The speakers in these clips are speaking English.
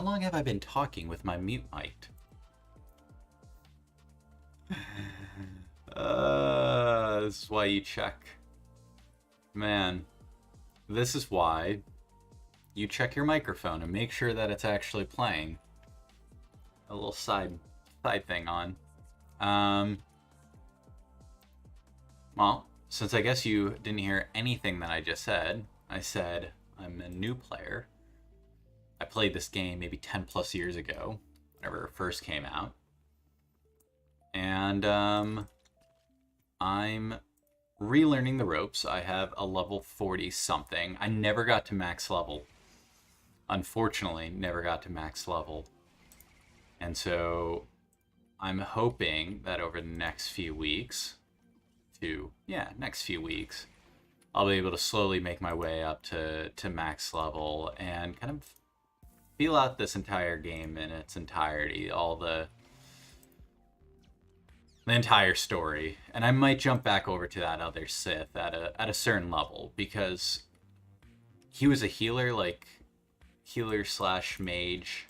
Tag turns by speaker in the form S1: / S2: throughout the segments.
S1: long have I been talking with my mute mic? This is why you check. Man, this is why you check your microphone and make sure that it's actually playing. A little side thing on. Well, since I guess you didn't hear anything that I just said, I said I'm a new player. I played this game maybe 10 plus years ago, whenever it first came out. And I'm relearning the ropes. I have a level 40 something. I never got to max level. Unfortunately, never got to max level. And so I'm hoping that over the next few weeks, I'll be able to slowly make my way up to max level and kind of feel out this entire game in its entirety, all the entire story. And I might jump back over to that other Sith at a certain level, because he was a healer, like healer slash mage.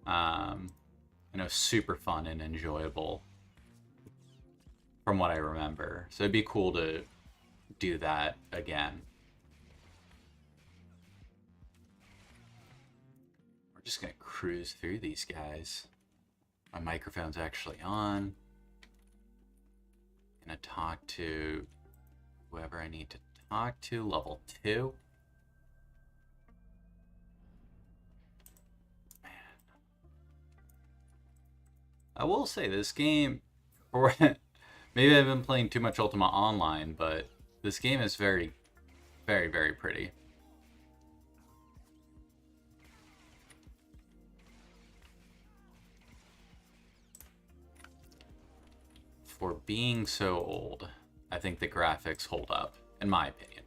S1: You know, super fun and enjoyable from what I remember. So it'd be cool to do that again. We're just gonna cruise through these guys. My microphone's actually on. Gonna talk to whoever I need to talk to. Level 2. Man. I will say this game, or maybe I've been playing too much Ultima Online, but this game is very, very, very pretty. For being so old, I think the graphics hold up, in my opinion.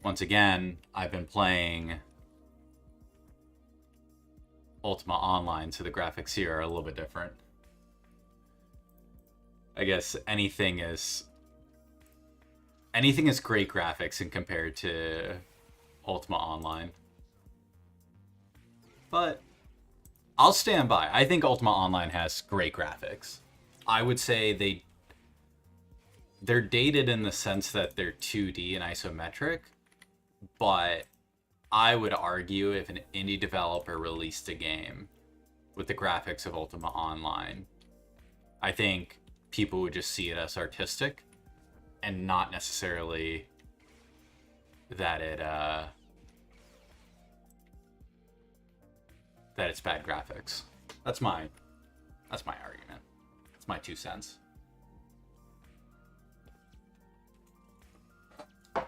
S1: Once again, I've been playing Ultima Online, so the graphics here are a little bit different. I guess anything is great graphics in compared to Ultima Online. But I'll stand by. I think Ultima Online has great graphics. I would say they're dated in the sense that they're 2D and isometric, but I would argue if an indie developer released a game with the graphics of Ultima Online, I think people would just see it as artistic and not necessarily that it's bad graphics. That's my argument. That's my 2 cents. I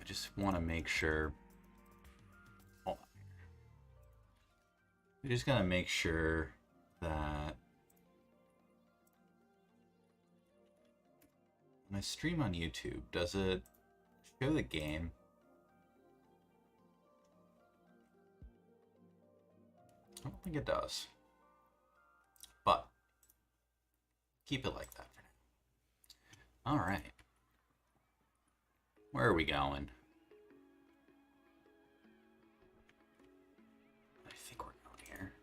S1: just want to make sure. Hold on. We're just gonna make sure that when I stream on YouTube, does it show the game? I don't think it does. But keep it like that for now. All right. Where are we going? I think we're going here.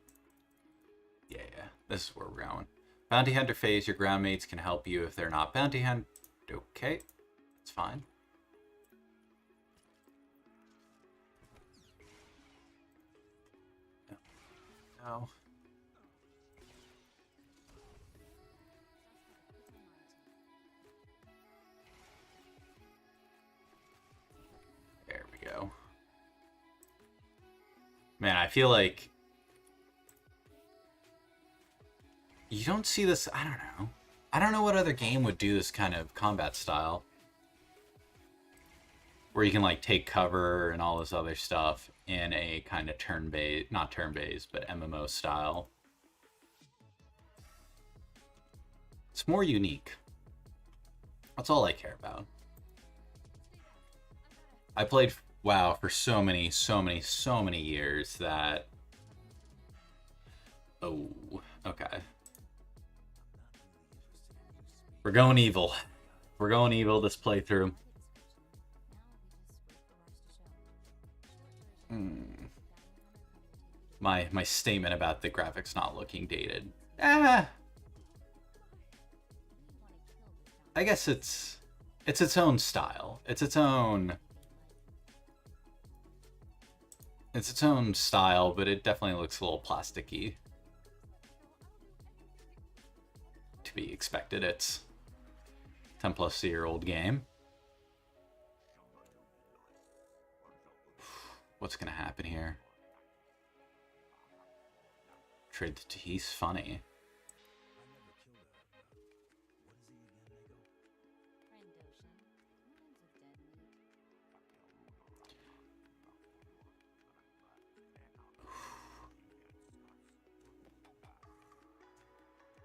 S1: Yeah. This is where we're going. Bounty Hunter phase. Your ground mates can help you if they're not bounty hunt. Okay. That's fine. No. There we go. Man, I feel like you don't see this. I don't know. I don't know what other game would do this kind of combat style, where you can like take cover and all this other stuff in a kind of turn-based, not turn-based, but MMO style. It's more unique. That's all I care about. I played WoW for so many years that... Oh, okay. We're going evil. We're going evil this playthrough. My statement about the graphics not looking dated. I guess it's its own style. It's its own style, but it definitely looks a little plasticky. To be expected. It's 10+ year-old game. What's gonna happen here? He's funny.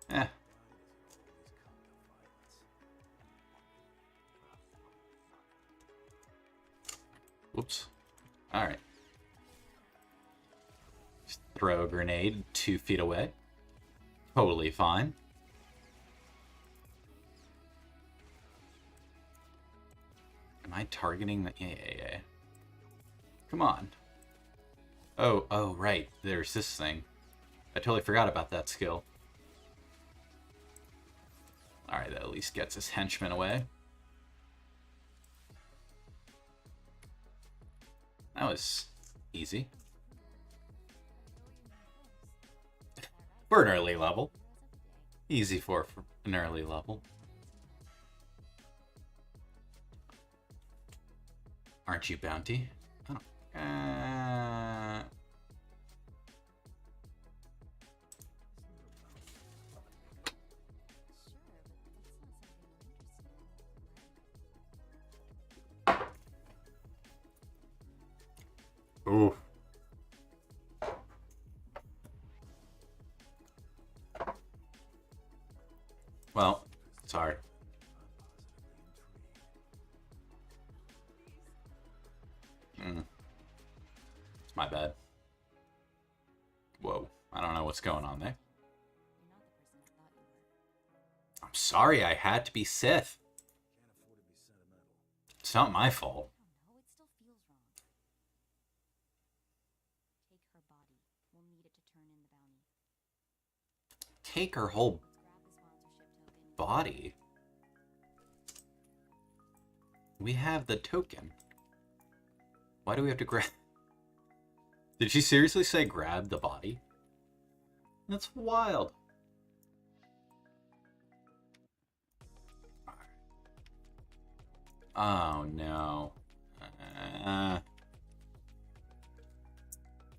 S1: Eh. Whoops. Alright. Just throw a grenade 2 feet away. Totally fine. Am I targeting the... Yeah. Come on. Oh, right. There's this thing. I totally forgot about that skill. Alright, that at least gets his henchmen away. That was easy. For an early level. Easy for an early level. Aren't you bounty? Oh. Ooh. Well, sorry. It's my bad. Whoa. I don't know what's going on there. I'm sorry, I had to be Sith. It's not my fault. Take her whole body. We have the token. Why do we have to grab... Did she seriously say grab the body? That's wild. Oh no. Can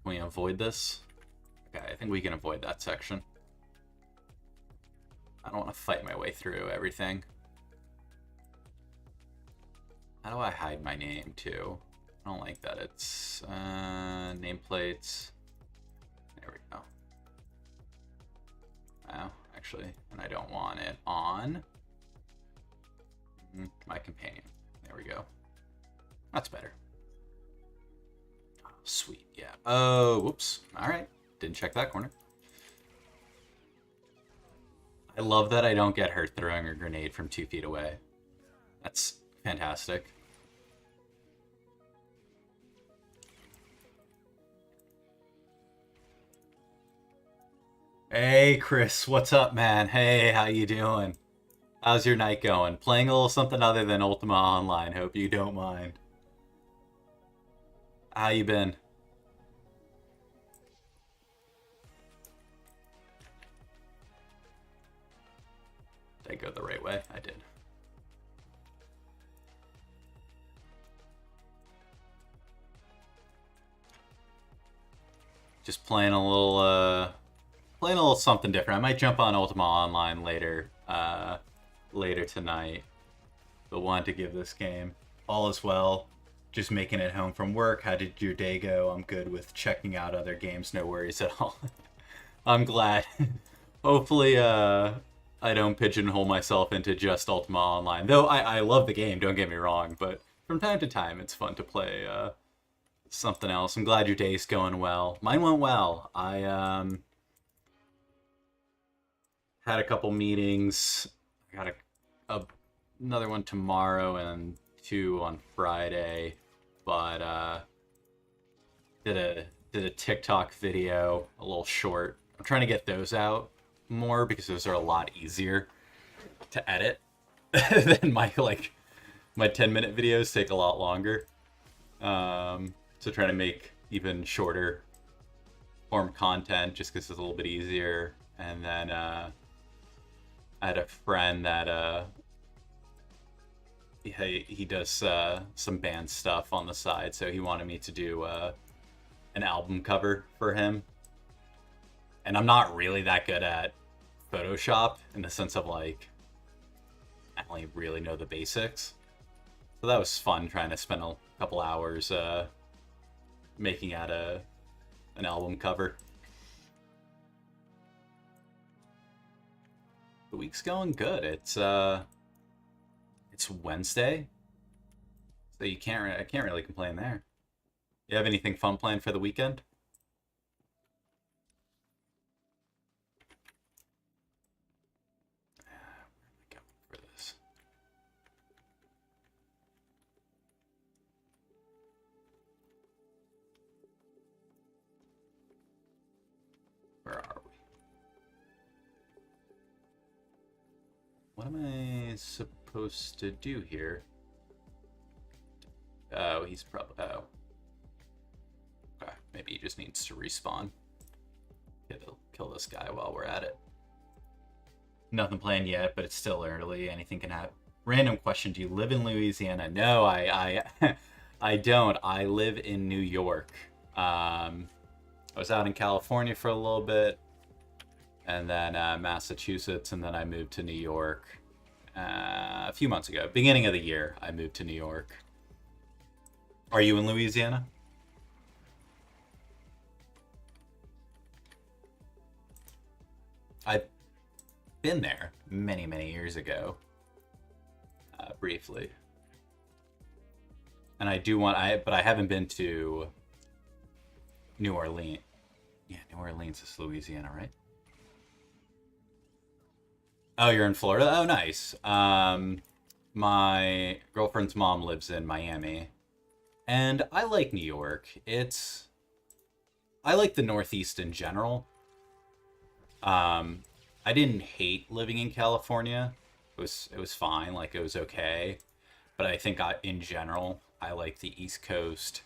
S1: we avoid this? Okay, I think we can avoid that section. I don't want to fight my way through everything. How do I hide my name too? I don't like that. It's nameplates. There we go. Oh, actually, and I don't want it on my companion. There we go. That's better. Oh, sweet, yeah. Oh, whoops. All right, didn't check that corner. I love that I don't get hurt throwing a grenade from 2 feet away. That's fantastic. Hey, Chris, what's up, man? Hey, how you doing? How's your night going? Playing a little something other than Ultima Online. Hope you don't mind. How you been? Did I go the right way? I did. Just playing a little something different. I might jump on Ultima Online later tonight. But wanted to give this game all is well. Just making it home from work. How did your day go? I'm good with checking out other games. No worries at all. I'm glad. Hopefully, I don't pigeonhole myself into just Ultima Online. Though I love the game, don't get me wrong. But from time to time, it's fun to play something else. I'm glad your day's going well. Mine went well. I had a couple meetings. I got another one tomorrow and 2 on Friday. But did a TikTok video, a little short. I'm trying to get those out more because those are a lot easier to edit than my 10-minute videos take a lot longer. So trying to make even shorter form content just because it's a little bit easier. And then I had a friend that he does some band stuff on the side, so he wanted me to do an album cover for him. And I'm not really that good at Photoshop in the sense of like I only really know the basics. So that was fun trying to spend a couple hours making out an album cover. The week's going good. It's Wednesday, so I can't really complain there. You have anything fun planned for the weekend? Where am I going for this? Where are we? What am I supposed to do here? Oh, he's probably... Oh. Okay, maybe he just needs to respawn. Kill this guy while we're at it. Nothing planned yet, but it's still early. Anything can happen. Random question: do you live in Louisiana? No, I I don't. I live in New York. I was out in California for a little bit, and then Massachusetts, and then I moved to New York a few months ago. Beginning of the year, I moved to New York. Are you in Louisiana? I've been there many, many years ago, briefly. And I do want, but I haven't been to New Orleans. Yeah, New Orleans is Louisiana, right? Oh, you're in Florida? Oh, nice. My girlfriend's mom lives in Miami, and I like New York. I like the Northeast in general. I didn't hate living in California. It was fine, like it was okay. But I think in general, I like the East Coast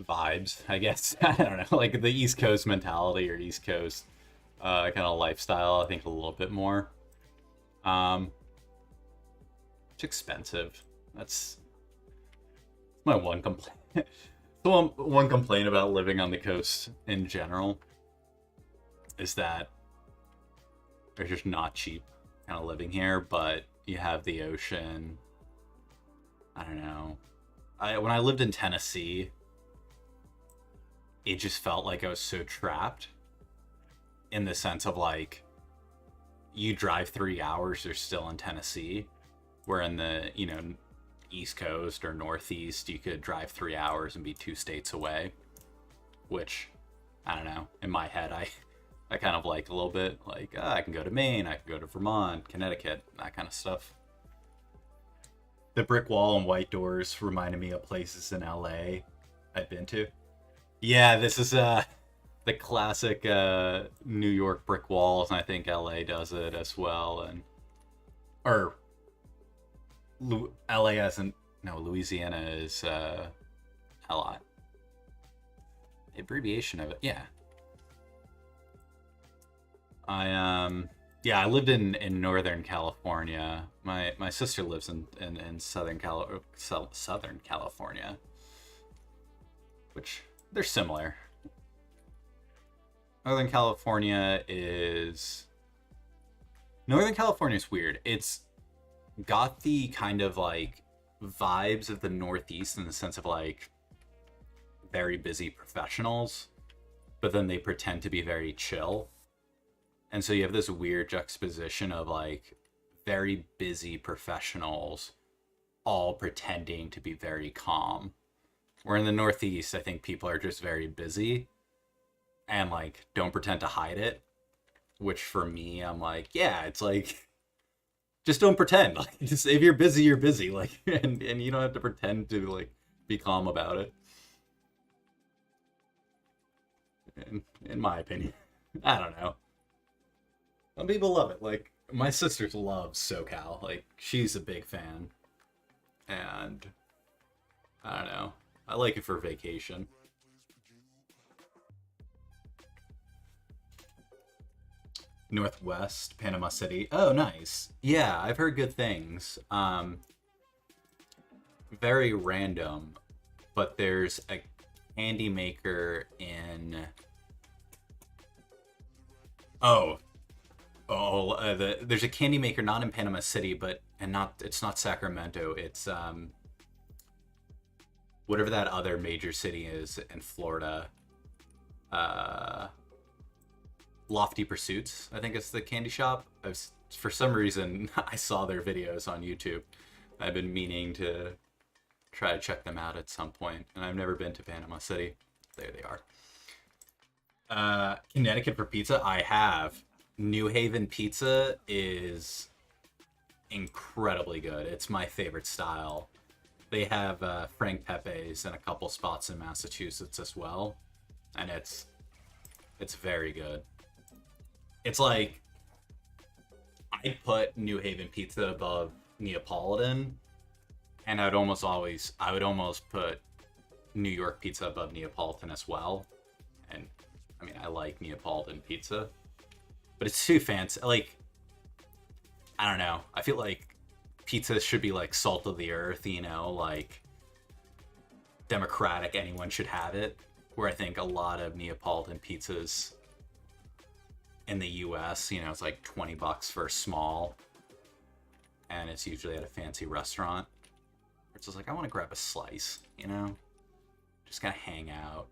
S1: vibes, I guess. I don't know, like the East Coast mentality or East Coast kind of lifestyle, I think a little bit more. It's expensive. That's my one complaint. So one complaint about living on the coast in general is that they're just not cheap kind of living here, but you have the ocean. I don't know. When I lived in Tennessee, it just felt like I was so trapped in the sense of like you drive 3 hours, you're still in Tennessee, where in the, East Coast or Northeast, you could drive 3 hours and be 2 states away, which, I don't know, in my head, I kind of like a little bit, like, I can go to Maine, I can go to Vermont, Connecticut, that kind of stuff. The brick wall and white doors reminded me of places in LA I'd been to. Yeah, this is the classic New York brick walls, and I think LA does it as well, or LA hasn't, no, Louisiana is LI. The abbreviation of it, yeah. I lived in Northern California. My sister lives in Southern California, which they're similar. Northern California is weird. It's got the kind of like vibes of the Northeast in the sense of like very busy professionals, but then they pretend to be very chill. And so you have this weird juxtaposition of like very busy professionals all pretending to be very calm. Where in the Northeast, I think people are just very busy and like don't pretend to hide it. Which for me, I'm like, yeah, it's like, just don't pretend. Like, just if you're busy, you're busy. Like, and you don't have to pretend to like be calm about it. in my opinion. I don't know. Some people love it. Like, my sister loves SoCal. Like, she's a big fan. And I don't know. I like it for vacation. Northwest, Panama City. Oh, nice. Yeah, I've heard good things. Very random, but there's a candy maker in... there's a candy maker not in Panama City, it's not Sacramento. It's whatever that other major city is in Florida. Lofty Pursuits, I think it's the candy shop. For some reason, I saw their videos on YouTube. I've been meaning to try to check them out at some point, and I've never been to Panama City. There they are. Connecticut for pizza, I have. New Haven pizza is incredibly good. It's my favorite style. They have Frank Pepe's in a couple spots in Massachusetts as well, and it's very good. It's like, I'd put New Haven pizza above Neapolitan, and I would almost put New York pizza above Neapolitan as well. And I mean, I like Neapolitan pizza, but it's too fancy. Like, I don't know. I feel like pizza should be like salt of the earth, you know, like democratic, anyone should have it. Where I think a lot of Neapolitan pizzas in the US, you know, it's like $20 for a small, and it's usually at a fancy restaurant. It's just like, I want to grab a slice, you know, just kind of hang out.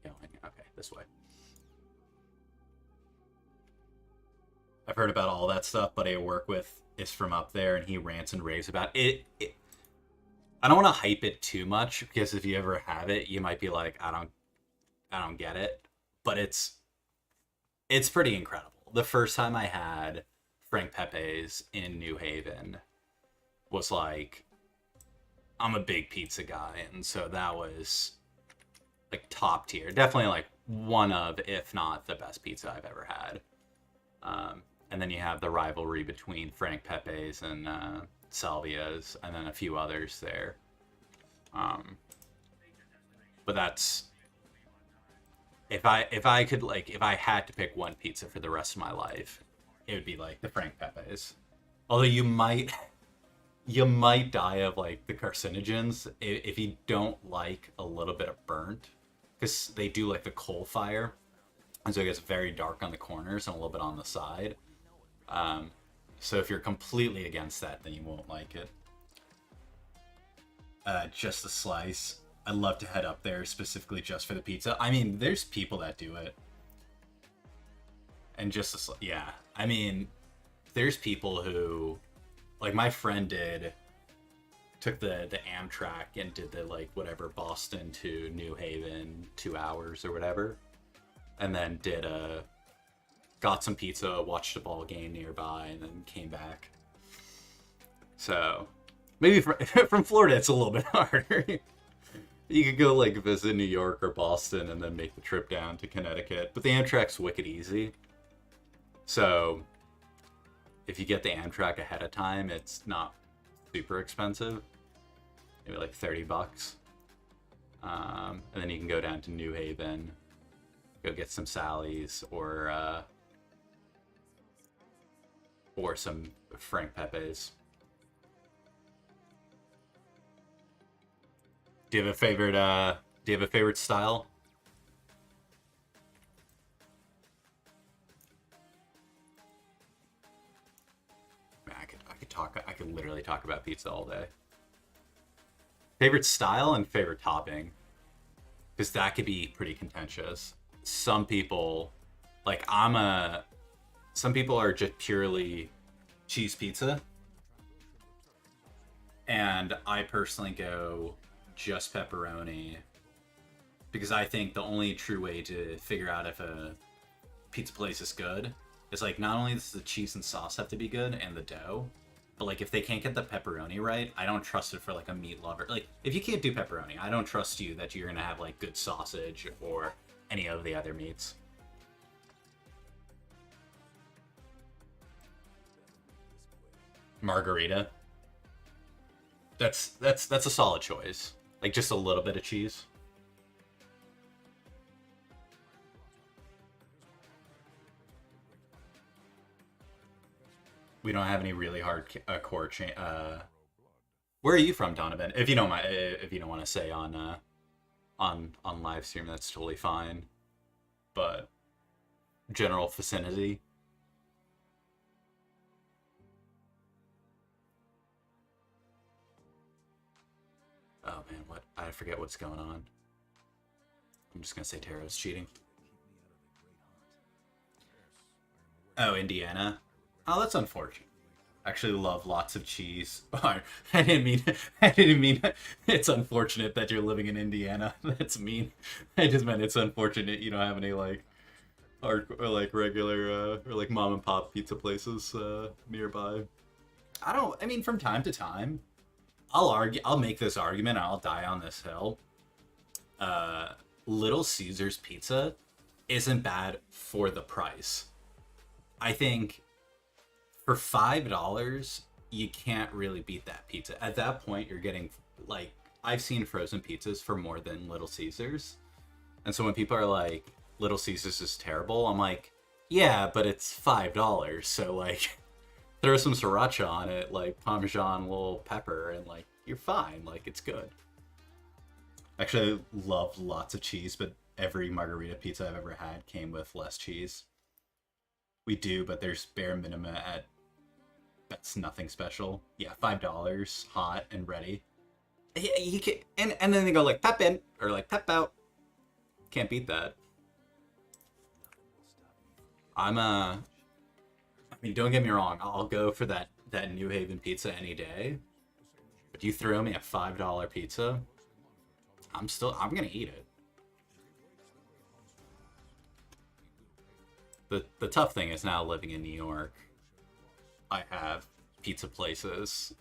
S1: Where are we going? Okay, this way. I've heard about all that stuff, but I work with is from up there, and he rants and raves about it. I don't want to hype it too much, because if you ever have it, you might be like, I don't get it. But it's pretty incredible. The first time I had Frank Pepe's in New Haven was like, I'm a big pizza guy, and so that was like top tier. Definitely like one of, if not the best pizza I've ever had. And then you have the rivalry between Frank Pepe's and Salvia's, and then a few others there. But that's, if I could, like, if I had to pick one pizza for the rest of my life, it would be like the Frank Pepe's. Although you might die of like the carcinogens if you don't like a little bit of burnt, because they do like the coal fire, and so it gets very dark on the corners and a little bit on the side. So if you're completely against that, then you won't like it. Just a slice. I'd love to head up there specifically just for the pizza. I mean, there's people that do it. And just a slice, yeah. I mean, there's people who, like my friend took the Amtrak and did the, like, whatever, Boston to New Haven, 2 hours or whatever. And then got some pizza, watched a ball game nearby, and then came back. So, maybe from Florida it's a little bit harder. You could go, like, visit New York or Boston and then make the trip down to Connecticut. But the Amtrak's wicked easy. So, if you get the Amtrak ahead of time, it's not super expensive. Maybe like $30. And then you can go down to New Haven, go get some Sally's or some Frank Pepe's. Do you have a favorite style? Man, I could literally talk about pizza all day. Favorite style and favorite topping, because that could be pretty contentious. Some people, like some people are just purely cheese pizza, and I personally go just pepperoni, because I think the only true way to figure out if a pizza place is good is, like, not only does the cheese and sauce have to be good and the dough, but, like, if they can't get the pepperoni right, I don't trust it for, like, a meat lover. Like, if you can't do pepperoni, I don't trust you that you're gonna have, like, good sausage or any of the other meats. Margarita. That's a solid choice. Like just a little bit of cheese. We don't have any really hard core chain. Where are you from, Donovan? If you don't mind, if you don't want to say on live stream, that's totally fine. But general vicinity. Oh man, what? I forget what's going on. I'm just gonna say Taro's cheating. Oh, Indiana. Oh, that's unfortunate. Actually love lots of cheese. I didn't mean it's unfortunate that you're living in Indiana. That's mean. I just meant it's unfortunate you don't have any like or like regular or like mom and pop pizza places nearby. I mean from time to time I'll make this argument and I'll die on this hill. Little Caesars pizza isn't bad for the price. I think for $5, you can't really beat that pizza. At that point, you're getting, like, I've seen frozen pizzas for more than Little Caesars. And so when people are like, Little Caesars is terrible, I'm like, yeah, but it's $5. So, like, throw some sriracha on it, like, Parmesan, little pepper, and, like, you're fine. Like, it's good. Actually, I love lots of cheese, but every margarita pizza I've ever had came with less cheese. We do, but there's bare minimum at that's nothing special. Yeah, $5, hot and ready. You can, and then they go like pep in or like pep out. Can't beat that. I mean, don't get me wrong. I'll go for that New Haven pizza any day. But you throw me a $5 pizza, I'm gonna eat it. The tough thing is now living in New York. I have pizza places.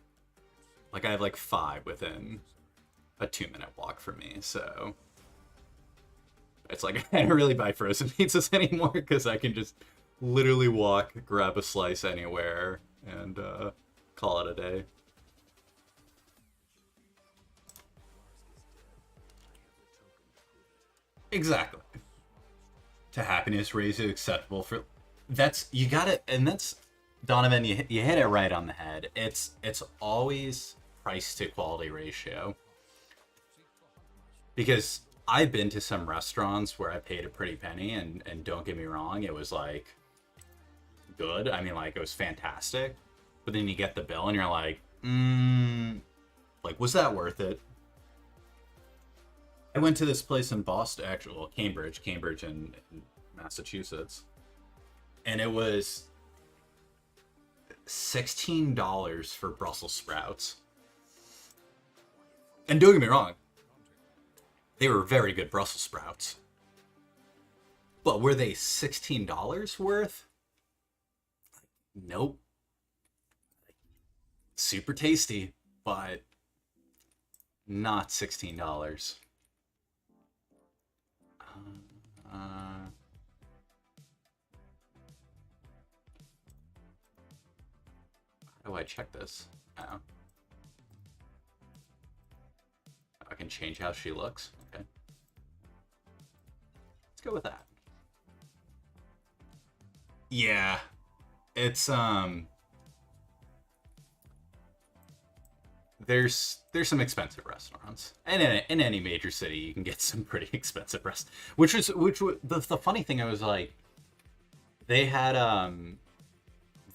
S1: Like, I have like 5 within a 2-minute walk from me, so it's like I don't really buy frozen pizzas anymore because I can just literally walk, grab a slice anywhere, and call it a day. Exactly. To happiness ratio acceptable for that's you gotta and that's Donovan, you hit it right on the head. It's always price to quality ratio. Because I've been to some restaurants where I paid a pretty penny, and don't get me wrong, it was like good. I mean, like, it was fantastic. But then you get the bill and you're like, like, was that worth it? I went to this place in Boston, actually, Cambridge in Massachusetts. And it was $16 for Brussels sprouts. And don't get me wrong, they were very good Brussels sprouts. But were they $16 worth? Nope. Super tasty, but not $16. How do I check this? Oh. I can change how she looks. Okay. Let's go with that. Yeah. It's there's some expensive restaurants, and in any major city you can get some pretty expensive restaurants. Which was the funny thing. I was like, they had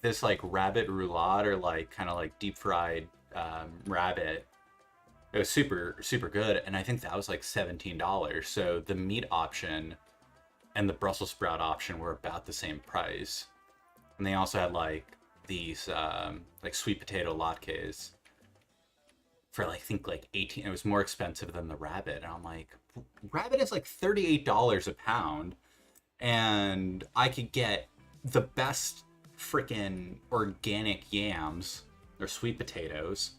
S1: this like rabbit roulade, or like kind of like deep fried rabbit. It was super good, and I think that was like $17. So the meat option and the Brussels sprout option were about the same price. And they also had like these like sweet potato latkes for like, I think like 18. It was more expensive than the rabbit, and I'm like, rabbit is like $38 a pound, and I could get the best freaking organic yams or sweet potatoes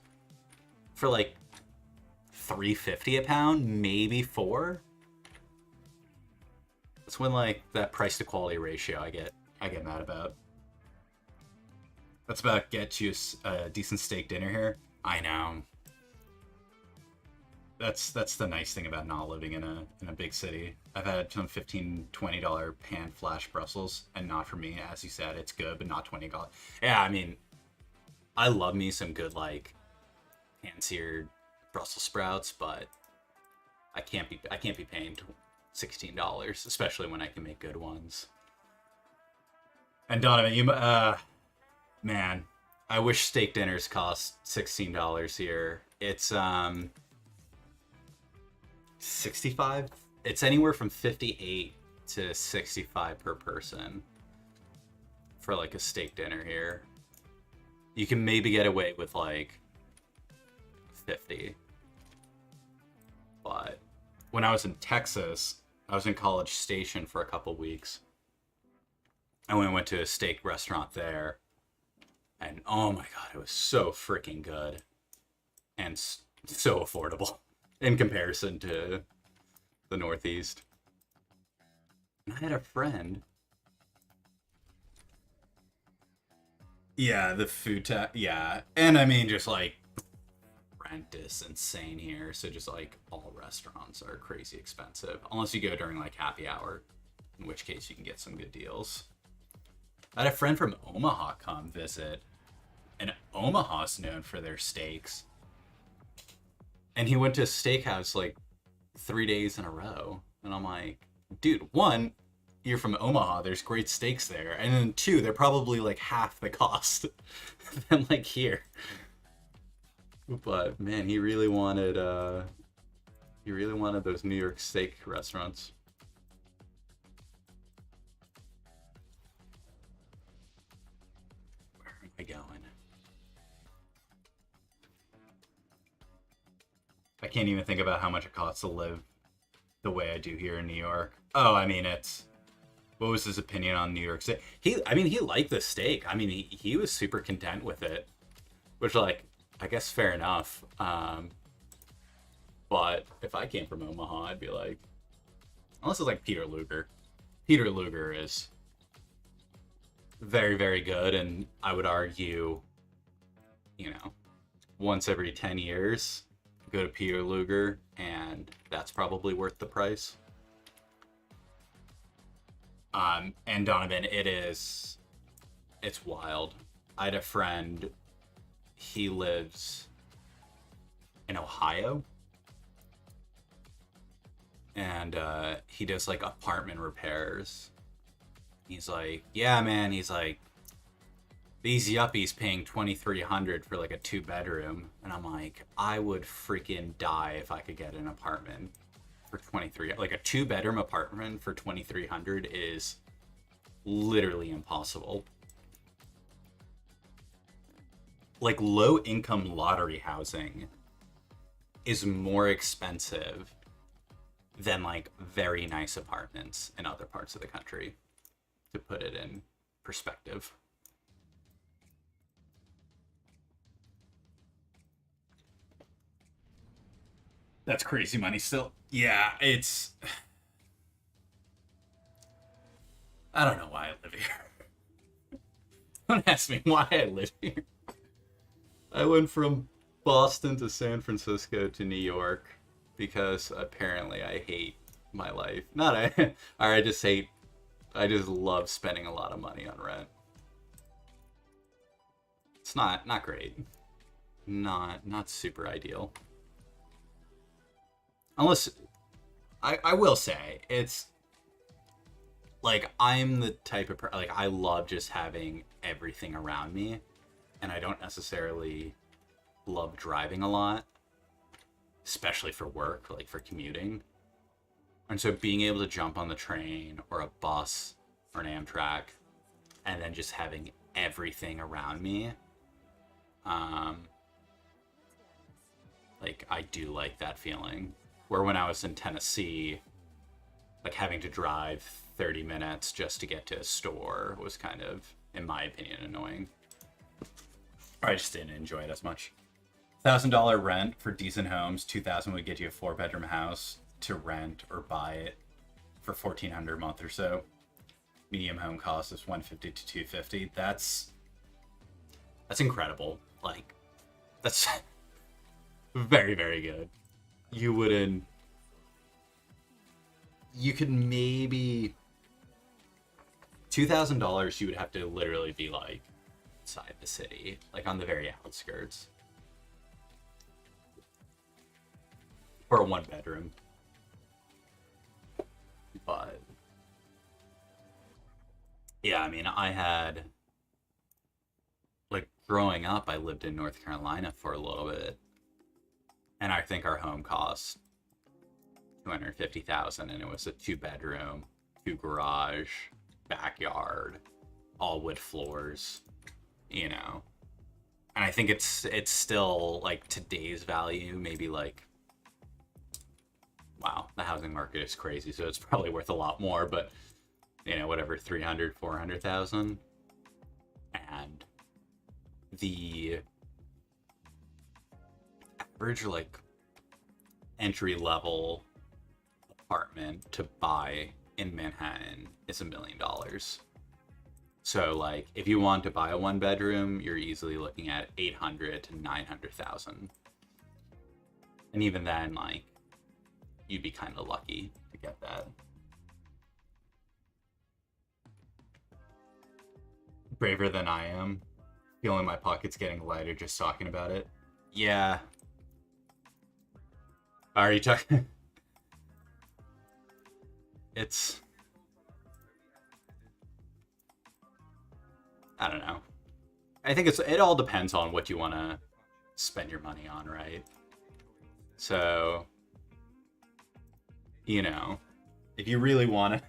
S1: for like $3.50 a pound, maybe $4. It's when like that price to quality ratio I get mad about. That's about get you a decent steak dinner here. I know. That's the nice thing about not living in a big city. I've had some $15-$20 pan flash Brussels, and not for me. As you said, it's good, but not $20. Yeah, I mean, I love me some good like pan-seared Brussels sprouts, but I can't be paying $16, especially when I can make good ones. And Donovan, you man, I wish steak dinners cost $16 here. It's 65. It's anywhere from 58 to 65 per person for like a steak dinner here. You can maybe get away with like 50. But when I was in Texas, I was in College Station for a couple weeks. And we went to a steak restaurant there. And oh my god, it was so freaking good. And so affordable in comparison to the Northeast. And I had a friend. Yeah, the food yeah. And I mean, just like, rent is insane here. So just like, all restaurants are crazy expensive. Unless you go during like happy hour. In which case you can get some good deals. I had a friend from Omaha come visit. And Omaha's known for their steaks. And he went to a steakhouse like 3 days in a row. And I'm like, dude, one, you're from Omaha, there's great steaks there. And then two, they're probably like half the cost than like here. But man, he really wanted those New York steak restaurants. Where am I going? I can't even think about how much it costs to live the way I do here in New York. Oh, I mean, what was his opinion on New York City? He liked the steak. I mean, he was super content with it, which, like, I guess fair enough. But if I came from Omaha, I'd be like, unless it's like Peter Luger. Peter Luger is very, very good, and I would argue, once every 10 years, go to Peter Luger, and that's probably worth the price. And Donovan, it's wild. I had a friend, he lives in Ohio, and he does like apartment repairs. He's like, yeah, man, he's like, these yuppies paying $2,300 for like a 2-bedroom, and I'm like, I would freaking die if I could get an apartment for $2,300. Like a 2-bedroom apartment for $2,300 is literally impossible. Like low income lottery housing is more expensive than like very nice apartments in other parts of the country, to put it in perspective. That's crazy money still. Yeah, I don't know why I live here. Don't ask me why I live here. I went from Boston to San Francisco to New York because apparently I hate my life. I just love spending a lot of money on rent. It's not great. Not super ideal. Unless, I will say, it's, like, I'm the type of like, I love just having everything around me, and I don't necessarily love driving a lot, especially for work, like for commuting. And so being able to jump on the train, or a bus, or an Amtrak, and then just having everything around me, like, I do like that feeling. Where when I was in Tennessee, like having to drive 30 minutes just to get to a store was kind of, in my opinion, annoying. Or I just didn't enjoy it as much. $1,000 rent for decent homes. $2,000 would get you a 4-bedroom house to rent or buy it for $1,400 a month or so. Medium home cost is $150 to $250. That's incredible. Like, that's very, very good. You could maybe $2,000. You would have to literally be like inside the city, like on the very outskirts, for a 1-bedroom. But yeah, I mean, I had, like, growing up, I lived in North Carolina for a little bit, and I think our home cost $250,000, and it was a 2-bedroom, 2 garage, backyard, all wood floors, you know. And I think it's still, like, today's value, maybe like, wow, the housing market is crazy, so it's probably worth a lot more, but, you know, whatever, 300, 400,000. And the average, like, entry level apartment to buy in Manhattan is $1 million. So, like, if you want to buy a 1-bedroom, you're easily looking at 800 to 900,000. And even then, like, you'd be kind of lucky to get that. Braver than I am. Feeling my pockets getting lighter just talking about it. Yeah. Are you talking? It's... I don't know. I think it all depends on what you want to spend your money on, right? So, you know, if you really want to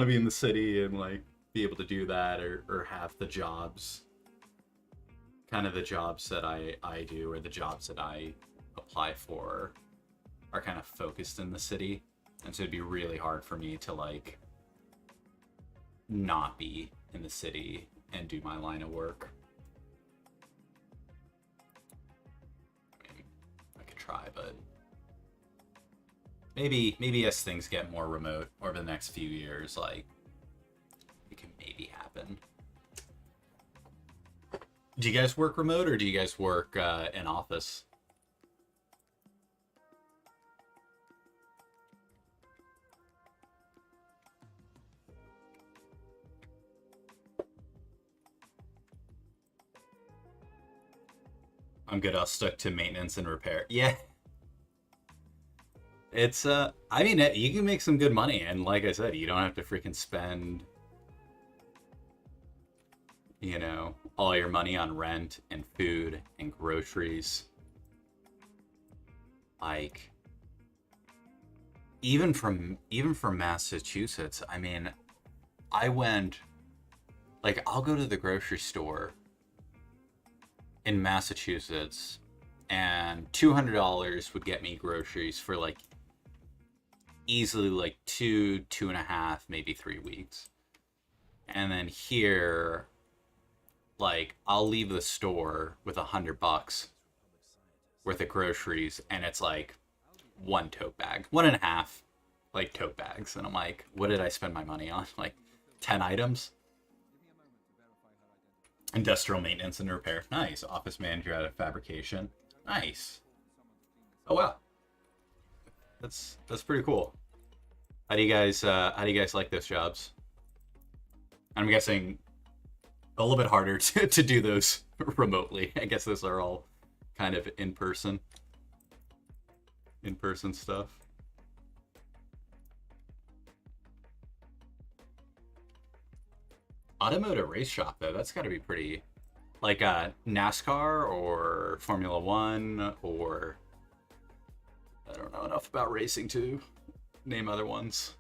S1: be in the city and, like, be able to do that, or have the jobs, kind of the jobs that I do, or the jobs that I apply for are kind of focused in the city, and so it'd be really hard for me to, like, not be in the city and do my line of work. I mean, I could try, but maybe as things get more remote over the next few years, like, it can maybe happen. Do you guys work remote, or do you guys work in office? I'm good. I'll stick to maintenance and repair. Yeah. It's, I mean, you can make some good money, and like I said, you don't have to freaking spend, you know, all your money on rent and food and groceries. Like, even from Massachusetts, I mean, I went, like, I'll go to the grocery store in Massachusetts, and $200 would get me groceries for, like, easily, like, 2.5, maybe 3 weeks. And then here, like, I'll leave the store with $100 worth of groceries, and it's like 1 tote bag, 1.5, like, tote bags, and I'm like, what did I spend my money on? Like 10 items. Industrial maintenance and repair. Nice. Office manager out of fabrication. Nice. Oh wow. That's pretty cool. How do you guys like those jobs? I'm guessing a little bit harder to do those remotely. I guess those are all kind of in-person stuff. Automotive race shop, though, that's got to be pretty, like, NASCAR or Formula One, or I don't know enough about racing to name other ones.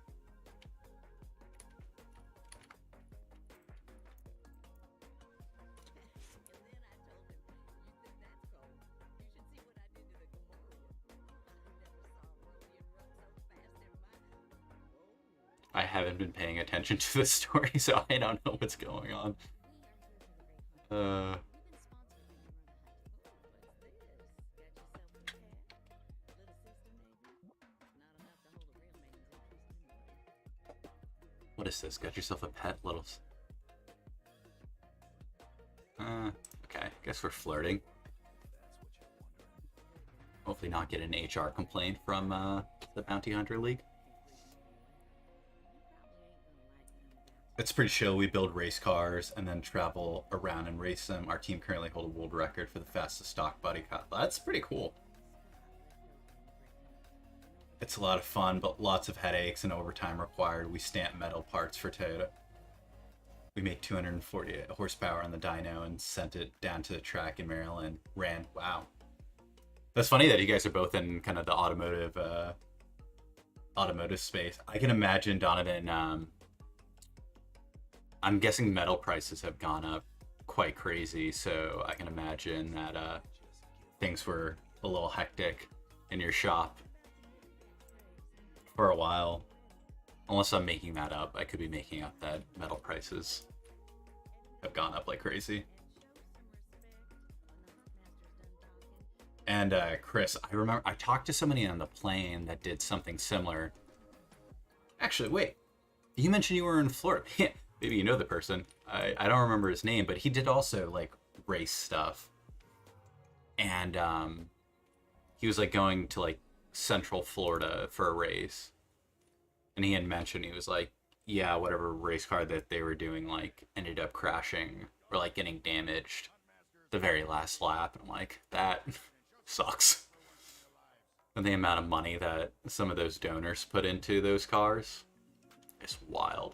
S1: I haven't been paying attention to the story, so I don't know what's going on. What is this? Got yourself a pet, little... okay, guess we're flirting. Hopefully not get an HR complaint from the Bounty Hunter League. It's pretty chill. We build race cars and then travel around and race them. Our team currently hold a world record for the fastest stock body car. That's pretty cool. It's a lot of fun, but lots of headaches and overtime required. We stamp metal parts for Toyota. We made 240 horsepower on the dyno and sent it down to the track in Maryland. Ran. Wow. That's funny that you guys are both in kind of the automotive space. I can imagine, Donovan, I'm guessing metal prices have gone up quite crazy, so I can imagine that things were a little hectic in your shop for a while. Unless I'm making that up. I could be making up that metal prices have gone up like crazy. And Chris, I remember I talked to somebody on the plane that did something similar. Actually, wait. You mentioned you were in Florida. Maybe you know the person. I don't remember his name, but he did also like race stuff. And he was like going to like Central Florida for a race. And he had mentioned, he was like, yeah, whatever race car that they were doing like ended up crashing or like getting damaged the very last lap. And I'm like, that sucks. And the amount of money that some of those donors put into those cars is wild.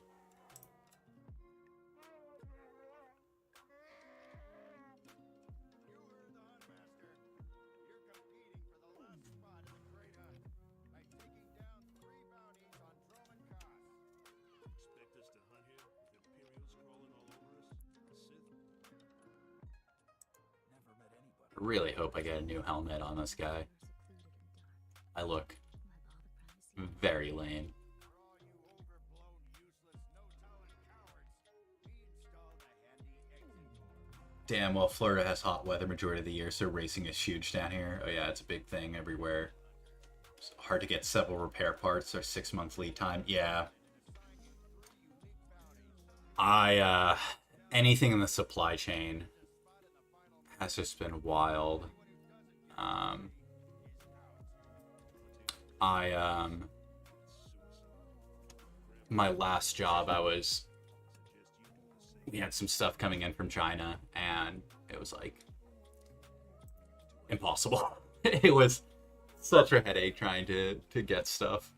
S1: I really hope I get a new helmet on this guy. I look very lame. Damn, well, Florida has hot weather majority of the year, so racing is huge down here. Oh yeah, it's a big thing everywhere. It's hard to get several repair parts or 6 months lead time. Yeah. Anything in the supply chain has just been wild. My last job, we had some stuff coming in from China, and it was like impossible. It was such a headache trying to get stuff.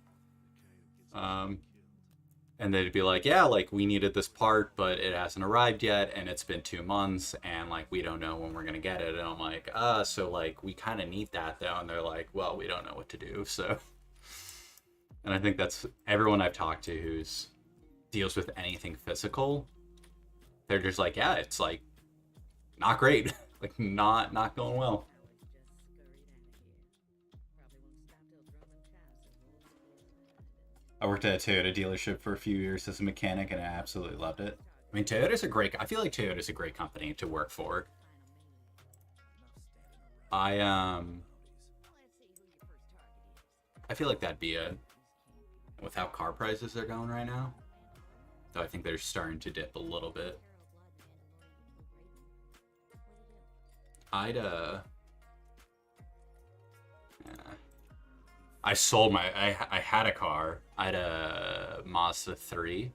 S1: And they'd be like, yeah, like we needed this part, but it hasn't arrived yet, and it's been 2 months, and like we don't know when we're gonna get it. And I'm like, so like we kind of need that though. And they're like, well, we don't know what to do. So, and I think that's everyone I've talked to who's deals with anything physical. They're just like, yeah, it's like not great, like not going well. I worked at a Toyota dealership for a few years as a mechanic, and I absolutely loved it. I mean, I feel like Toyota's a great company to work for. I feel like that'd be with how car prices are going right now. Though I think they're starting to dip a little bit. I sold I had a car. I had a Mazda 3.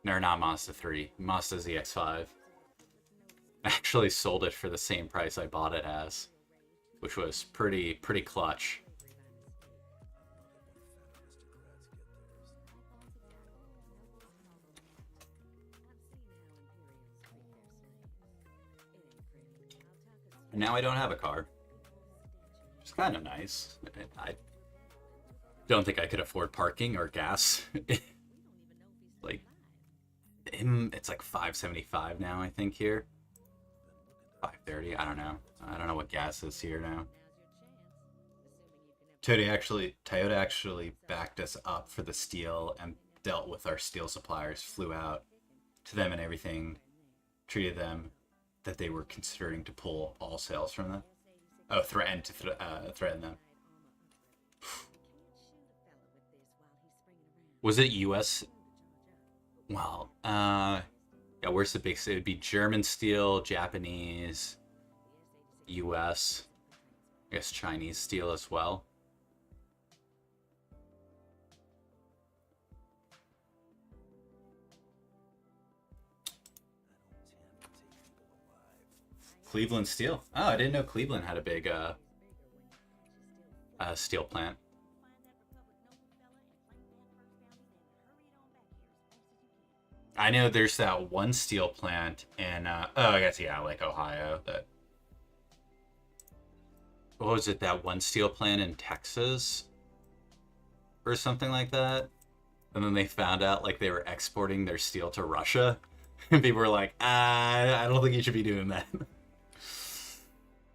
S1: No, not Mazda 3. Mazda ZX-5. I actually sold it for the same price I bought it as, which was pretty clutch. And now I don't have a car. It's kind of nice. I don't think I could afford parking or gas. Like, it's like $5.75 now, I think, here. $5.30, I don't know. I don't know what gas is here now. Toyota actually backed us up for the steel and dealt with our steel suppliers, flew out to them and everything, treated them that they were considering to pull all sales from them. Oh, threaten them. Was it U.S.? Well, yeah, where's the big? It would be German steel, Japanese, U.S. I guess Chinese steel as well. Cleveland Steel. Oh, I didn't know Cleveland had a big steel plant. I know there's that one steel plant in oh, I guess yeah, like Ohio. That what was it? That one steel plant in Texas or something like that. And then they found out like they were exporting their steel to Russia, and people were like, I don't think you should be doing that.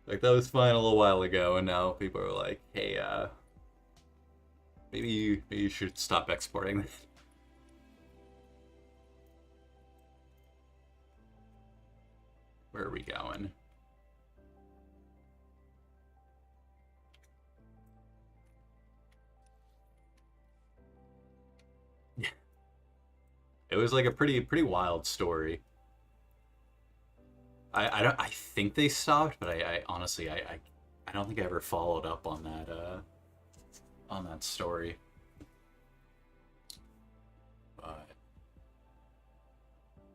S1: Like that was fine a little while ago, and now people are like, hey, maybe you should stop exporting that. Where are we going? Yeah. It was like a pretty wild story. I think they stopped, but I honestly I don't think I ever followed up on that story. But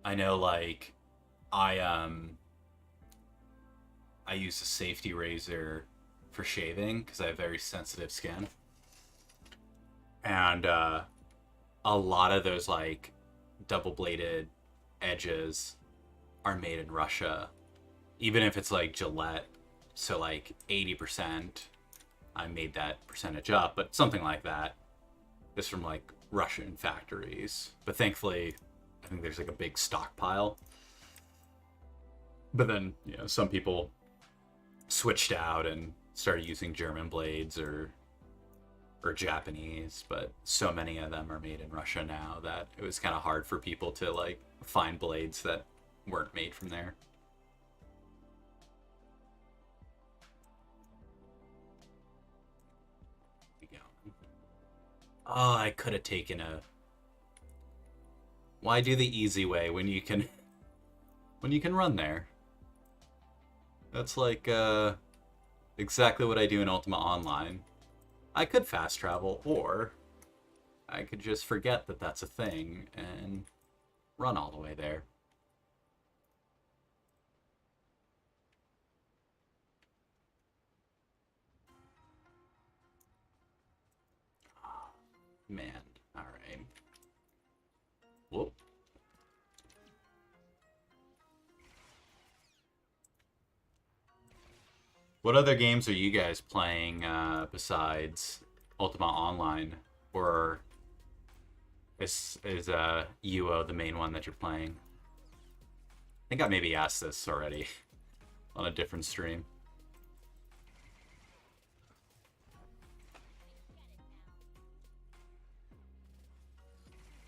S1: I know like I I use a safety razor for shaving because I have very sensitive skin. And a lot of those like double bladed edges are made in Russia, even if it's like Gillette. So like 80%, I made that percentage up, but something like that is from like Russian factories. But thankfully, I think there's like a big stockpile. But then, you know, some people switched out and started using German blades or Japanese, but so many of them are made in Russia now that it was kind of hard for people to like find blades that weren't made from there. Oh, I could have taken a. Why do the easy way when you can run there? That's like exactly what I do in Ultima Online. I could fast travel, or I could just forget that that's a thing and run all the way there. Man, alright. Whoop. What other games are you guys playing besides Ultima Online? Or is UO the main one that you're playing? I think I maybe asked this already on a different stream.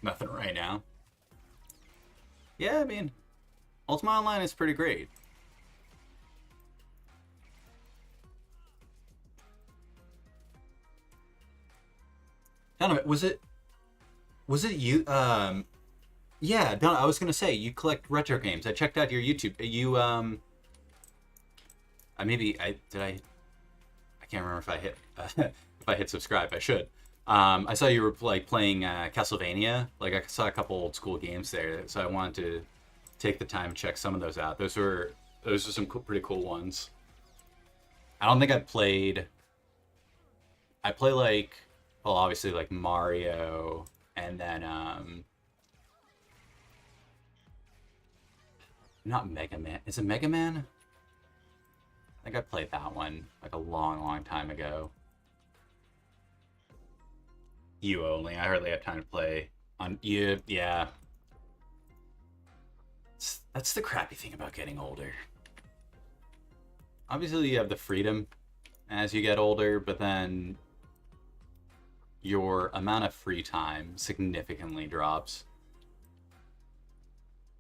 S1: Nothing right now. Yeah, I mean, Ultima Online is pretty great. Donovan, was it you? Yeah, Don. I was gonna say you collect retro games. I checked out your YouTube. You I maybe I did I can't remember if I hit if I hit subscribe. I should. I saw you were like playing Castlevania. Like I saw a couple old school games there, so I wanted to take the time to check some of those out. Those are some pretty cool ones. I don't think I played. I play like well, obviously like Mario, and then not Mega Man. Is it Mega Man? I think I played that one like a long time ago. You only. I hardly have time to play on you. Yeah. That's the crappy thing about getting older. Obviously, you have the freedom as you get older, but then your amount of free time significantly drops.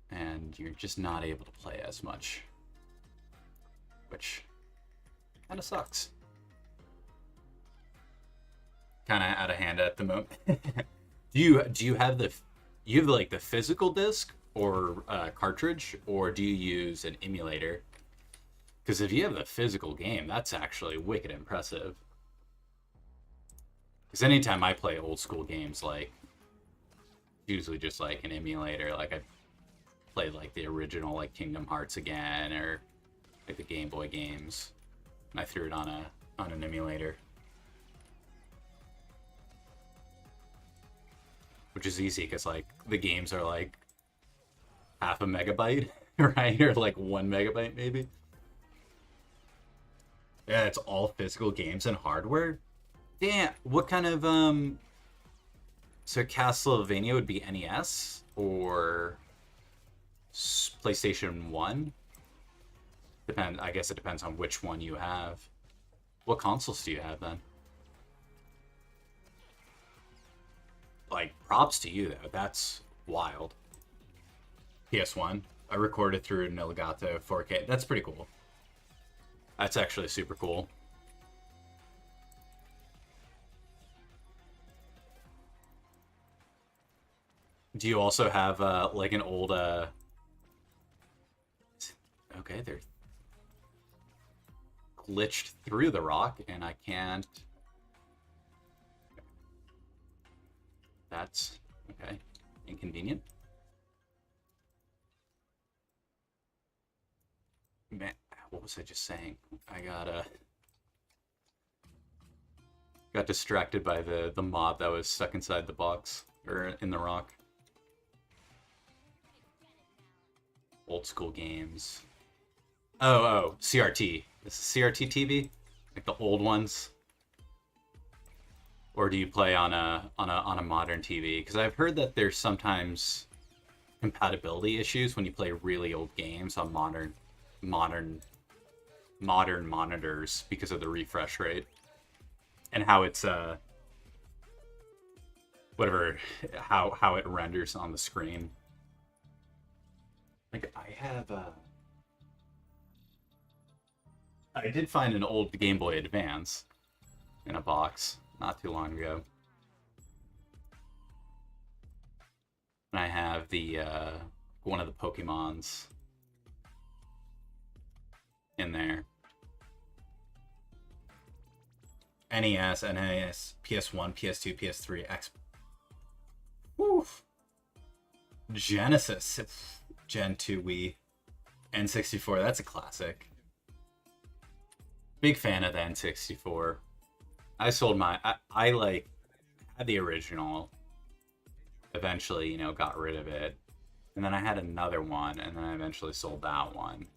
S1: And you're just not able to play as much. Which kind of sucks. Kind of out of hand at the moment. do you have the you have like the physical disc or cartridge, or do you use an emulator? Because if you have the physical game, that's actually wicked impressive. Because anytime I play old school games, like, usually just like an emulator, like I played like the original like Kingdom Hearts again, or like the Game Boy games, and I threw it on an emulator, which is easy because like the games are like half a megabyte, right, or like 1 megabyte maybe. Yeah, it's all physical games and hardware. Damn, what kind of so Castlevania would be NES or PlayStation 1? I guess it depends on which one you have. What consoles do you have then? Like, props to you though. That's wild. PS1. I recorded through an Elgato 4K. That's pretty cool. That's actually super cool. Do you also have like an old okay, they're glitched through the rock and I can't. That's okay. Inconvenient. Man, what was I just saying? I got distracted by the mob that was stuck inside the box or in the rock. Old school games. Oh, CRT. This is CRT TV, like the old ones. Or do you play on a modern TV? Because I've heard that there's sometimes compatibility issues when you play really old games on modern monitors because of the refresh rate and how it's whatever how it renders on the screen. Like I did find an old Game Boy Advance in a box not too long ago. And I have the one of the Pokemons in there. NES, PS1, PS2, PS3, X. Woof. Genesis, Gen 2 Wii, N64. That's a classic. Big fan of the N64. I sold my. I like had the original. Eventually, got rid of it, and then I had another one, and then I eventually sold that one.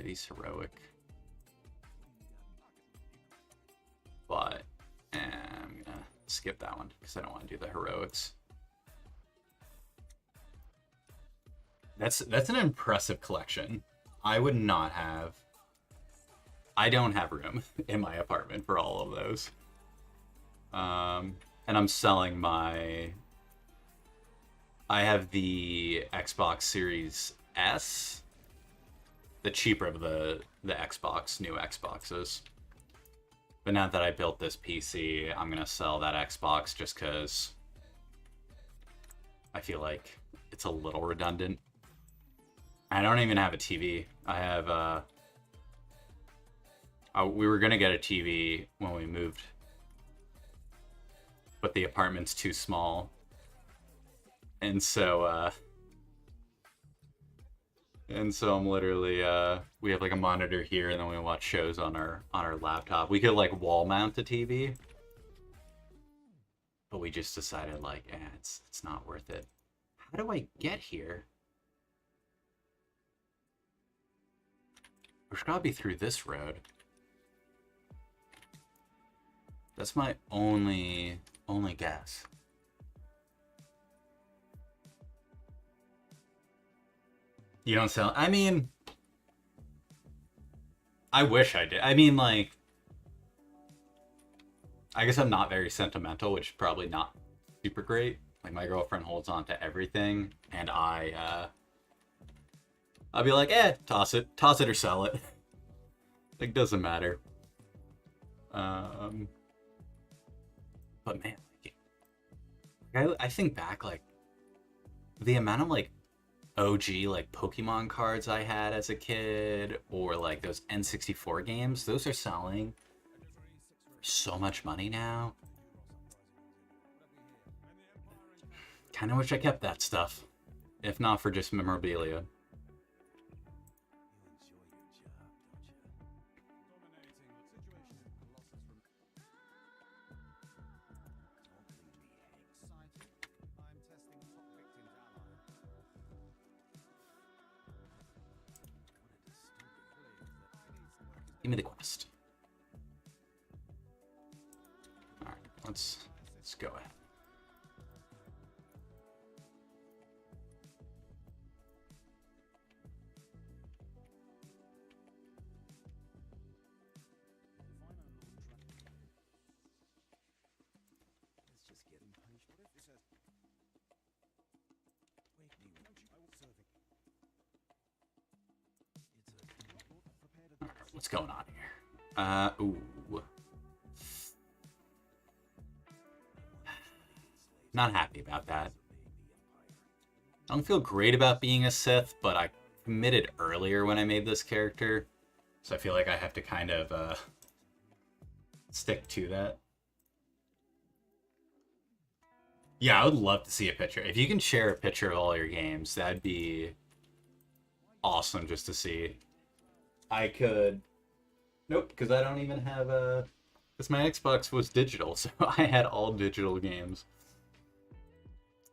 S1: These heroic, but I'm gonna skip that one because I don't want to do the heroics. That's an impressive collection. I would not have. I don't have room in my apartment for all of those. And I'm selling my. I have the Xbox Series S, the cheaper of the Xbox, new Xboxes. But now that I built this PC, I'm gonna sell that Xbox just because I feel like it's a little redundant. I don't even have a TV. I have we were gonna get a TV when we moved, but the apartment's too small, and so I'm literally we have like a monitor here, and then we watch shows on our laptop. We could like wall mount a TV, but we just decided like, it's not worth it. How do I get here? There's gotta be through this road. That's my only guess. You don't sell. I mean, I wish I did. I mean, like, I guess I'm not very sentimental, which is probably not super great. Like, my girlfriend holds on to everything, and I'll be like, toss it or sell it. Like, doesn't matter. But man, I think back, like, the amount of, like, OG, like, Pokemon cards I had as a kid, or, like, those N64 games, those are selling for so much money now. Kind of wish I kept that stuff, if not for just memorabilia. Give me the quest. All right, let's go ahead. What's going on here? Ooh. Not happy about that. I don't feel great about being a Sith, but I committed earlier when I made this character. So I feel like I have to kind of stick to that. Yeah, I would love to see a picture. If you can share a picture of all your games, that'd be awesome just to see. I could... Nope, because I don't even have a... Because my Xbox was digital, so I had all digital games.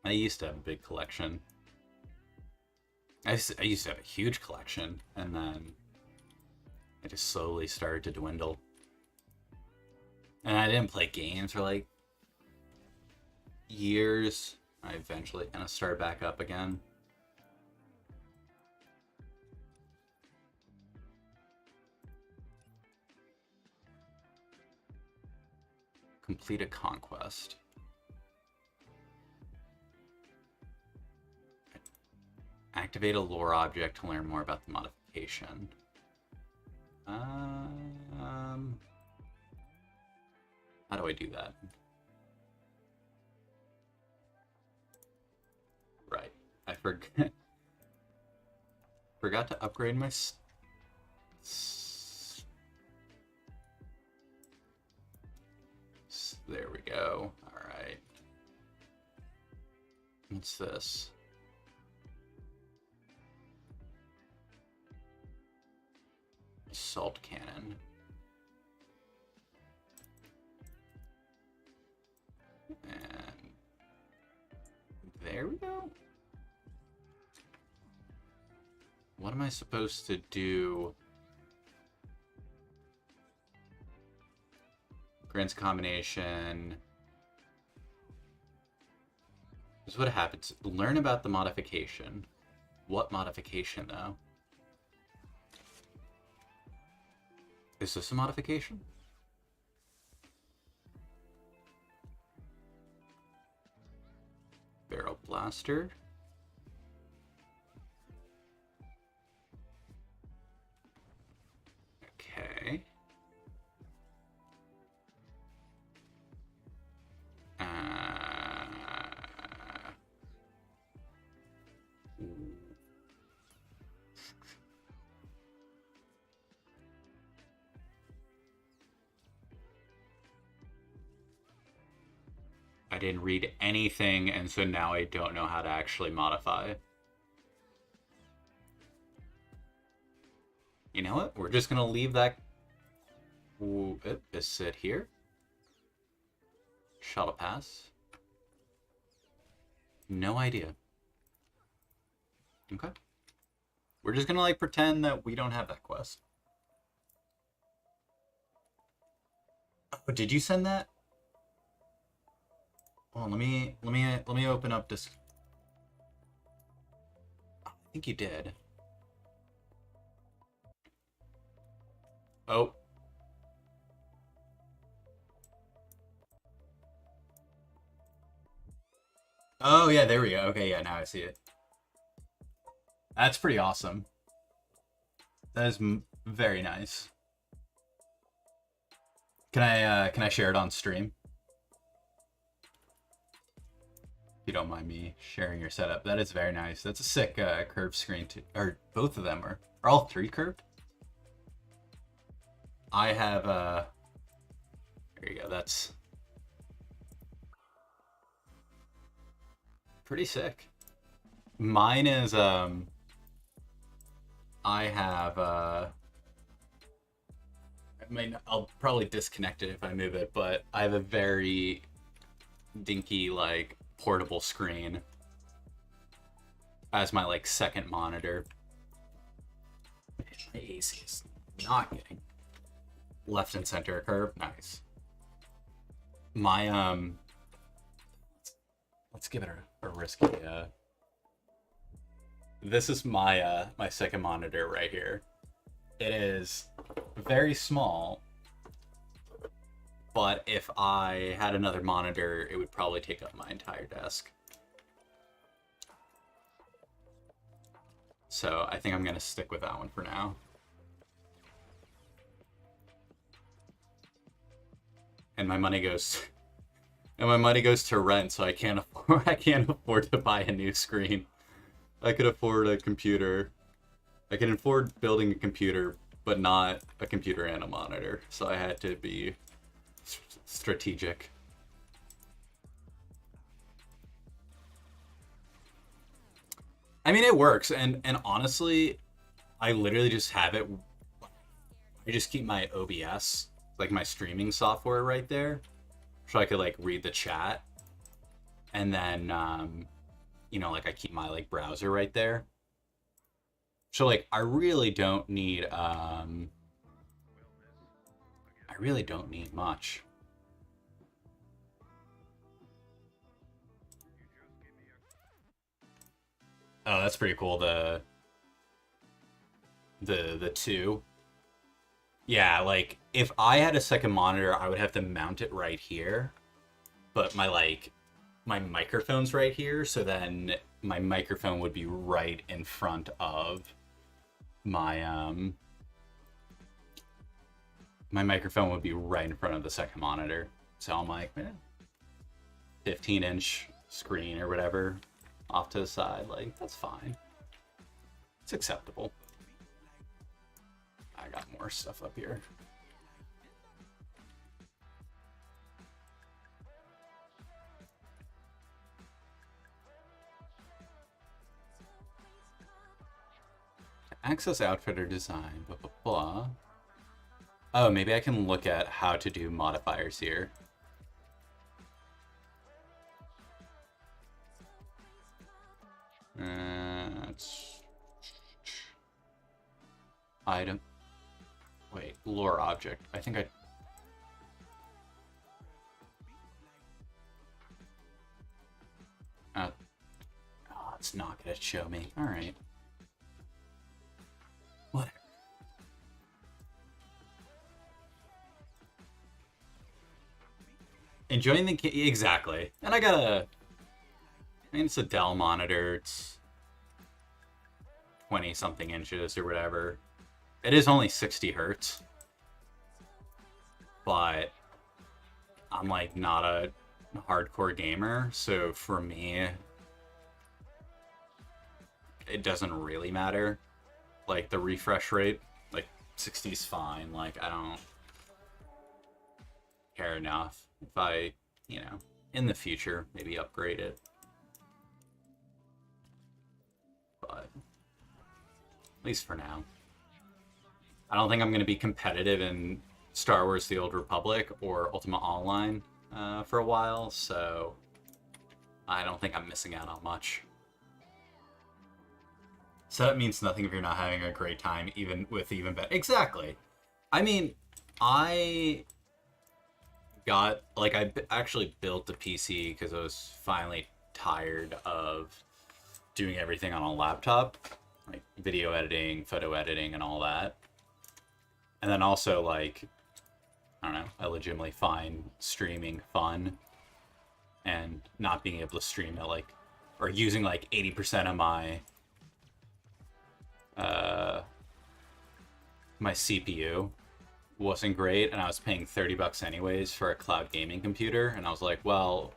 S1: I used to have a big collection. I used to have a huge collection, and then it just slowly started to dwindle. And I didn't play games for like years. I eventually kind of started back up again. Complete a conquest. Activate a lore object to learn more about the modification. How do I do that? Right. I forgot to upgrade my... There we go. Alright. What's this? Assault cannon. And there we go. What am I supposed to do? Grants combination. This is what happens. Learn about the modification. What modification, though? Is this a modification? Barrel blaster. Okay. I didn't read anything, and so now I don't know how to actually modify. You know what? We're just gonna leave that. Ooh, is it here? Shuttle pass. No idea. Okay. We're just gonna like pretend that we don't have that quest. Oh, did you send that? Well, let me open up this. Oh, I think you did. Oh. Oh yeah, there we go. Okay, yeah, now I see it. That's pretty awesome. That is very nice. Can I share it on stream? you don't mind me sharing your setup. That is very nice. That's a sick curved screen too. Or both of them are all three curved? I have there you go. That's pretty sick. Mine is I have I'll probably disconnect it if I move it, but I have a very dinky like portable screen as my like second monitor. My AC is not getting left and center curve. Nice. My let's give it a risky this is my my second monitor right here. It is very small, but if I had another monitor, it would probably take up my entire desk. So I think I'm gonna stick with that one for now. And my money goes to rent, so I can't afford to buy a new screen. I could afford a computer. I can afford building a computer, but not a computer and a monitor. So I had to be strategic. I mean, it works, and honestly, I literally just have it. I just keep my OBS, like my streaming software, right there, so I could like read the chat, and then you know, like I keep my like browser right there. So like I really don't need much. Oh, that's pretty cool. The two. Yeah, like if I had a second monitor, I would have to mount it right here. But my microphone's right here, so then my microphone would be right in front of my my microphone would be right in front of the second monitor. So I'm like, 15-inch screen or whatever off to the side, like that's fine. It's acceptable. I got more stuff up here. Access outfitter design, blah, blah, blah. Oh, maybe I can look at how to do modifiers here. It's item. Wait, lore object. I think oh, it's not gonna show me. All right. Whatever. Enjoying the exactly. And I mean, it's a Dell monitor. It's 20 something inches or whatever. It is only 60 hertz, but I'm like not a hardcore gamer, so for me, it doesn't really matter. Like the refresh rate, like 60 is fine. Like I don't care enough. If I, you know, in the future, maybe upgrade it. But at least for now. I don't think I'm going to be competitive in Star Wars The Old Republic or Ultima Online for a while, so I don't think I'm missing out on much. So that means nothing if you're not having a great time, even with even better. Exactly. I mean, I actually built a PC because I was finally tired of doing everything on a laptop, like video editing, photo editing, and all that. And then also, like, I don't know, I legitimately find streaming fun, and not being able to stream at, like, or using, like, 80% of my, my CPU wasn't great, and I was paying $30 anyways for a cloud gaming computer, and I was like, well,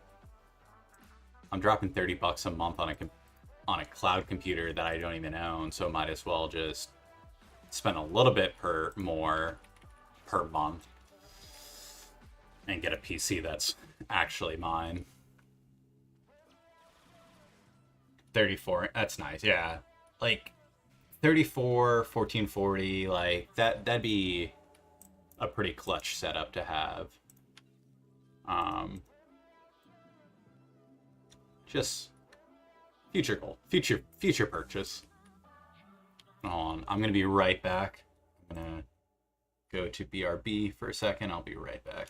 S1: I'm dropping $30 a month on a cloud computer that I don't even own, so might as well just spend a little bit more per month and get a PC that's actually mine. 34, that's nice, yeah. Like 34, 1440, like that'd be a pretty clutch setup to have. Just future goal, future purchase. Hold on, I'm gonna be right back. I'm gonna go to BRB for a second. I'll be right back.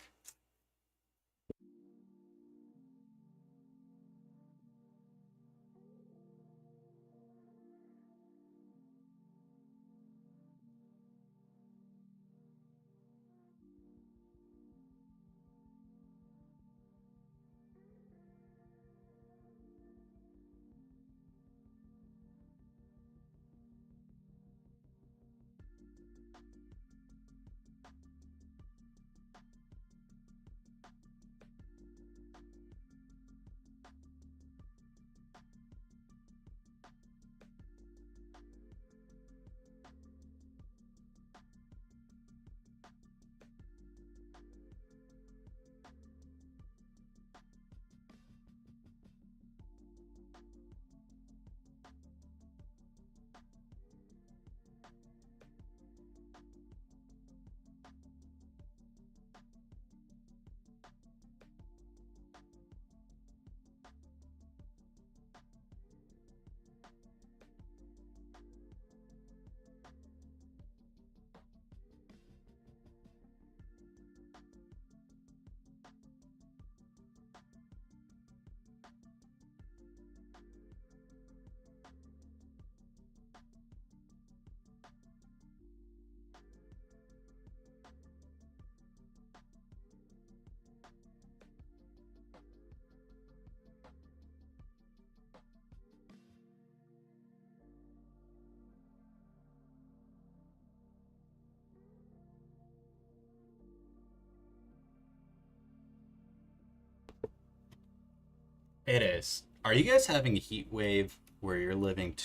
S1: It is. Are you guys having a heat wave where you're living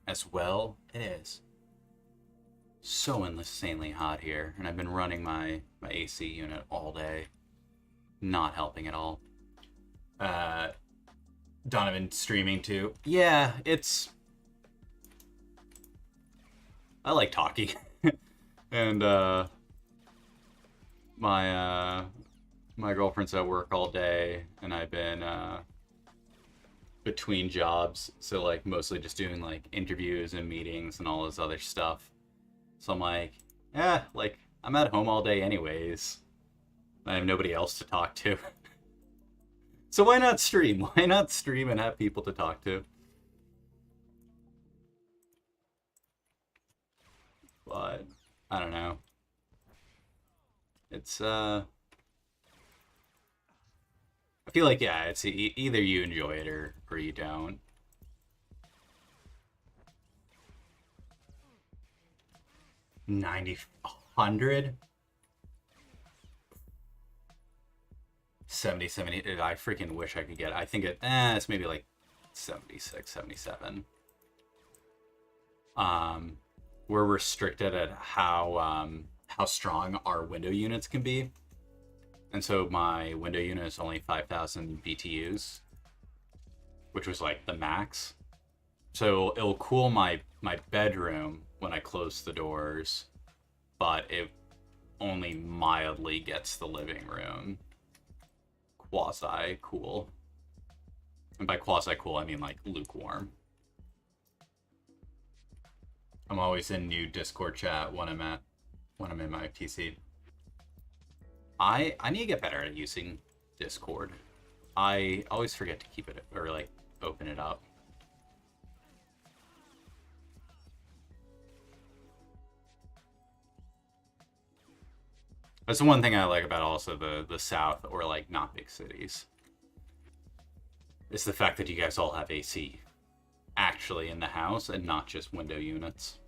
S1: as well? It is so insanely hot here, and I've been running my AC unit all day. Not helping at all. Donovan streaming too. Yeah, it's... I like talking. And, my girlfriend's at work all day, and I've been, between jobs, so like mostly just doing like interviews and meetings and all this other stuff. So I'm like, like I'm at home all day anyways. I have nobody else to talk to. So why not stream? Why not stream and have people to talk to? But I don't know. It's I feel like, yeah, it's either you enjoy it or you don't. $90, $100, 70, 70. I freaking wish I could get it. I think it's maybe like 76, 77. We're restricted at how strong our window units can be. And so my window unit is only 5,000 BTUs, which was like the max. So it'll cool my bedroom when I close the doors, but it only mildly gets the living room quasi-cool. And by quasi-cool, I mean like lukewarm. I'm always in new Discord chat when I'm in my PC. I need to get better at using Discord. I always forget to keep it, or like open it up. That's the one thing I like about also the South, or like not big cities. It's the fact that you guys all have AC actually in the house and not just window units.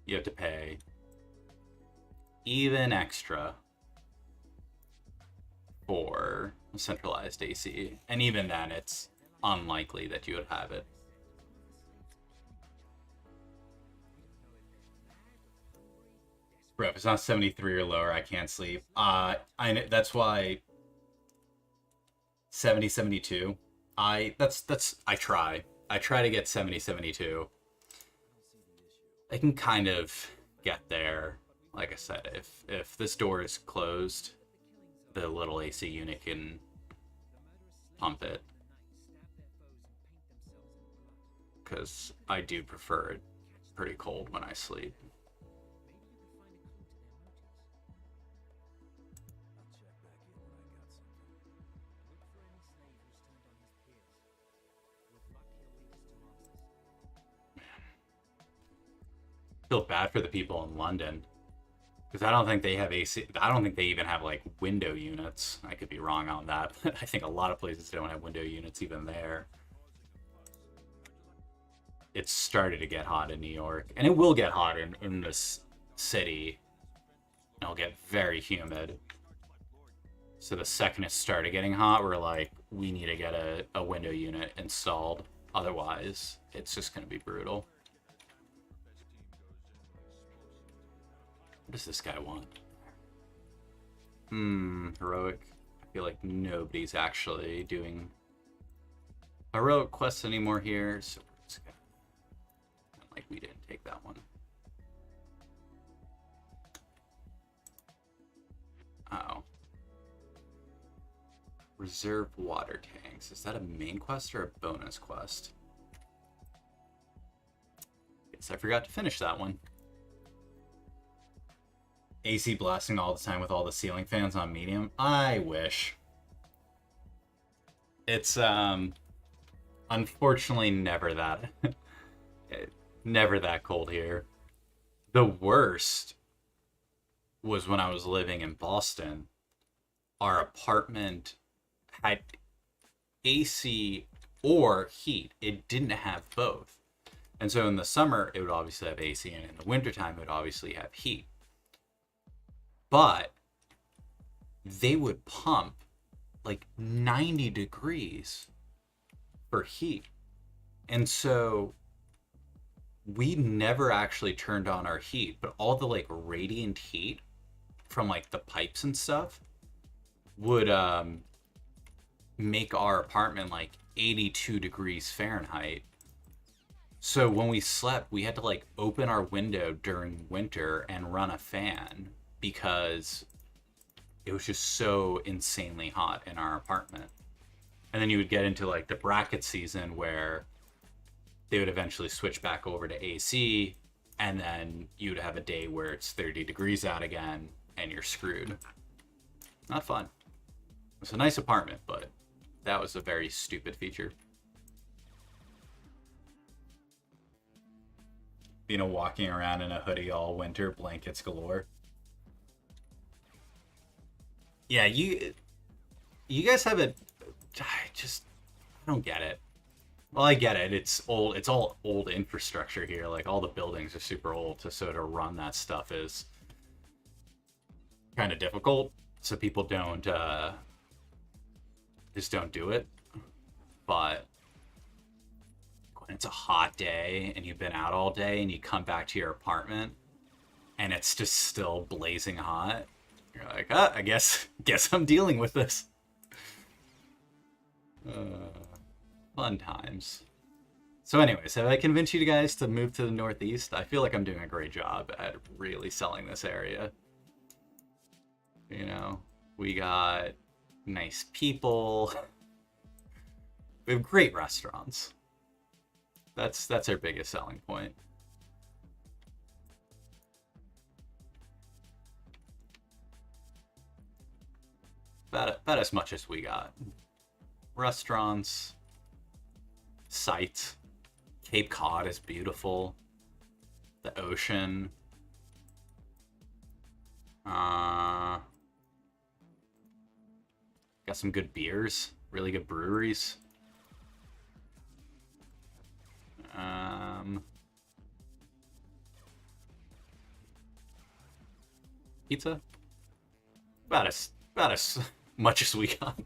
S1: You have to pay even extra for centralized AC. And even then, it's unlikely that you would have it. Bro, if it's not 73 or lower, I can't sleep. That's why 70, 72. I try. I try to get 70, 72. I can kind of get there. Like I said, if this door is closed, the little AC unit can pump it. Because I do prefer it pretty cold when I sleep. Feel bad for the people in London, because I don't think they have AC. I don't think they even have like window units. I could be wrong on that, but I think a lot of places don't have window units even there. It's started to get hot in New York, and it will get hot in this city. It'll get very humid. So the second it started getting hot, we're like, we need to get a window unit installed. Otherwise, it's just going to be brutal. What does this guy want? Heroic. I feel like nobody's actually doing heroic quests anymore here, so like we didn't take that one. Oh. Reserve water tanks. Is that a main quest or a bonus quest? Guess I forgot to finish that one. AC blasting all the time with all the ceiling fans on medium. I wish. It's unfortunately never that never that cold here. The worst was when I was living in Boston. Our apartment had AC or heat. It didn't have both. And so in the summer it would obviously have AC, and in the wintertime it would obviously have heat. But they would pump like 90 degrees for heat. And so we never actually turned on our heat, but all the like radiant heat from like the pipes and stuff would make our apartment like 82 degrees Fahrenheit. So when we slept, we had to like open our window during winter and run a fan, because it was just so insanely hot in our apartment. And then you would get into like the bracket season where they would eventually switch back over to AC, and then you'd have a day where it's 30 degrees out again and you're screwed. Not fun. It's a nice apartment, but that was a very stupid feature. You know, walking around in a hoodie all winter, blankets galore. Yeah, you guys have a... I don't get it. Well, I get it. It's old. It's all old infrastructure here. Like, all the buildings are super old, so to run that stuff is kind of difficult. So people don't just don't do it. But when it's a hot day and you've been out all day and you come back to your apartment and it's just still blazing hot, you're like, I guess I'm dealing with this. Fun times. So anyways, have I convinced you guys to move to the Northeast? I feel like I'm doing a great job at really selling this area. You know, we got nice people. We have great restaurants. That's our biggest selling point. About as much as we got. Restaurants, sites. Cape Cod is beautiful. The ocean. Got some good beers. Really good breweries. Pizza. About as much as we got.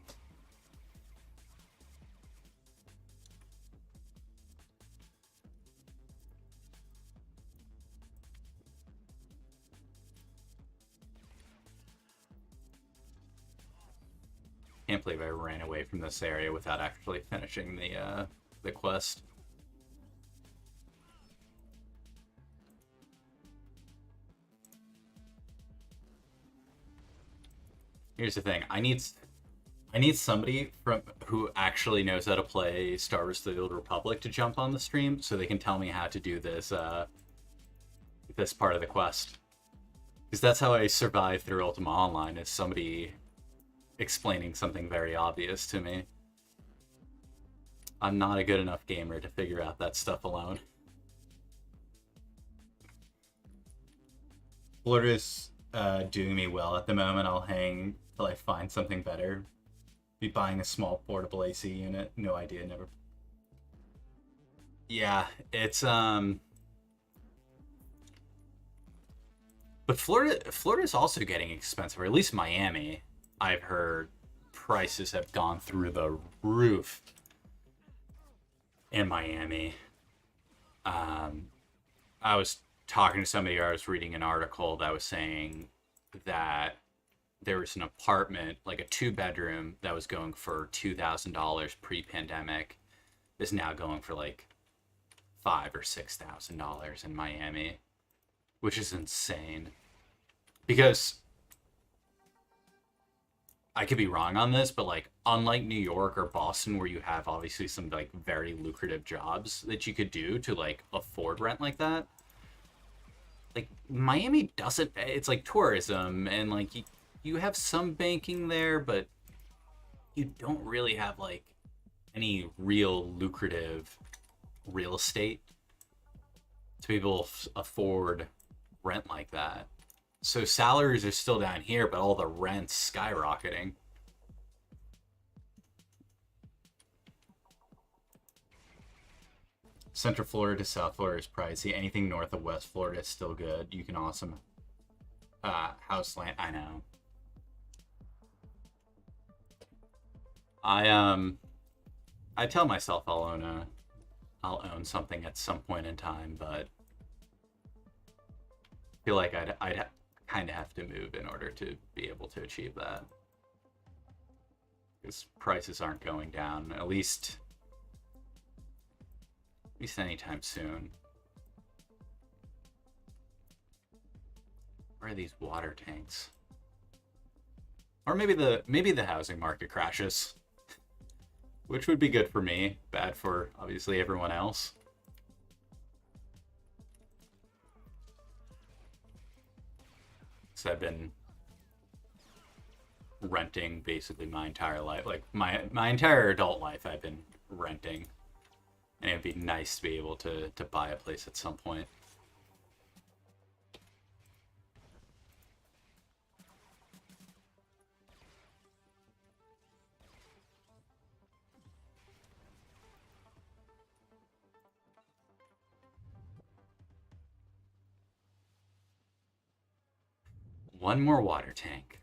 S1: can't believe I ran away from this area without actually finishing the quest. Here's the thing. I need somebody who actually knows how to play Star Wars: The Old Republic to jump on the stream so they can tell me how to do this this part of the quest. Because that's how I survive through Ultima Online, is somebody explaining something very obvious to me. I'm not a good enough gamer to figure out that stuff alone. Florida's doing me well at the moment. I'll hang till I find something better. Be buying a small portable AC unit. No idea, never. Yeah, it's but Florida's also getting expensive, or at least Miami. I've heard prices have gone through the roof in Miami. I was talking to somebody, or I was reading an article that was saying that there was an apartment, like a 2-bedroom, that was going for $2,000 pre-pandemic, is now going for like $5,000 or $6,000 in Miami, which is insane. Because I could be wrong on this, but like, unlike New York or Boston, where you have obviously some like very lucrative jobs that you could do to like afford rent like that, like Miami doesn't. It's like tourism, and like you have some banking there, but you don't really have like any real lucrative real estate to be able to afford rent like that. So salaries are still down here, but all the rent's skyrocketing. Central Florida to South Florida is pricey. Anything north of West Florida is still good. You can awesome house land. I know. I tell myself I'll own something at some point in time, but I feel like I'd kind of have to move in order to be able to achieve that, because prices aren't going down, at least anytime soon. Where are these water tanks? Or maybe the housing market crashes, which would be good for me, bad for obviously everyone else. So I've been renting basically my entire life, like my entire adult life I've been renting, and it'd be nice to be able to buy a place at some point. One more water tank.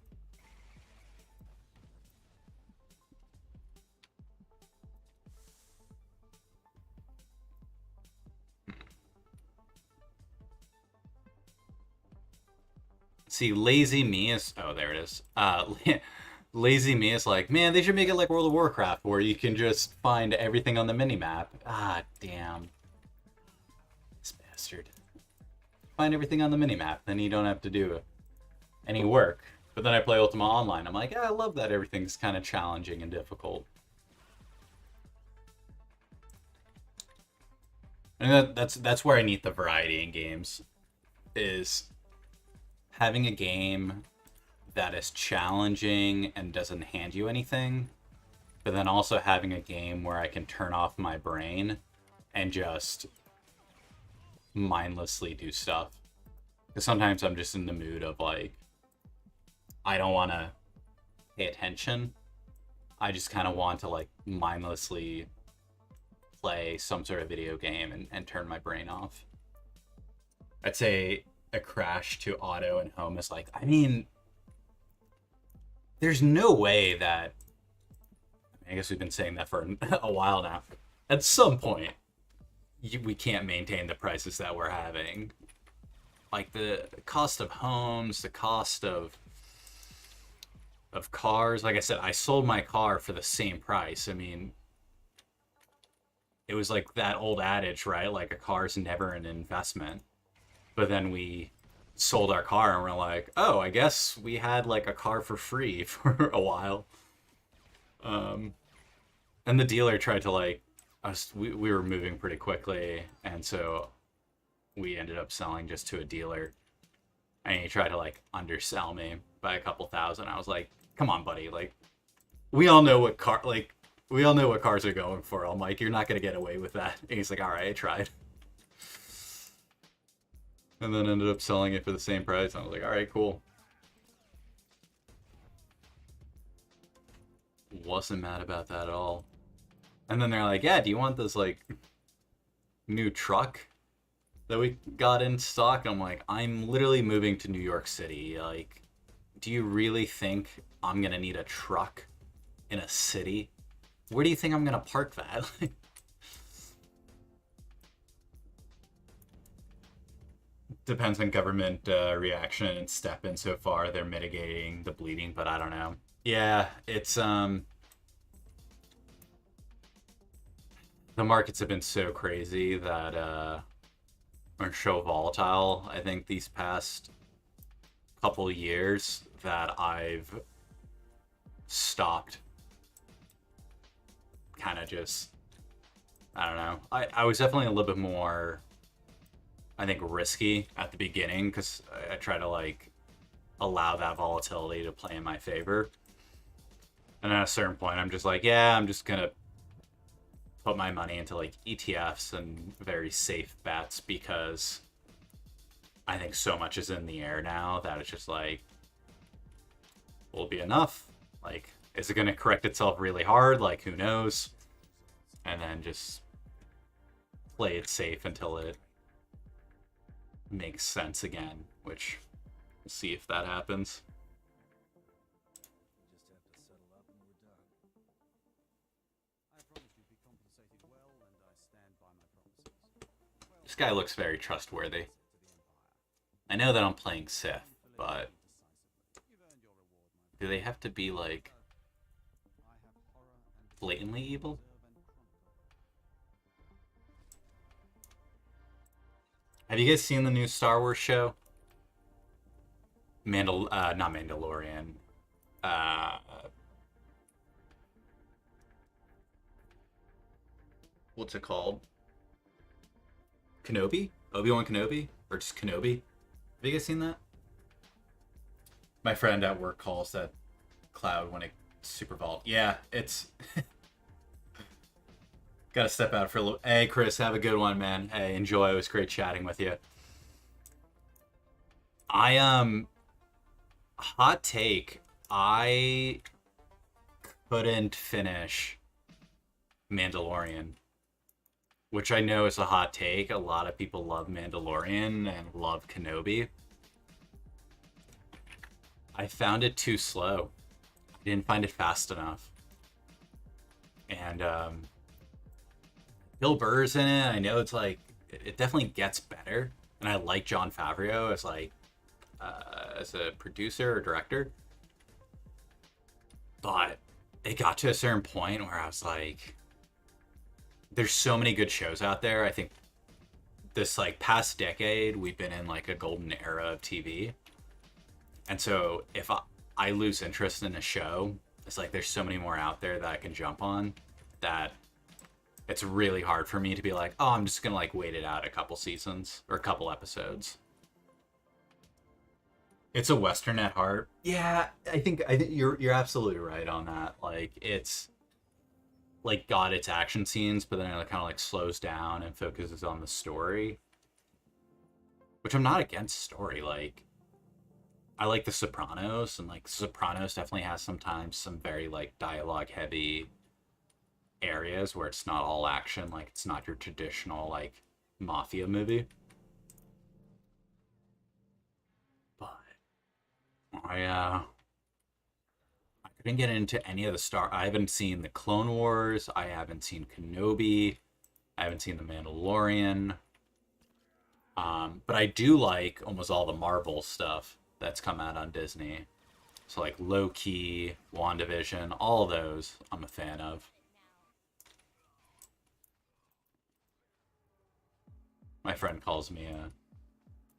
S1: See, lazy me is... Oh, there it is. Lazy me is like, man, they should make it like World of Warcraft, where you can just find everything on the minimap. Ah, damn. This bastard. Find everything on the minimap, then you don't have to do any work. But then I play Ultima Online. I'm like, yeah, I love that everything's kind of challenging and difficult. And that's where I need the variety in games, is having a game that is challenging and doesn't hand you anything, but then also having a game where I can turn off my brain and just mindlessly do stuff. Because sometimes I'm just in the mood of like, I don't want to pay attention. I just kind of want to like mindlessly play some sort of video game and turn my brain off. I'd say a crash to auto and home is like, I mean, there's no way that, I guess we've been saying that for a while now, at some point we can't maintain the prices that we're having. Like the cost of homes, the cost of of cars. Like I said, I sold my car for the same price. I mean, it was like that old adage, right? Like a car's never an investment. But then we sold our car and we're like, oh, I guess we had like a car for free for a while. Um, and the dealer tried to like us. We were moving pretty quickly, and so we ended up selling just to a dealer. And he tried to like undersell me by a couple thousand. I was like, come on, buddy. Like, we all know what we all know what cars are going for. I'm like, you're not gonna get away with that. And he's like, all right, I tried. And then ended up selling it for the same price. I was like, all right, cool. Wasn't mad about that at all. And then they're like, yeah, do you want this like new truck that we got in stock? And I'm like, I'm literally moving to New York City. Like, do you really think I'm gonna need a truck in a city? Where do you think I'm gonna park that? Depends on government reaction and step in. So far they're mitigating the bleeding, but I don't know. Yeah, it's the markets have been so crazy that are so volatile. I think these past couple years that I've stopped kind of just, I don't know. I was definitely a little bit more, I think, risky at the beginning because I try to like allow that volatility to play in my favor. And at a certain point, I'm just like, yeah, I'm just gonna put my money into like ETFs and very safe bets because I think so much is in the air now that it's just like, will it be enough? Like, is it gonna correct itself really hard? Like, who knows? And then just play it safe until it makes sense again, which we'll see if that happens. This guy looks very trustworthy. I know that I'm playing Sith, but do they have to be like blatantly evil? Have you guys seen the new Star Wars show? Not Mandalorian. Uh, what's it called? Kenobi? Obi-Wan Kenobi? Or just Kenobi? Have you guys seen that? My friend at work calls that cloud when it super vault. Yeah, it's gotta step out for a little. Hey, Chris, have a good one, man. Hey, enjoy. It was great chatting with you. Hot take. I couldn't finish Mandalorian, which I know is a hot take. A lot of people love Mandalorian and love Kenobi. I found it too slow. I didn't find it fast enough. And Bill Burr's in it. I know it's like, it definitely gets better. And I like Jon Favreau as like, as a producer or director. But it got to a certain point where I was like, there's so many good shows out there. I think this like past decade, we've been in like a golden era of TV. And so if I lose interest in a show, it's like there's so many more out there that I can jump on that it's really hard for me to be like, oh, I'm just gonna like wait it out a couple seasons or a couple episodes. It's a Western at heart. Yeah, I think you're absolutely right on that. Like, it's like got its action scenes, but then it kind of like slows down and focuses on the story. Which I'm not against story. Like, I like The Sopranos, and like Sopranos definitely has sometimes some very like dialogue heavy areas where it's not all action. Like, it's not your traditional like mafia movie. But I couldn't get into any of the I haven't seen the Clone Wars. I haven't seen Kenobi. I haven't seen the Mandalorian. But I do like almost all the Marvel stuff that's come out on Disney. So like Loki, WandaVision, all those I'm a fan of. My friend calls me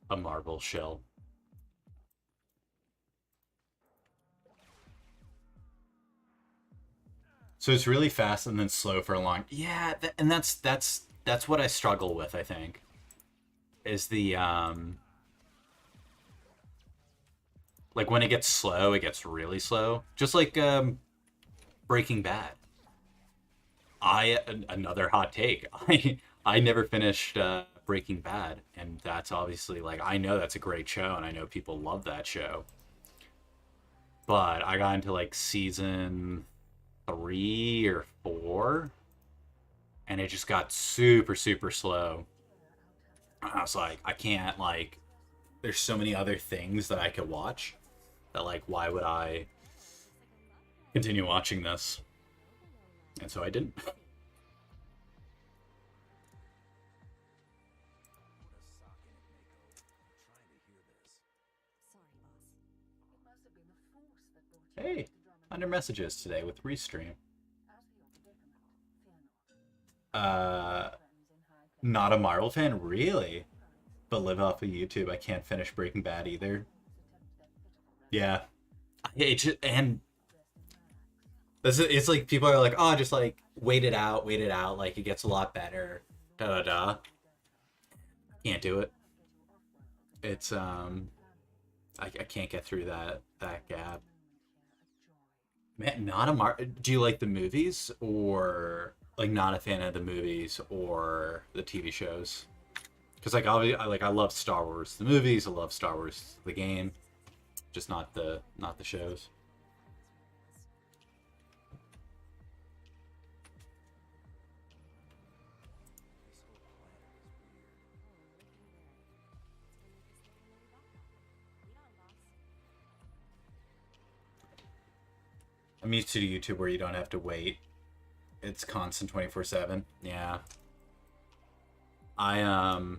S1: a Marvel shill. So it's really fast and then slow for a long. Yeah, and that's what I struggle with. I think is the like when it gets slow, it gets really slow. Just like Breaking Bad. Another hot take. I never finished Breaking Bad, and that's obviously like I know that's a great show, and I know people love that show. But I got into like season 3 or 4, and it just got super super slow. I was like, I can't like. There's so many other things that I could watch that like why would I continue watching this? And so I didn't. Hey, under messages today with Restream. Not a Marvel fan, really? But live off of YouTube. I can't finish Breaking Bad either. Yeah. And it's like people are like, oh, just like wait it out. Like it gets a lot better. Da da da. Can't do it. It's I can't get through that gap. Man, not a Do you like the movies or like not a fan of the movies or the TV shows? Because like I love Star Wars the movies, I love Star Wars the game, just not the shows. I'm used to YouTube where you don't have to wait. It's constant 24/7. Yeah. I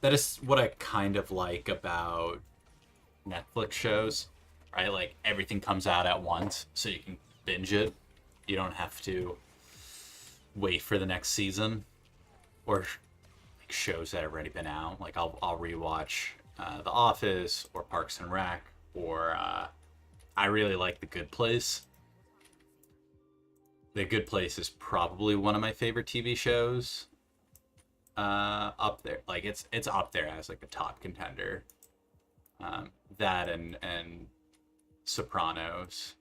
S1: that is what I kind of like about Netflix shows, right? Like everything comes out at once, so you can binge it. You don't have to wait for the next season, or like shows that have already been out. Like I'll rewatch The Office or Parks and Rec, or I really like The Good Place. The Good Place is probably one of my favorite TV shows. Up there, like it's up there as like a top contender. That and Sopranos.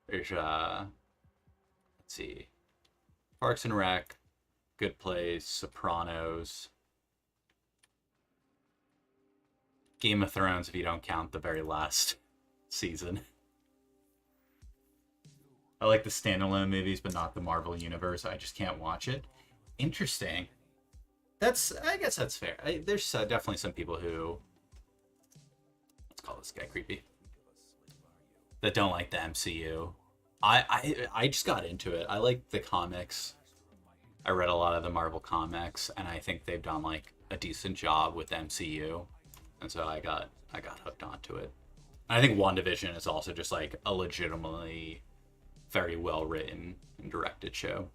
S1: There's let's see, Parks and Rec, Good Place, Sopranos, Game of Thrones if you don't count the very last season. I like the standalone movies, but not the Marvel universe. I just can't watch it. Interesting. I guess that's fair. There's definitely some people who, let's call this guy creepy, that don't like the MCU. I just got into it. I like the comics. I read a lot of the Marvel comics, and I think they've done like a decent job with the MCU, and so I got hooked onto it. And I think WandaVision is also just like a legitimately very well written and directed show.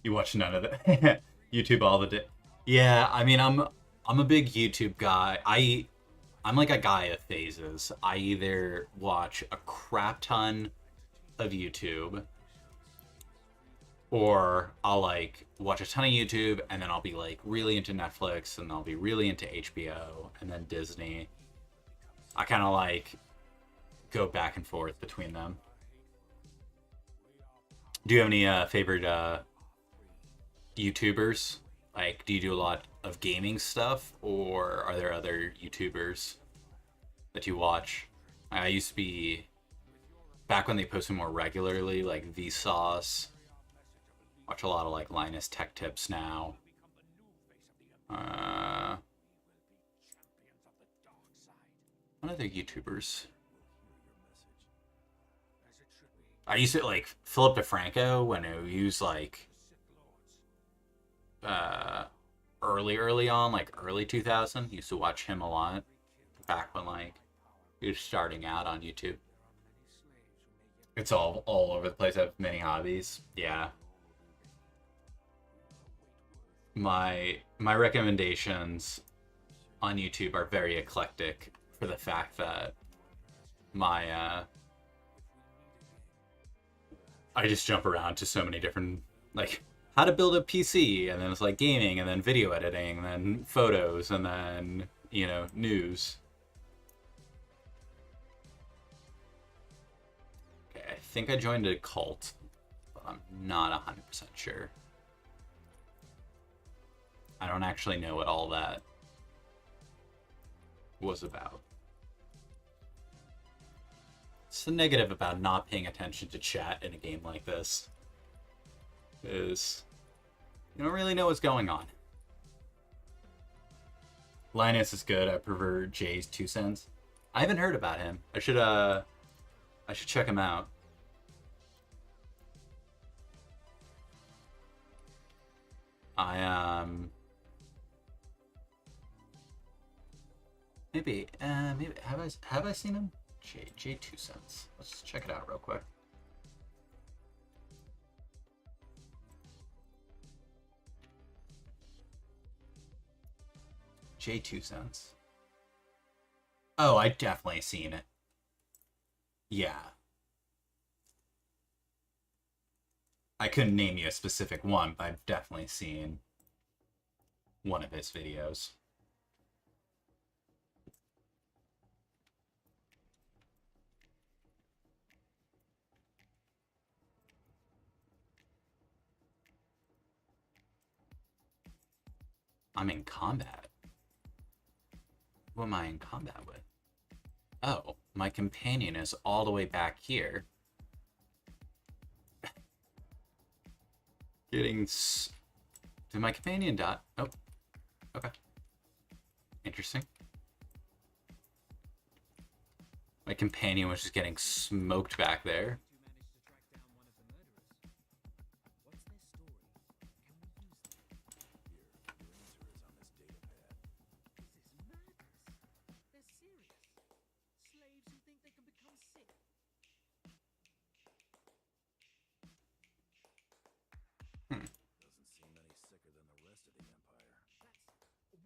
S1: You watch none of it. YouTube all the day. Yeah, I mean, I'm a big YouTube guy. I'm like a guy of phases. I either watch a crap ton of YouTube, or I'll like watch a ton of YouTube and then I'll be like really into Netflix and I'll be really into HBO and then Disney. I kind of like go back and forth between them. Do you have any favorite YouTubers? Like, do you do a lot of gaming stuff, or are there other YouTubers that you watch? I used to be, back when they posted more regularly, like Vsauce. Watch a lot of like Linus Tech Tips now. What other YouTubers? I used to like Philip DeFranco when he used like early on, like early 2000. Used to watch him a lot back when like he was starting out on YouTube. It's all over the place. I have many hobbies. Yeah. My recommendations on YouTube are very eclectic for the fact that my I just jump around to so many different, like, how to build a PC, and then it's like gaming, and then video editing, and then photos, and then, you know, news. Okay, I think I joined a cult, but I'm not 100% sure. I don't actually know what all that was about. It's the negative about not paying attention to chat in a game like this, is you don't really know what's going on. Linus is good. I prefer Jay's 2 cents. I haven't heard about him. I should check him out. Maybe have I seen him? J 2 cents. Let's check it out real quick. J 2 cents. Oh, I definitely seen it. Yeah. I couldn't name you a specific one, but I've definitely seen one of his videos. I'm in combat. Who am I in combat with? Oh, my companion is all the way back here. Did my companion die? Oh, okay. Interesting. My companion was just getting smoked back there.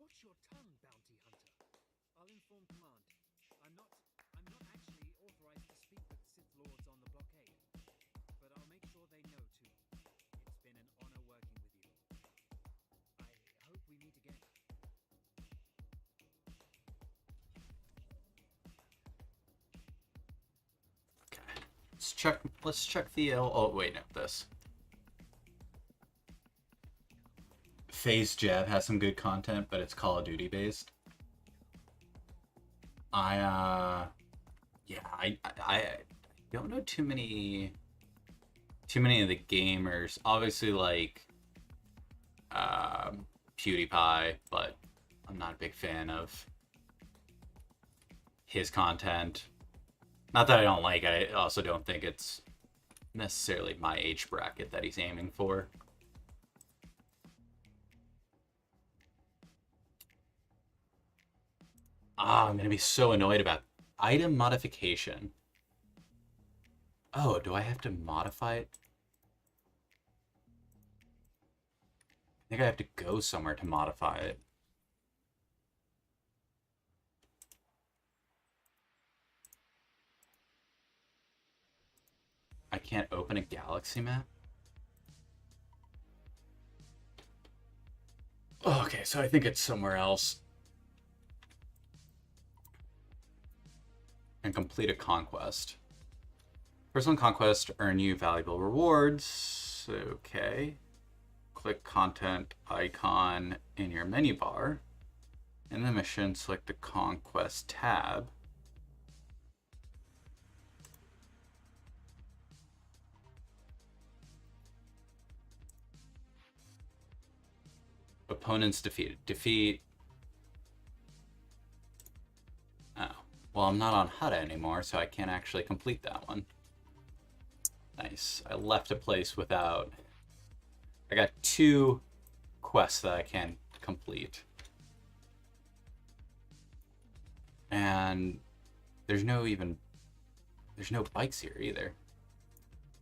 S2: Watch your tongue, bounty hunter. I'll inform command. I'm not actually authorized to speak with Sith lords on the blockade, but I'll make sure they know too. It's been an honor working with you. I hope we meet again.
S1: Okay. Let's check the oh wait, no, this. Phase Jab has some good content, but it's Call of Duty based. I don't know too many of the gamers. Obviously, like PewDiePie, but I'm not a big fan of his content. Not that I don't like it, I also don't think it's necessarily my age bracket that he's aiming for. I'm gonna be so annoyed about item modification. Oh, do I have to modify it? I think I have to go somewhere to modify it. I can't open a galaxy map? Oh, okay, so I think it's somewhere else. And complete a conquest. Personal conquest earn you valuable rewards. Okay. Click content icon in your menu bar. In the mission, select the conquest tab. Opponents defeated. Defeat. Oh. Well, I'm not on Hutta anymore, so I can't actually complete that one. Nice. I left a place without... I got two quests that I can complete. And there's no bikes here either.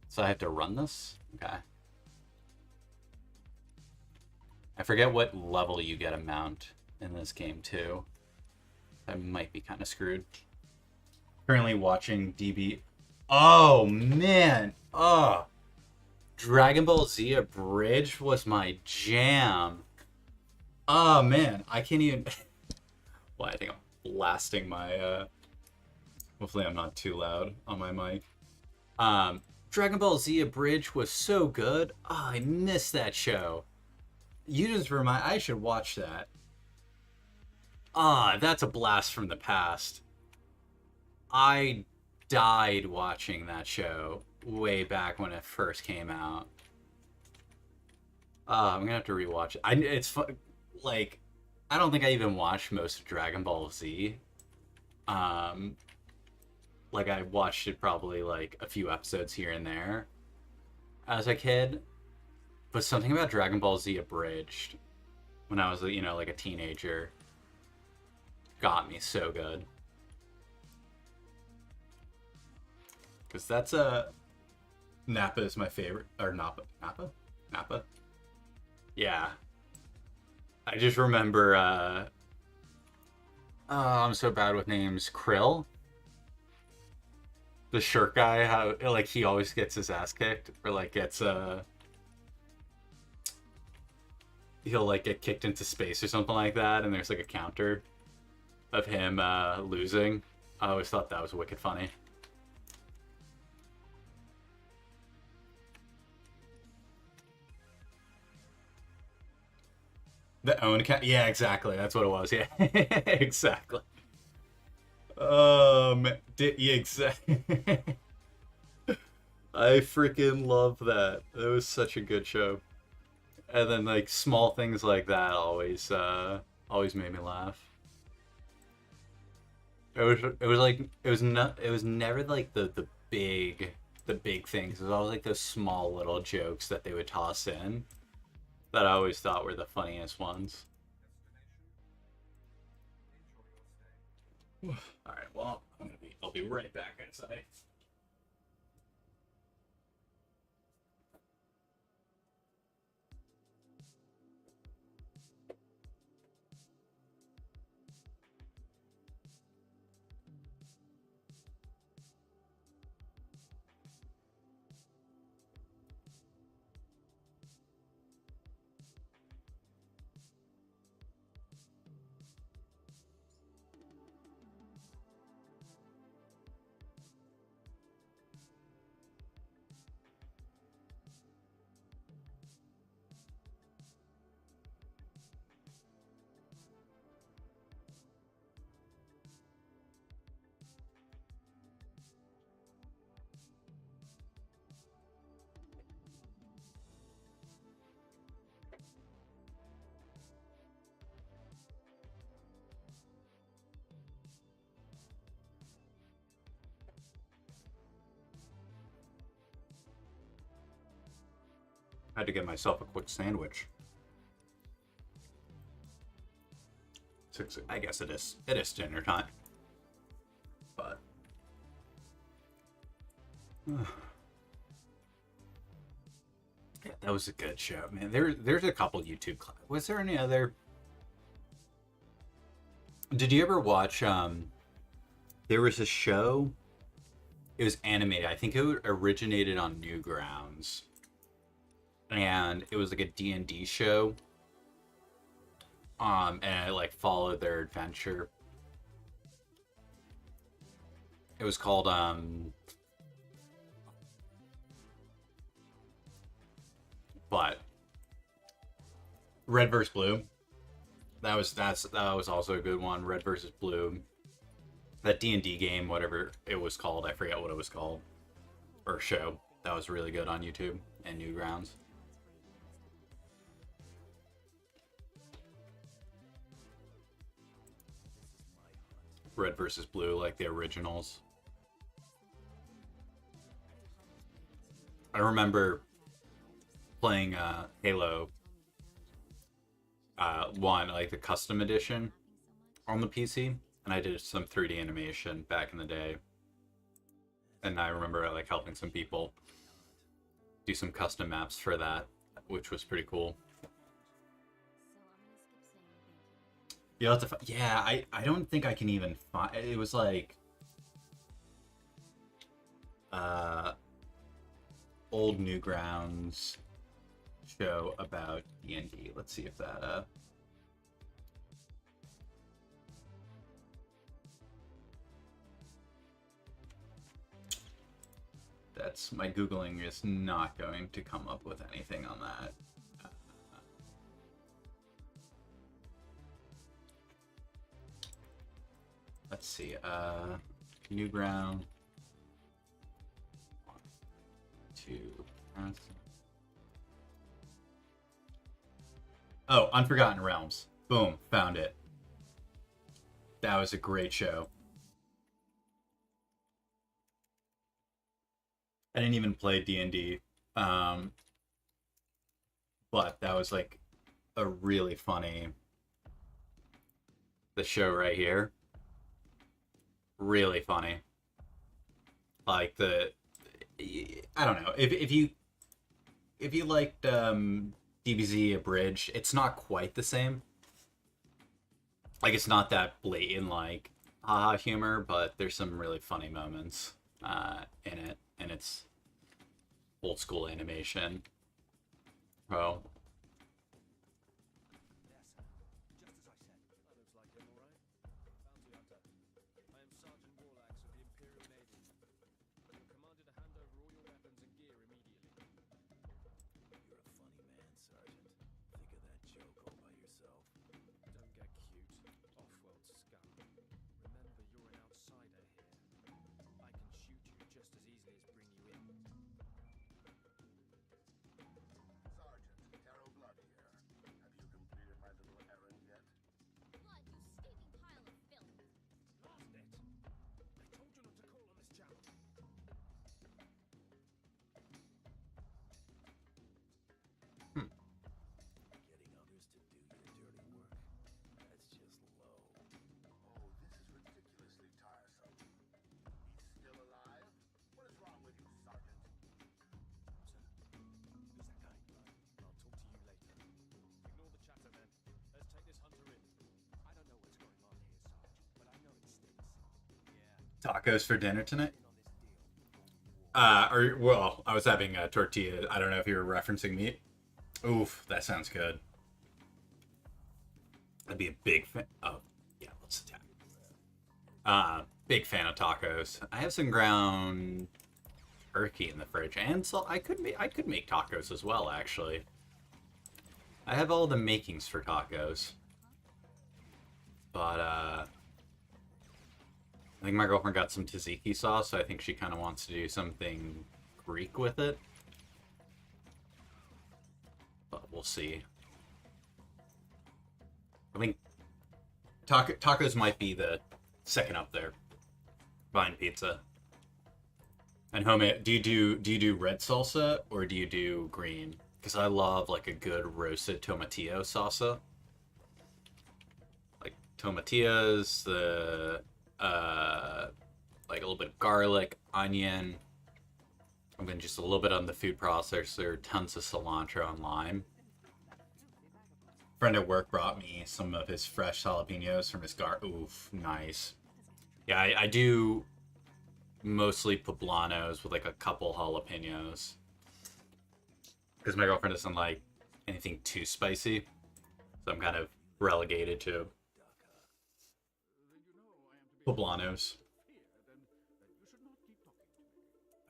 S1: So I have to run this? Okay. I forget what level you get a mount in this game too. I might be kind of screwed. Currently watching DB. Oh man! Oh, Dragon Ball Z Abridged was my jam. Oh man, I can't even. Well, I think I'm blasting my. Hopefully, I'm not too loud on my mic. Dragon Ball Z Abridged was so good. Oh, I missed that show. You just remind. I should watch that. Ah, that's a blast from the past. I died watching that show way back when it first came out. I'm gonna have to rewatch it. It's fun. Like, I don't think I even watched most of Dragon Ball Z. Like I watched it probably like a few episodes here and there as a kid. But something about Dragon Ball Z Abridged when I was, like a teenager got me so good. Because that's Nappa is my favorite. Or Nappa? Yeah. I just remember, oh, I'm so bad with names. Krill? The shirt guy, how, like, he always gets his ass kicked. Or, like, gets, he'll, like, get kicked into space or something like that, and there's, like, a counter of him, losing. I always thought that was wicked funny. The own account? Yeah, exactly. That's what it was. Yeah, exactly. Yeah, exactly. I freaking love that. It was such a good show. And then like small things like that always made me laugh. It was never like the big things. It was always like those small little jokes that they would toss in that I always thought were the funniest ones. All right, well, I'll be right back inside. I had to get myself a quick sandwich. I guess it is dinner time. But yeah, that was a good show, man. There's a couple YouTube was there any other? Did you ever watch there was a show, it was animated. I think it originated on Newgrounds. And it was like a D&D show. And it like followed their adventure. It was called but Red vs. Blue. That was also a good one. Red vs. Blue. That D&D game, whatever it was called, I forget what it was called. Or show. That was really good on YouTube and Newgrounds. Red vs. Blue, like the originals. I remember playing Halo one like the custom edition on the PC, and I did some 3D animation back in the day. And I remember like helping some people do some custom maps for that, which was pretty cool. You'll have to yeah, I don't think I can even find it. Was like old Newgrounds show about D&D. Let's see if that that's my Googling is not going to come up with anything on that. Let's see, Newground 1, 2, oh, Unforgotten Realms. Boom, found it. That was a great show. I didn't even play D&D, but that was like a really funny. The show right here, really funny. Like I don't know if you liked DBZ Abridged, it's not quite the same. Like it's not that blatant like haha humor, but there's some really funny moments in it, and it's old school animation. Oh.
S2: Just as I said. That looks like him, all right. Bounty hunter. I am Sergeant Warhawk of the Imperial Navy. You're commanded to hand over all your weapons and gear immediately.
S3: You're a funny man, Sergeant. Think of that joke all by yourself.
S2: Don't get cute. Off-world scum. Remember, you're an outsider here. I can shoot you just as easily as bring you in.
S3: Sergeant, Terrell Blood here. Have you completed my little errand yet?
S4: Blood, you stinking pile of filth.
S2: Blast it! I told you not to call on this channel.
S3: Getting others to do your dirty work. That's just low. Oh, this is ridiculously tiresome. He's still alive? What is wrong with you, Sergeant?
S2: Who's that guy? I'll talk to you later. Ignore the chatter then. Let's take this hunter in. I don't know what's going on here, Sarge, but I know it stinks. Yeah.
S1: Tacos for dinner tonight?
S2: In on this deal.
S1: Well, I was having a tortilla. I don't know if you were referencing meat. Oof, that sounds good. I'd be a big fan. Oh, yeah, let's attack. Big fan of tacos. I have some ground turkey in the fridge, and so I could make tacos as well. Actually, I have all the makings for tacos, but I think my girlfriend got some tzatziki sauce, so I think she kind of wants to do something Greek with it. But we'll see. I think tacos might be the second up there behind pizza. And homemade, do you do red salsa or do you do green? Because I love like a good roasted tomatillo salsa. Like tomatillas, the like a little bit of garlic, onion. I'm going just a little bit on the food processor, tons of cilantro and lime. Friend at work brought me some of his fresh jalapenos from his oof, nice. Yeah, I do mostly poblanos with like a couple jalapenos. Because my girlfriend doesn't like anything too spicy. So I'm kind of relegated to poblanos.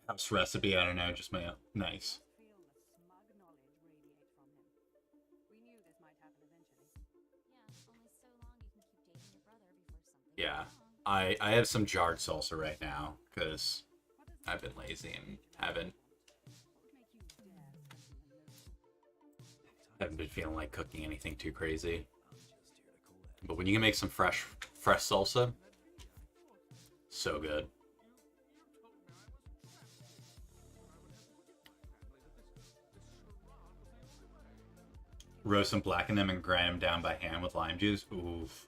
S1: House recipe, I don't know, just my nice.
S5: Feel the smug knowledge radiate from him. We knew this might happen eventually.
S4: Yeah, only so long you can keep dating your brother before something
S1: Yeah,
S4: goes wrong.
S1: I have some jarred salsa right now because I've been lazy and haven't been feeling like cooking anything too crazy. But when you can make some fresh salsa, so good. roast them, blacken them, and grind them down by hand with lime juice. Oof.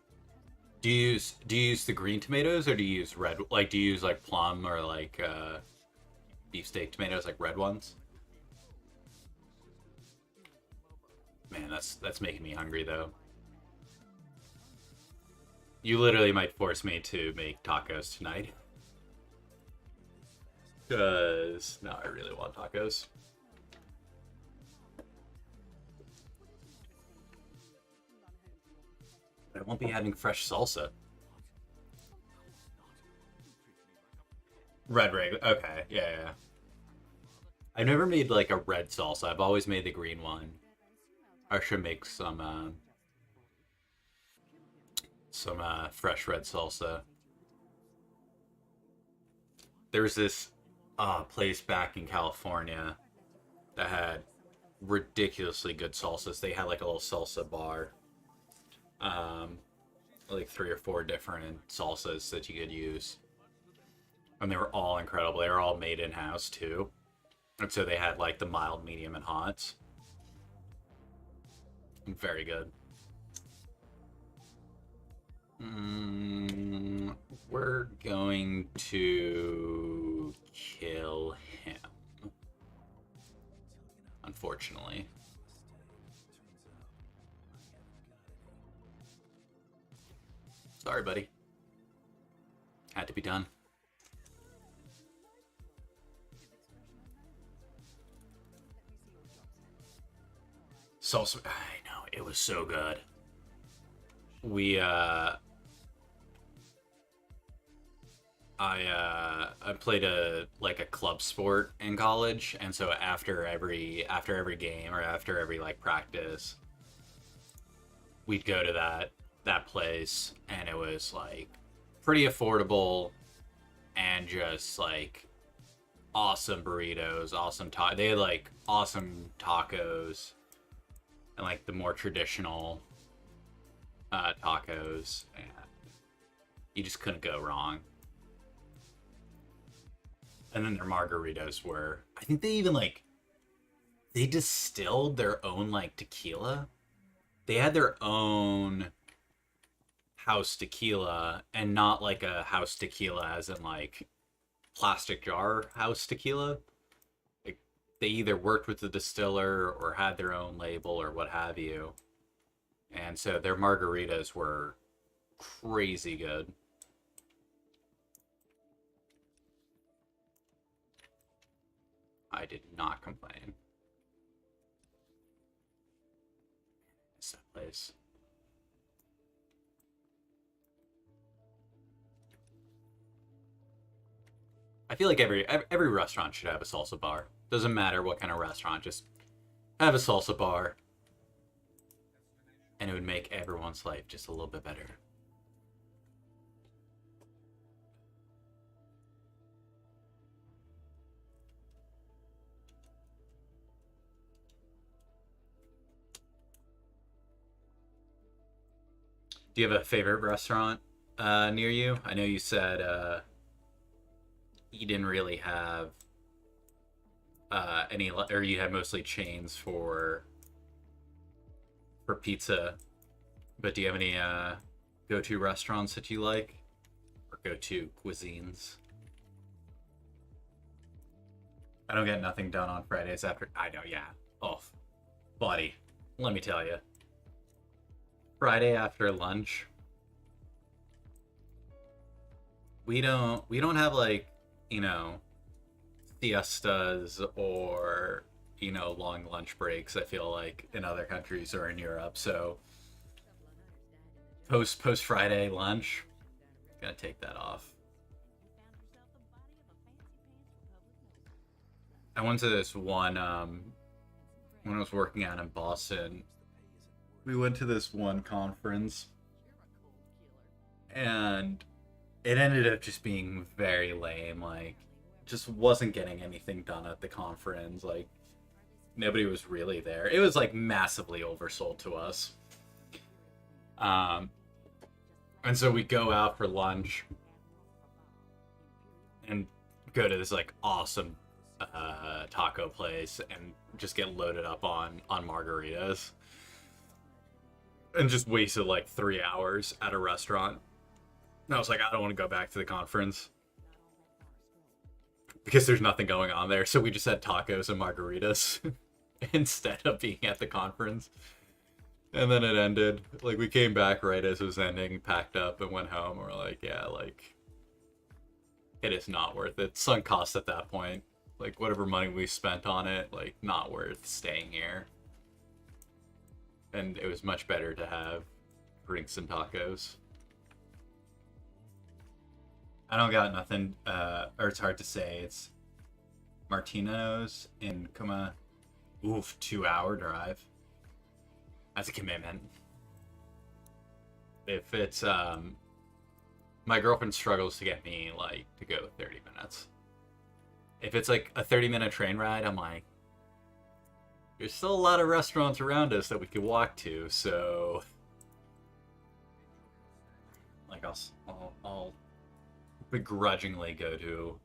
S1: Do you use the green tomatoes, or do you use red? Like, do you use like plum or like beefsteak tomatoes, like red ones? Man, that's making me hungry though. You literally might force me to make tacos tonight. Cause no, I really want tacos. But I won't be having fresh salsa. Red regular. Okay, yeah. I've never made like a red salsa. I've always made the green one. I should make some fresh red salsa. There was this place back in California that had ridiculously good salsas. They had like a little salsa bar. Like 3 or 4 different salsas that you could use. And they were all incredible. They were all made in-house too. And so they had like the mild, medium, and hots. Very good. We're going to kill him. Unfortunately. Sorry, buddy. Had to be done. Salsa, I know, it was so good. I played a club sport in college, and so after every game or after every like practice, we'd go to that place, and it was like pretty affordable and just like awesome burritos, they had like awesome tacos and like the more traditional tacos, and you just couldn't go wrong. And then their margaritas were, I think they even like, they distilled their own like tequila. They had their own house tequila, and not like a house tequila as in like plastic jar house tequila. Like, they either worked with the distiller or had their own label or what have you. And so their margaritas were crazy good. I did not complain. It's that place. I feel like every restaurant should have a salsa bar. Doesn't matter what kind of restaurant, just have a salsa bar. And it would make everyone's life just a little bit better. Do you have a favorite restaurant near you? I know you said you didn't really have any, or you had mostly chains for pizza, but do you have any go-to restaurants that you like, or go-to cuisines? I don't get nothing done on Fridays after. I know, yeah. Oh, buddy, let me tell you. Friday after lunch, we don't have like, you know, siestas or, you know, long lunch breaks, I feel like, in other countries or in Europe. So post Friday lunch, gotta take that off. I went to this one when I was working out in Boston. We went to this one conference, and it ended up just being very lame. Like, just wasn't getting anything done at the conference. Like, nobody was really there. It was like massively oversold to us. And so we go out for lunch and go to this like awesome taco place and just get loaded up on margaritas. and just wasted like 3 hours at a restaurant. And I was like, I don't want to go back to the conference because there's nothing going on there. So we just had tacos and margaritas instead of being at the conference. And then it ended. Like, we came back right as it was ending, packed up, and went home. We're like, yeah, like, it is not worth it. Sunk cost at that point. Like, whatever money we spent on it, like, not worth staying here. And it was much better to have drinks and tacos. I don't got nothing, or it's hard to say. It's Martino's in Kuma. Oof, 2-hour drive. That's a commitment. If it's, my girlfriend struggles to get me, like, to go 30 minutes. If it's, like, a 30-minute train ride, I'm like, there's still a lot of restaurants around us that we could walk to, so... Like, I'll begrudgingly go to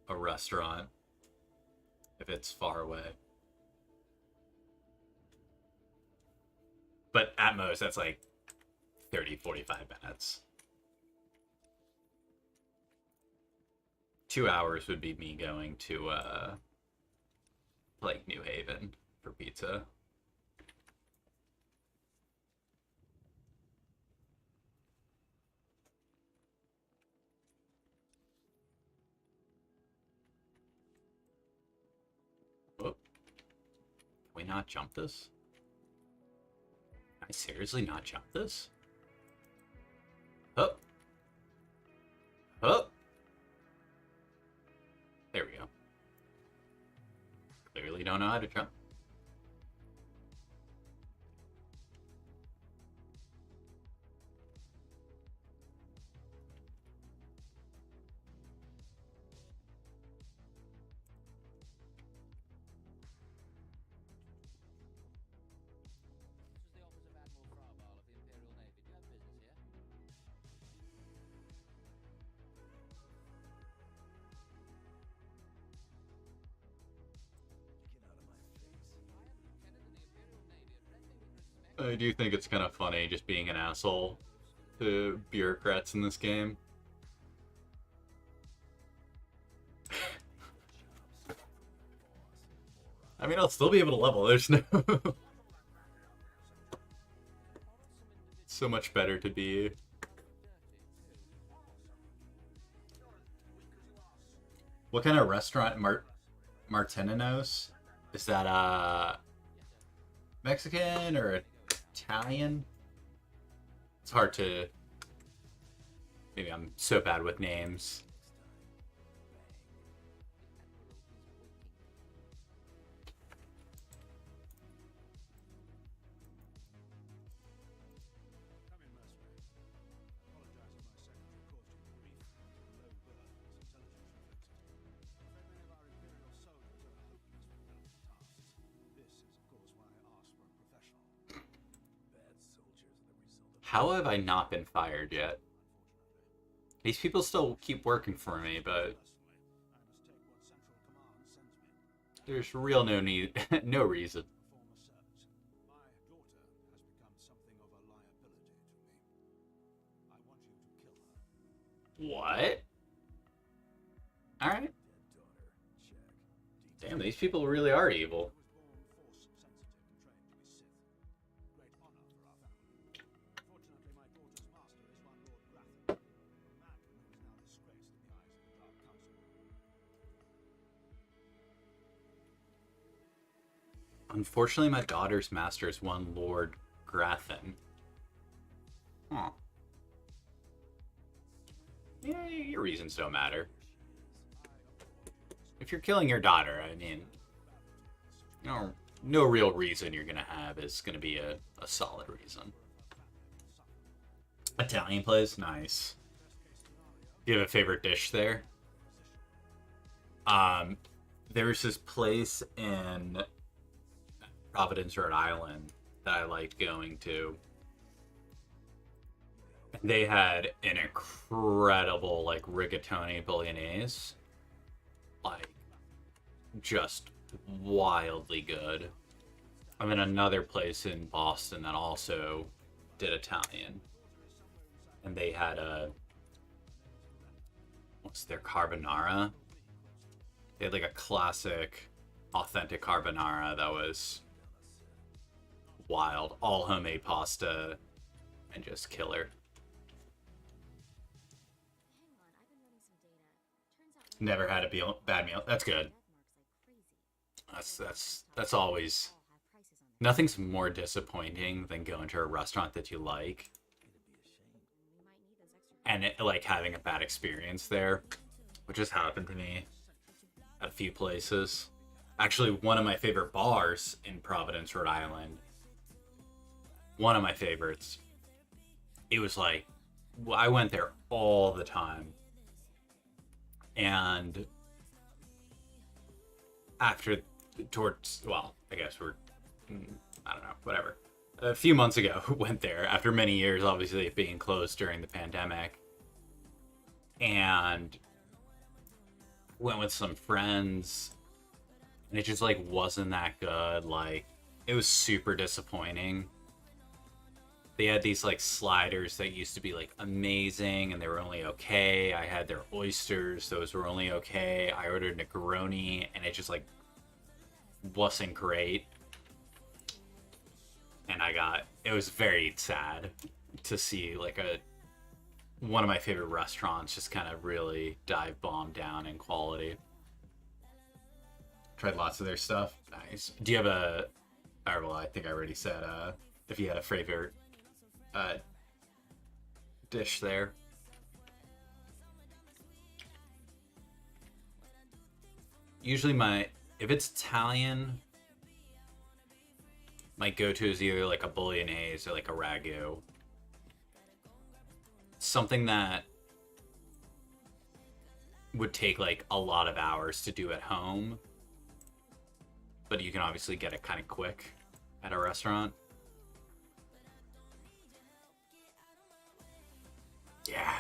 S1: a restaurant if it's far away. But at most, that's like 30, 45 minutes. 2 hours would be me going to, like, New Haven for pizza. Oh. Can we not jump this? Can I seriously not jump this? Up. Up. There we go. Clearly don't know how to jump.
S2: This is the office of Admiral Frabal of the Imperial Navy. Do you have business here?
S1: I do think it's kind of funny just being an asshole to bureaucrats in this game. I mean, I'll still be able to level. There's no... so much better to be... What kind of restaurant? Martininos? Is that, Mexican or Italian? It's hard to... Maybe I'm so bad with names.
S3: Come in, Mercenary. Apologize if my secretary caused you grief and low birth as intelligence reflected. I'm afraid many of our Imperial soldiers are hopeless for delicate tasks. This is, of course, why I asked for a professional. Bad soldiers are the result of...
S1: How have I not been fired yet? These people still keep working for me, but
S3: Personally, I must take what Central Command sends me.
S1: there's real no need, no reason.
S3: Perform a service. My daughter has become something of a liability to me. I want you to kill her.
S1: What? Alright.
S3: Dead daughter, check.
S1: Damn, these people really are evil.
S3: I was born force sensitive and trained to be Sith. Great honor for our family. Unfortunately, my daughter's master is one Lord Grathan, a madman who is now disgraced in the eyes of the Dark Council.
S1: Unfortunately, my daughter's master is one Lord Grathan. Huh. Yeah, your reasons don't matter. If you're killing your daughter, I mean, no real reason you're gonna have is gonna be a solid reason. Italian place? Nice. Do you have a favorite dish there? There's this place in Providence, Rhode Island that I liked going to. They had an incredible, like, rigatoni bolognese. Like, just wildly good. And then another place in Boston that also did Italian, and they had a what's their carbonara? They had like a classic, authentic carbonara that was wild, all homemade pasta, and just killer. Never had a bad meal. That's good. That's always, nothing's more disappointing than going to a restaurant that you like and like having a bad experience there, which has happened to me at a few places. Actually, one of my favorite bars in Providence, Rhode Island, one of my favorites. It was like, I went there all the time. And after, towards, well, I guess I don't know, whatever. A few months ago, went there after many years, obviously, being closed during the pandemic. And went with some friends. And it just, like, wasn't that good. Like, it was super disappointing. They had these, like, sliders that used to be, like, amazing, and they were only okay. I had their oysters. Those were only okay. I ordered Negroni, and it just, like, wasn't great. And it was very sad to see, like, one of my favorite restaurants just kind of really dive bomb down in quality. Tried lots of their stuff. Nice. Do you have well, I think I already said, if you had a favorite dish there. Usually if it's Italian, my go-to is either like a bolognese or like a ragu. Something that would take like a lot of hours to do at home, but you can obviously get it kind of quick at a restaurant. Yeah.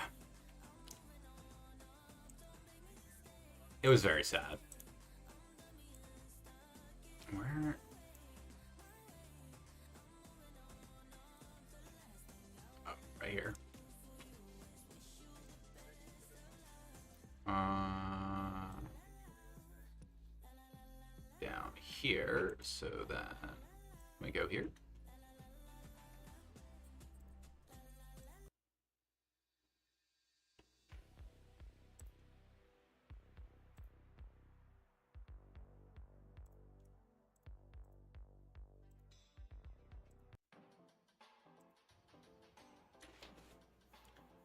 S1: It was very sad. Where? Oh, right here. Down here, so that we go here.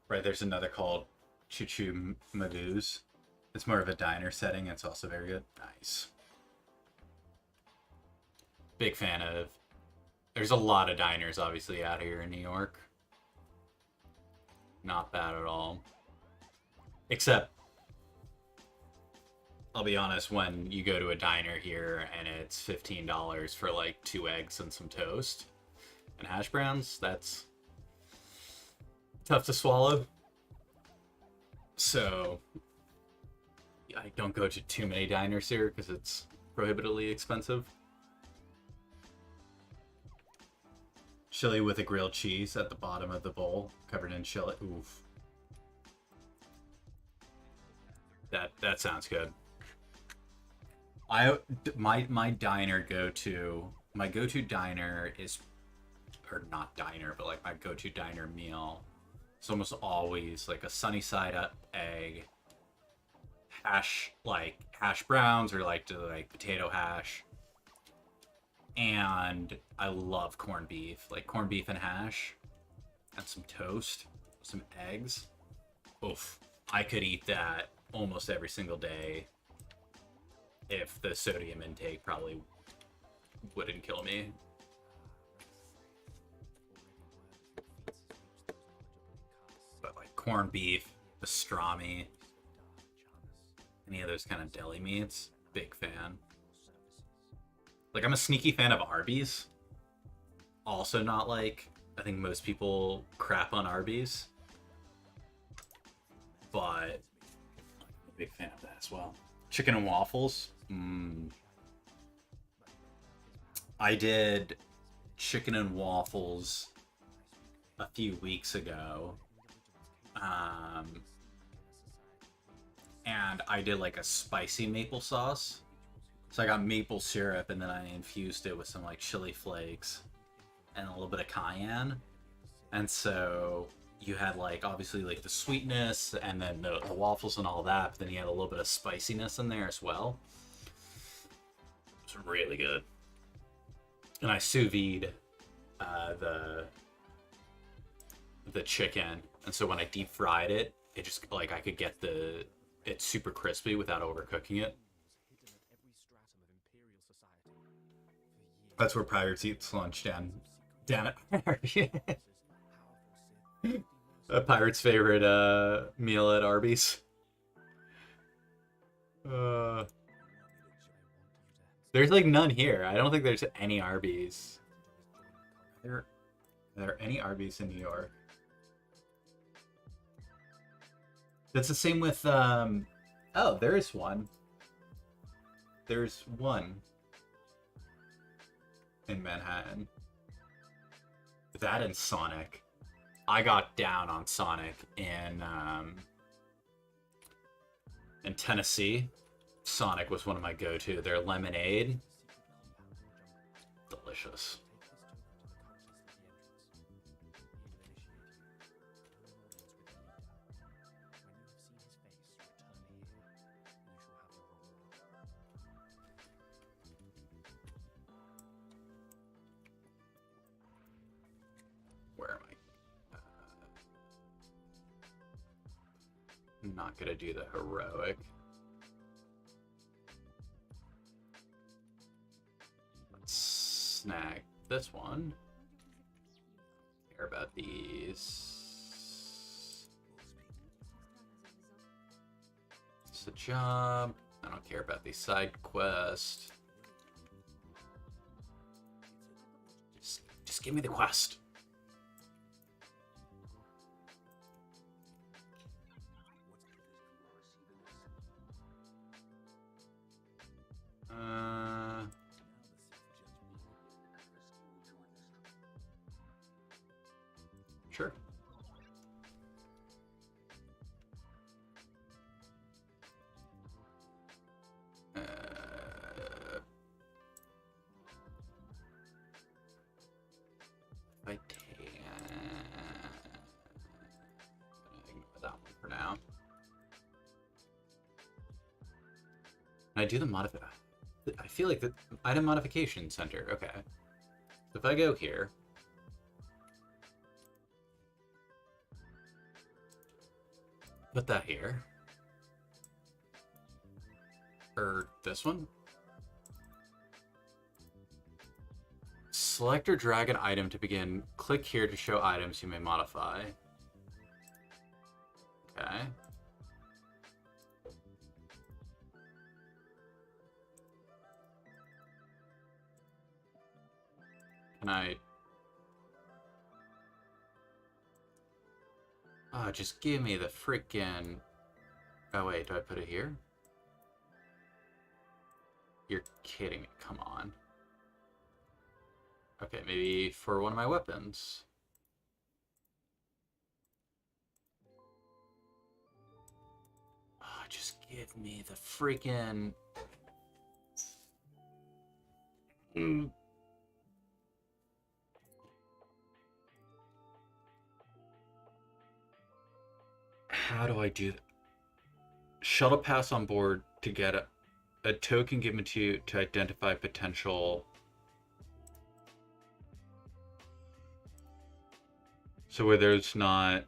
S1: Right, there's another called Choo Choo Magoo's. It's more of a diner setting. It's also very good. Nice. Big fan of... There's a lot of diners, obviously, out here in New York. Not bad at all. Except, I'll be honest, when you go to a diner here and it's $15 for like 2 eggs and some toast and hash browns, that's tough to swallow. So I don't go to too many diners here because it's prohibitively expensive. Chili with a grilled cheese at the bottom of the bowl, covered in chili. Oof. That sounds good. My go-to diner is, or not diner, but like my go-to diner meal. It's almost always like a sunny side up egg, hash browns, or like potato hash. And I love corned beef, like corned beef and hash, and some toast, some eggs. Oof, I could eat that almost every single day if the sodium intake probably wouldn't kill me. But like corned beef, pastrami, any of those kind of deli meats, big fan. Like, I'm a sneaky fan of Arby's. Also not like, I think most people crap on Arby's. But I'm a big fan of that as well. Chicken and waffles. I did chicken and waffles a few weeks ago. And I did like a spicy maple sauce. So I got maple syrup and then I infused it with some like chili flakes and a little bit of cayenne. And so you had like obviously like the sweetness and then the waffles and all that, but then you had a little bit of spiciness in there as well. It's really good. And I sous vide the chicken, and so when I deep fried it, it just like I could get it super crispy without overcooking it. That's where Pirates eats lunch down at a Pirate's favorite meal at Arby's. There's like none here. I don't think there's any Arby's. Are there any Arby's in New York? That's the same with oh, there is one. There's one in Manhattan. That and Sonic. I got down on Sonic in Tennessee. Sonic was one of my go-to. Their lemonade, delicious. Where am I? I'm not gonna do the heroic. Snag this one. Care about these. It's a job. I don't care about these side quests. Just give me the quest. Sure. I can ignore that one for now. Can I do the modify? I feel like the item modification center. Okay. So if I go here. Put that here. Or this one. Select or drag an item to begin. Click here to show items you may modify. Okay. Can I... Oh, just give me the freaking... Oh, wait, do I put it here? You're kidding me. Come on. Okay, maybe for one of my weapons. Oh, just give me the freaking... How do I do that? Shuttle pass on board to get a token given to you to identify potential. So where there's not...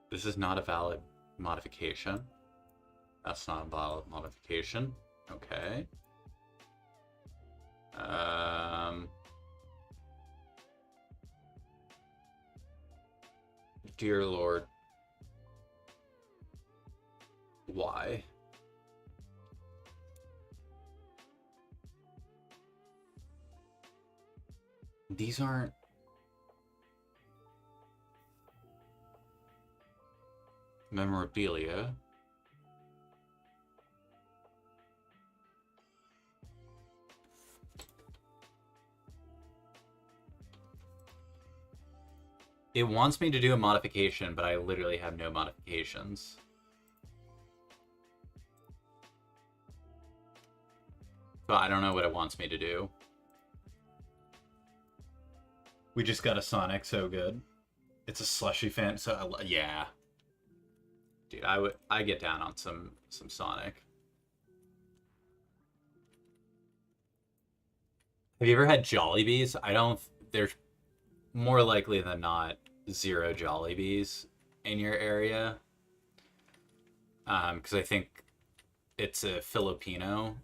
S1: This is not a valid modification. That's not a valid modification. Okay. Dear Lord. Why? These aren't... memorabilia. It wants me to do a modification, but I literally have no modifications. So I don't know what it wants me to do. We just got a Sonic, so good. It's a slushy fan, so yeah. Dude, I get down on some Sonic. Have you ever had Jollibees? I don't. There's more likely than not 0 Jollibees in your area. Because I think it's a Filipino.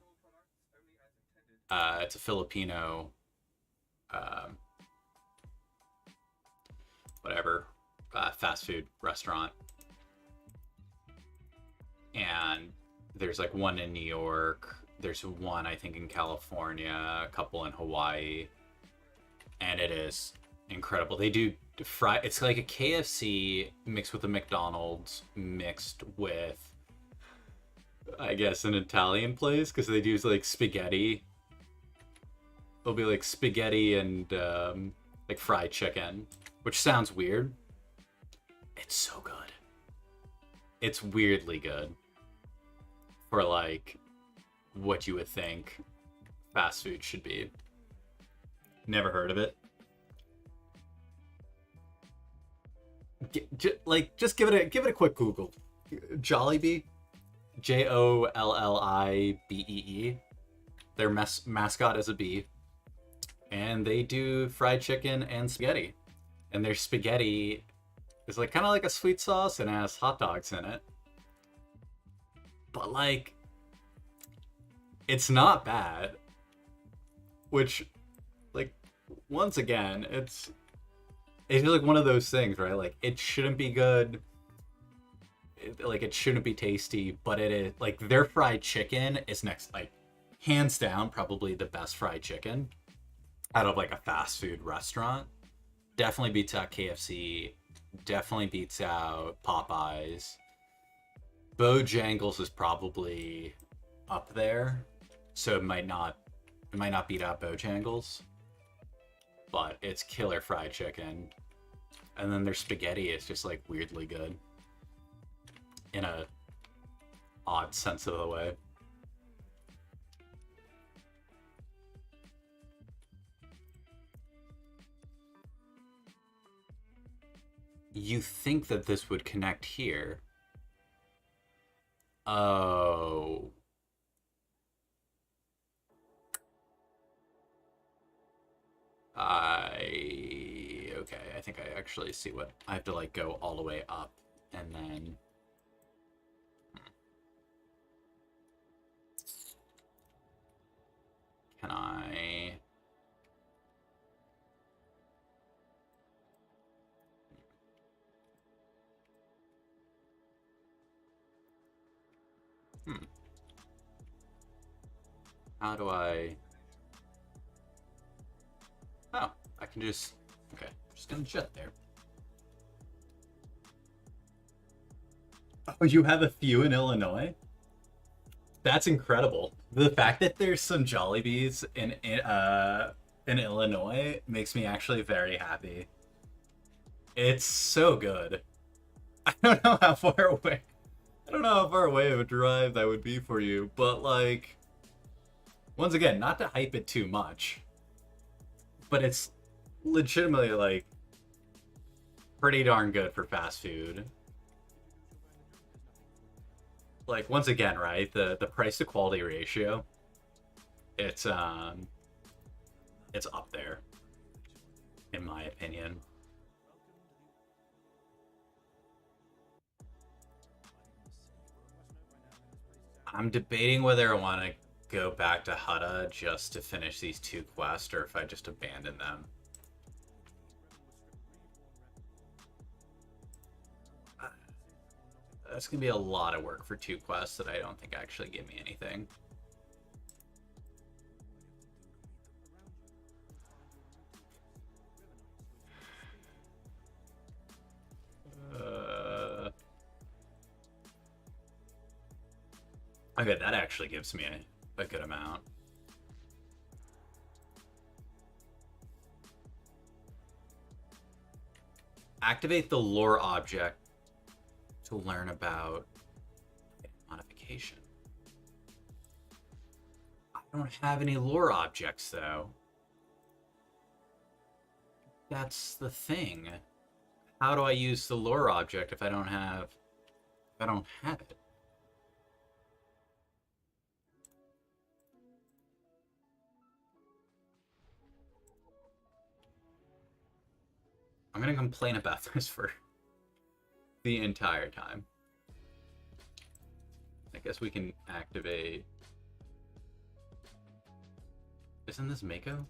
S1: It's a Filipino. Whatever, fast food restaurant. And there's like one in New York. There's one, I think, in California, a couple in Hawaii. And it is incredible. They do fry. It's like a KFC mixed with a McDonald's mixed with, I guess, an Italian place, because they do like spaghetti. It'll be like spaghetti and like fried chicken, which sounds weird. It's so good. It's weirdly good for like what you would think fast food should be. Never heard of it. Just give it a quick Google. Jollibee, Jollibee. Their mascot is a bee, and they do fried chicken and spaghetti. And their spaghetti is like kind of like a sweet sauce and has hot dogs in it. But like, it's not bad. Which, like, once again, it's like one of those things, right? Like, it shouldn't be good. It shouldn't be tasty, but it is. Like, their fried chicken is next, like, hands down, probably the best fried chicken out of like a fast food restaurant. Definitely beats out KFC. Definitely beats out Popeyes. Bojangles is probably up there, so it might not beat out Bojangles, but it's killer fried chicken. And then their spaghetti is just like weirdly good in a odd sense of the way. You think that this would connect here. Oh. Okay, I think I actually see what I have to like go all the way up and then can I how do I... Oh, I can just... Okay, just gonna jet there. Oh, you have a few in Illinois? That's incredible. The fact that there's some Jollibees in Illinois makes me actually very happy. It's so good. I don't know how far away... I don't know how far away of a drive that would be for you, but like... Once again, not to hype it too much, but it's legitimately like pretty darn good for fast food. Like, once again, right, the price to quality ratio, it's up there in my opinion. I'm debating whether I want to go back to Hutta just to finish these 2 quests, or if I just abandon them. That's gonna be a lot of work for 2 quests that I don't think actually give me anything. Okay, that actually gives me a good amount. Activate the lore object to learn about modification. I don't have any lore objects though. That's the thing. How do I use the lore object if I don't have it? I'm gonna complain about this for the entire time. I guess we can activate. Isn't this Mako?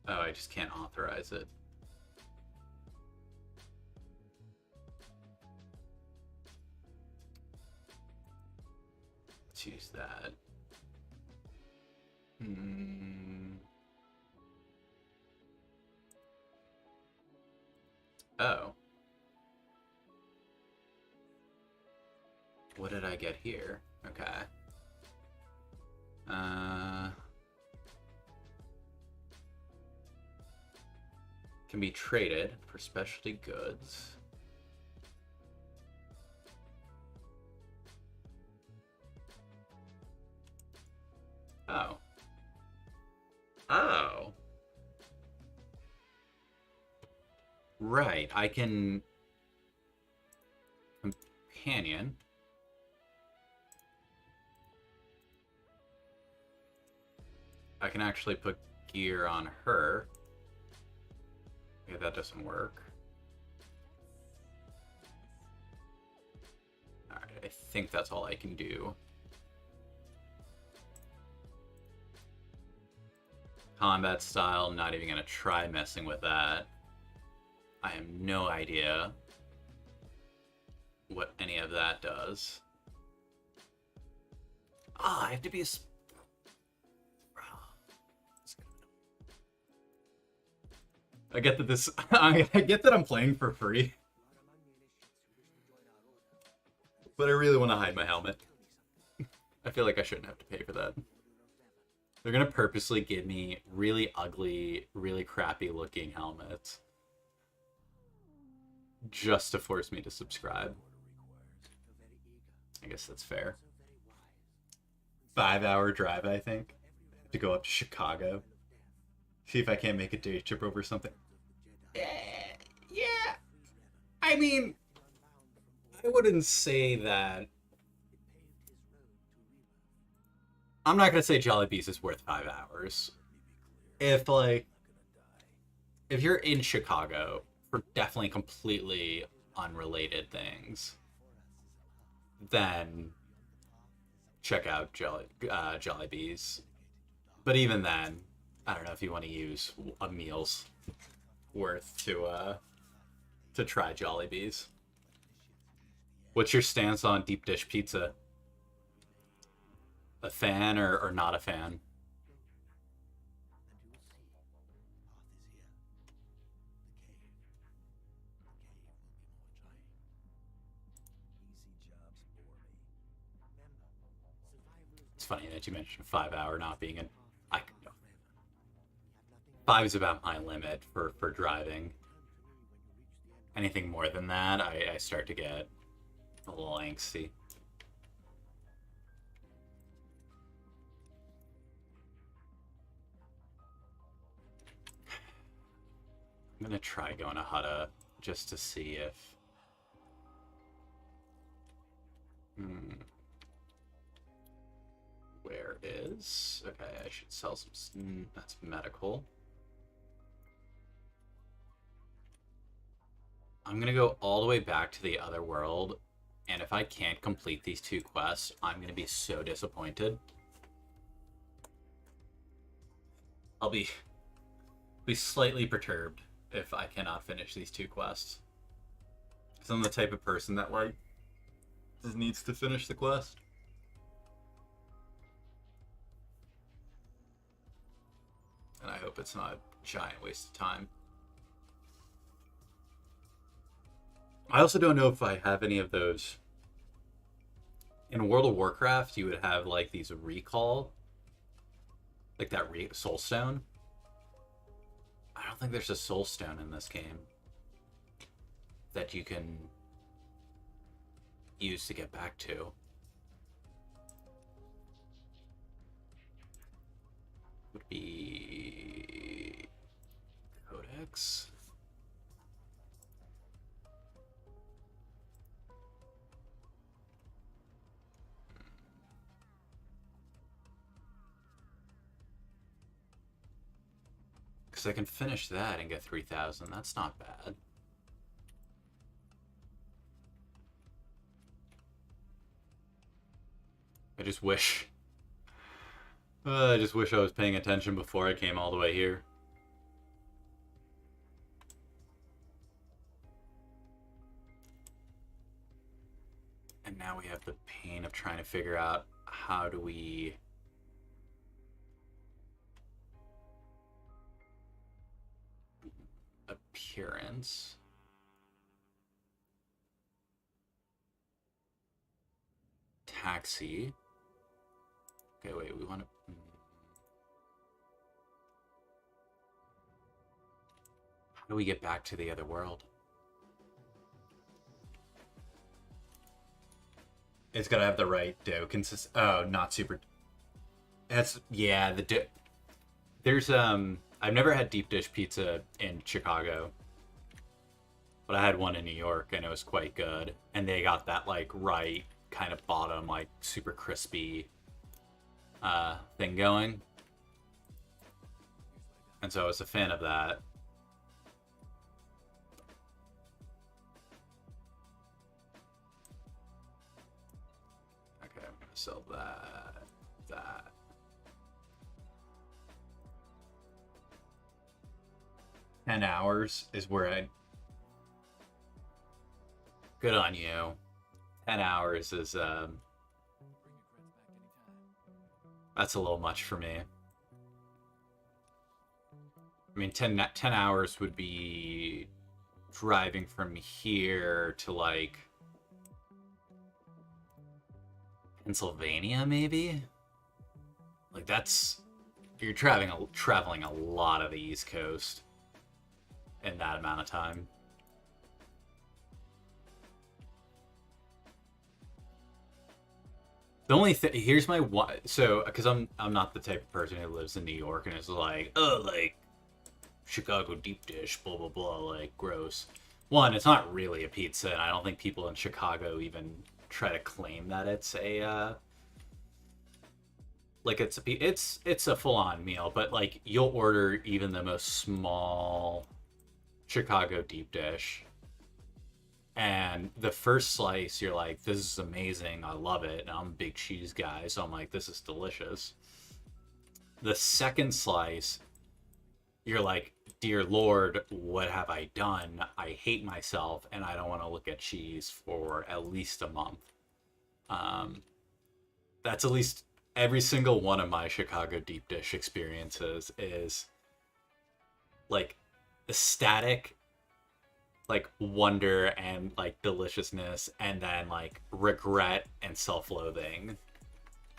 S1: Oh, I just can't authorize it. Let's use that. Oh. What did I get here? Okay. Can be traded for specialty goods. Oh. Oh. Right, I can companion. I can actually put gear on her. Okay, that doesn't work. Alright, I think that's all I can do. Combat style, not even gonna try messing with that. I have no idea what any of that does. Ah, I have to be a... I get that this... I get that I'm playing for free. But I really want to hide my helmet. I feel like I shouldn't have to pay for that. They're gonna purposely give me really ugly, really crappy looking helmets. Just to force me to subscribe. I guess that's fair. 5-hour drive, I think. To go up to Chicago. See if I can't make a day trip over something. Yeah. I mean, I wouldn't say that. I'm not gonna say Jollibee's is worth 5 hours. If you're in Chicago for definitely completely unrelated things, then check out Jollibee's. But even then, I don't know if you want to use a meal's worth to try Jollibee's. What's your stance on deep dish pizza? A fan or not a fan? It's funny that you mentioned 5-hour not being an... 5 is about my limit for driving. Anything more than that, I start to get a little angsty. I'm gonna try going to Hutta just to see if... Where is... Okay, I should sell some... That's medical. I'm gonna go all the way back to the other world, and if I can't complete these 2 quests, I'm gonna be so disappointed. I'll be slightly perturbed if I cannot finish these 2 quests. Because I'm the type of person that, like, just needs to finish the quest. And I hope it's not a giant waste of time. I also don't know if I have any of those. In World of Warcraft, you would have like these recall, like that soul stone. I don't think there's a soul stone in this game that you can use to get back to. Would be Codex. Because I can finish that and get 3,000. That's not bad. I just wish I was paying attention before I came all the way here. And now we have the pain of trying to figure out how do we... Appearance. Taxi. Okay, wait, we want to... How do we get back to the other world? It's gotta have the right dough consist. Oh, not super. That's yeah. The dough. There's I've never had deep dish pizza in Chicago, but I had one in New York and it was quite good. And they got that like right kind of bottom, like super crispy thing going. And so I was a fan of that. Okay, I'm gonna sell that. 10 hours is where I... Good on you. 10 hours is, that's a little much for me. I mean, 10 hours would be driving from here to, like, Pennsylvania, maybe? Like, that's... You're traveling a lot of the East Coast in that amount of time. The only thing, here's my one, so because I'm not the type of person who lives in New York and is like, oh, like Chicago deep dish, blah blah blah, like gross. One, it's not really a pizza, and I don't think people in Chicago even try to claim that it's a like it's a full-on meal, but like you'll order even the most small Chicago deep dish, and the first slice you're like, this is amazing, I love it, and I'm a big cheese guy, so I'm like, this is delicious. The second slice you're like, dear Lord, what have I done? I hate myself and I don't want to look at cheese for at least a month. That's at least every single one of my Chicago deep dish experiences is like ecstatic, like wonder and like deliciousness, and then like regret and self-loathing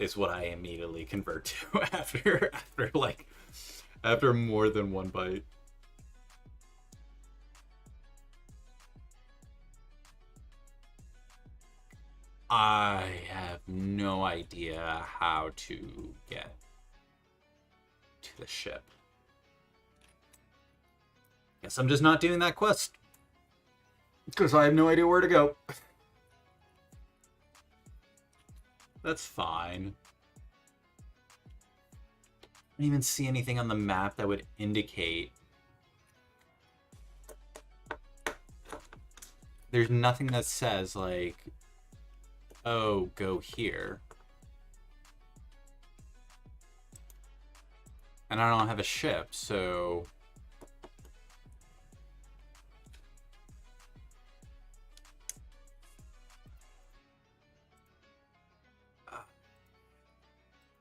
S1: is what I immediately convert to after more than one bite. I have no idea how to get to the ship. Guess I'm just not doing that quest, because I have no idea where to go. That's fine. I don't even see anything on the map that would indicate. There's nothing that says, like, oh, go here. And I don't have a ship, so...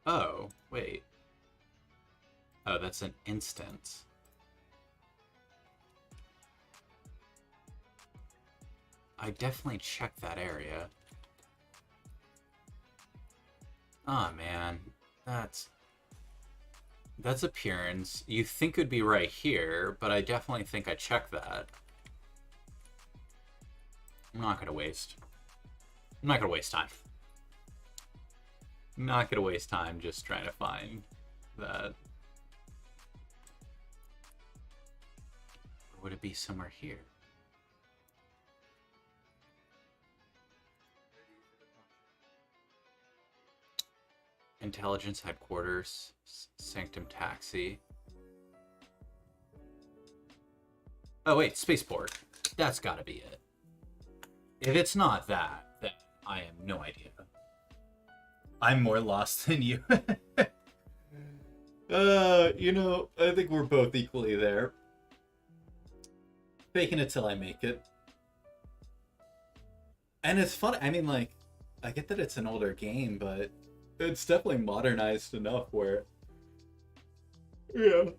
S1: Oh, wait. Oh, that's an instance. I definitely checked that area. Oh man, that's appearance. You think it'd be right here, but I definitely think I checked that. I'm not gonna waste time. I'm not gonna waste time just trying to find that. Or would it be somewhere here? Intelligence headquarters, Sanctum Taxi. Oh wait, spaceport. That's gotta be it. If it's not that, then I have no idea. I'm more lost than you. You know, I think we're both equally there. Faking it till I make it. And it's fun. I mean, like, I get that it's an older game, but it's definitely modernized enough where, yeah,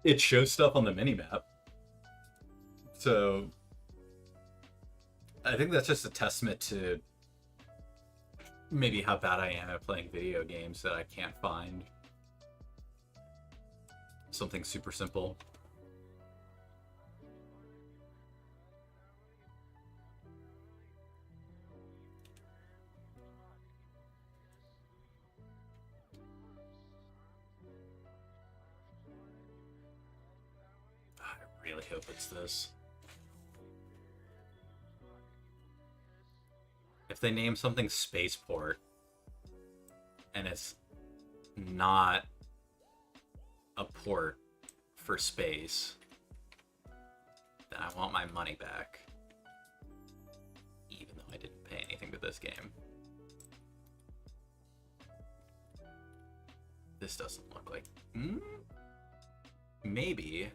S1: it shows stuff on the minimap. So I think that's just a testament to maybe how bad I am at playing video games, that I can't find something super simple. I really hope it's this. If they name something Spaceport and it's not a port for space, then I want my money back. Even though I didn't pay anything to this game. This doesn't look like... Maybe.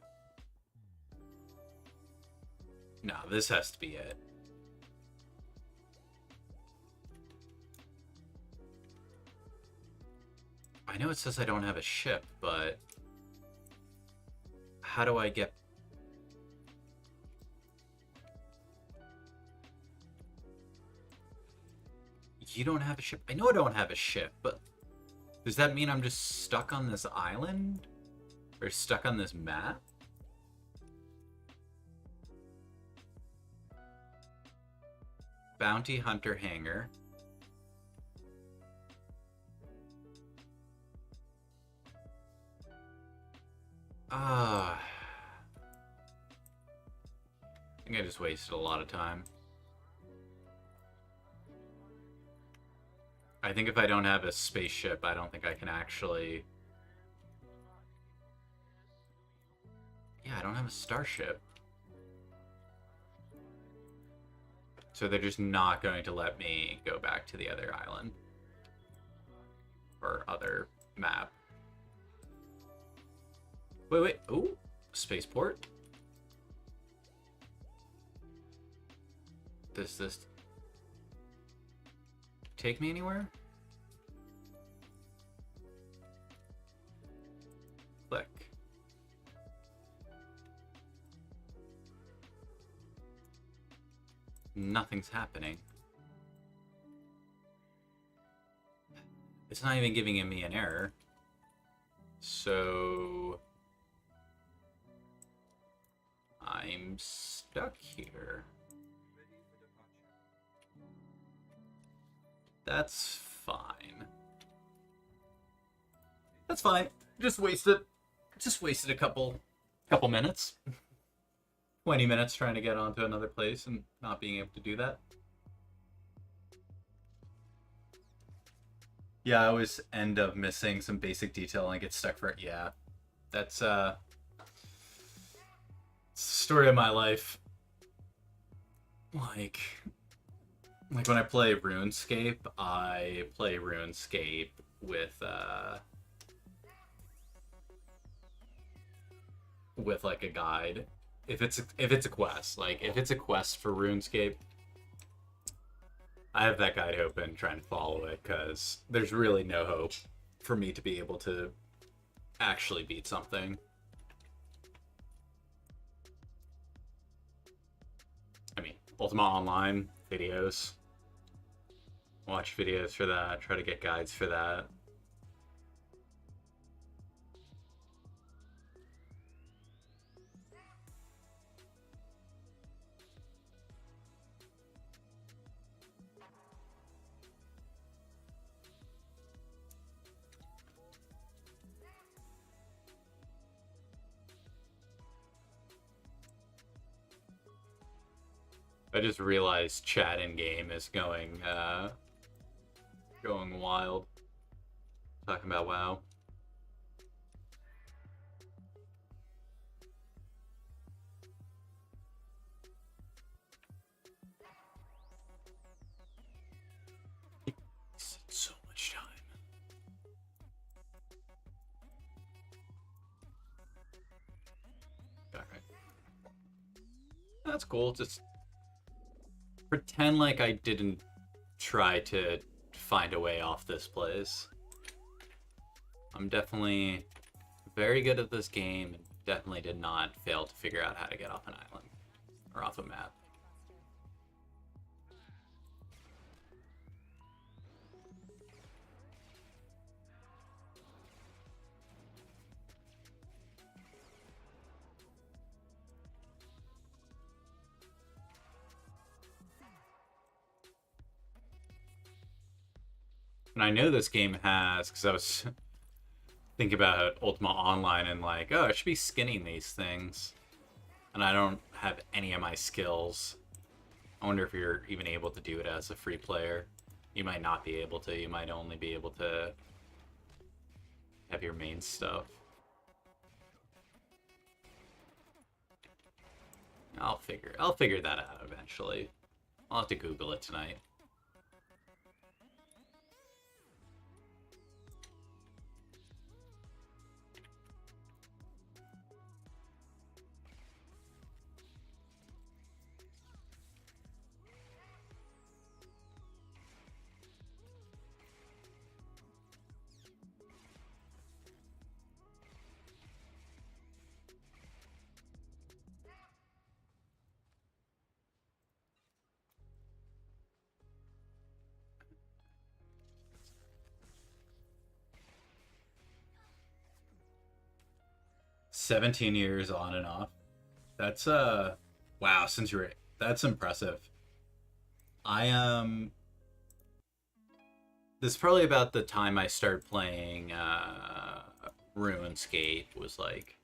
S1: No, this has to be it. I know it says I don't have a ship, but how do I get... You don't have a ship? I know I don't have a ship, but does that mean I'm just stuck on this island? Or stuck on this map? Bounty Hunter Hangar. I think I just wasted a lot of time. I think if I don't have a spaceship, I don't think I can actually... Yeah, I don't have a starship. So they're just not going to let me go back to the other island. Or other map. Wait. Ooh, spaceport. Does this take me anywhere? Click. Nothing's happening. It's not even giving me an error. So I'm stuck here. That's fine. That's fine. Just wasted a couple minutes. 20 minutes trying to get onto another place and not being able to do that. Yeah, I always end up missing some basic detail and I get stuck for it. Yeah. That's it's the story of my life. Like when I play RuneScape, I play RuneScape with like a guide. If it's a quest, like if it's a quest for RuneScape, I have that guide open trying to follow it because there's really no hope for me to be able to actually beat something. I mean, Ultima Online videos. Watch videos for that. Try to get guides for that. I just realized chat in game is going wild. Talking about WoW. So much time. Alright. That's cool. Just pretend like I didn't try to find a way off this place. I'm definitely very good at this game and definitely did not fail to figure out how to get off an island or off a map. And I know this game has, because I was thinking about Ultima Online and like, oh, I should be skinning these things. And I don't have any of my skills. I wonder if you're even able to do it as a free player. You might not be able to. You might only be able to have your main stuff. I'll figure that out eventually. I'll have to Google it tonight. "17 years on and off." That's wow, since you're that's impressive. I this is probably about the time I started playing RuneScape, was like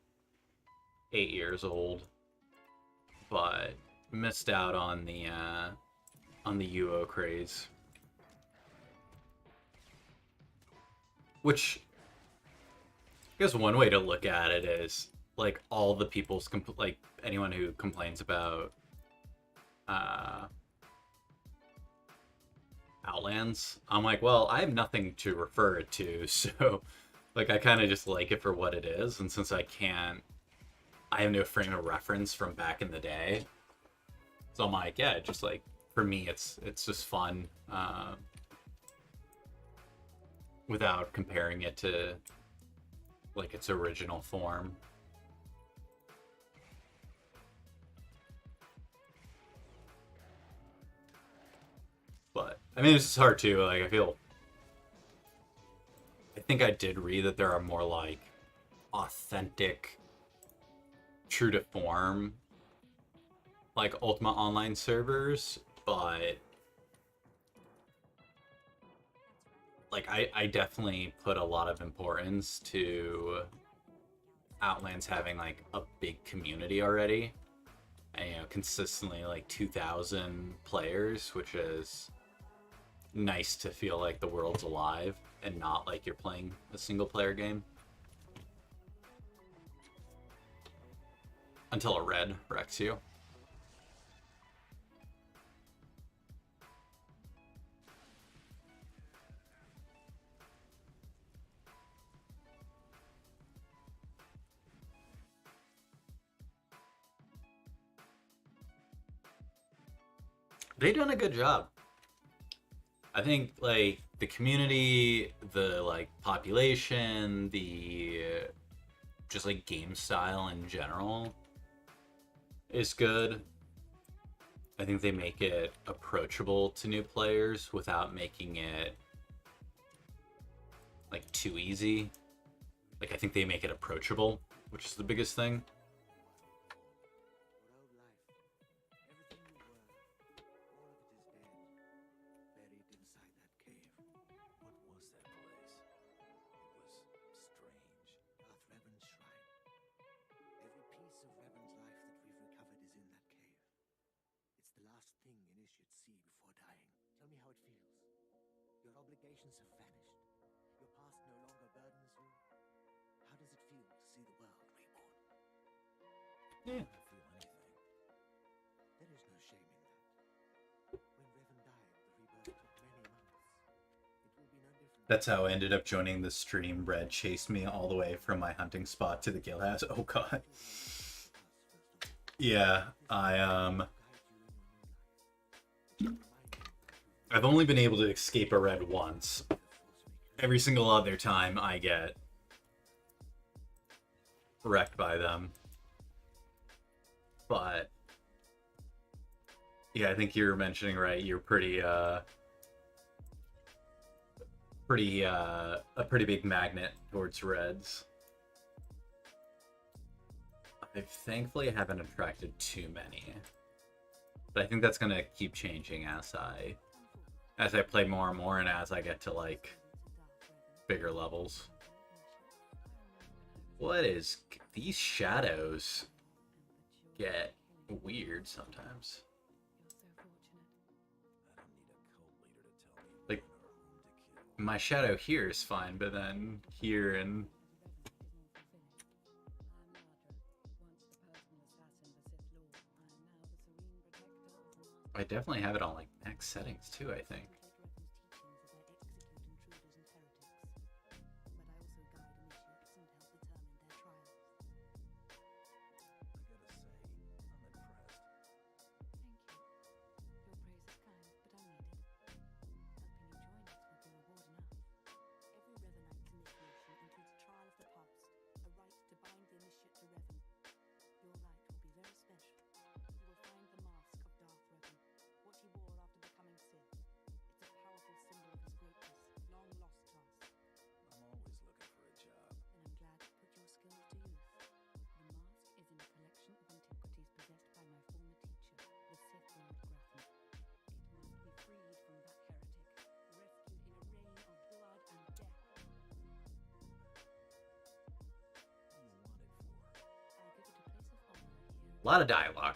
S1: 8 years old, but missed out on the UO craze. Which I guess one way to look at it is like all the people's like anyone who complains about Outlands. I'm like, well, I have nothing to refer it to, so like I kind of just like it for what it is, and since I have no frame of reference from back in the day, so I'm like, yeah, just like for me, it's just fun without comparing it to like its original form. But I mean, it's just hard too. Like I think I did read that there are more like authentic, true to form, like Ultima Online servers, but like I definitely put a lot of importance to Outlands having like a big community already, and you know, consistently like 2,000 players, which is nice to feel like the world's alive and not like you're playing a single player game. Until a red wrecks you. They done a good job. I think like the community, the like population, the just like game style in general is good. I think they make it approachable to new players without making it like too easy. Like I think they make it approachable, which is the biggest thing.
S2: Obligations have vanished. Your past no longer burdens you. How does it feel to see the world reborn?
S1: Yeah.
S3: I don't feel anything.
S2: There is no shame in that. When Revan died, the rebirth took many months. It will be no different.
S1: That's how I ended up joining the stream. Red chased me all the way from my hunting spot to the guild house. Oh god. Yeah, I've only been able to escape a red once. Every single other time I get wrecked by them. But yeah, I think you're mentioning right, you're a pretty big magnet towards reds. I thankfully haven't attracted too many. But I think that's gonna keep changing as I play more and more and as I get to like bigger levels. What is these shadows get weird sometimes. Like my shadow here is fine, but then here and I definitely have it on like max settings too, I think. A lot of dialogue.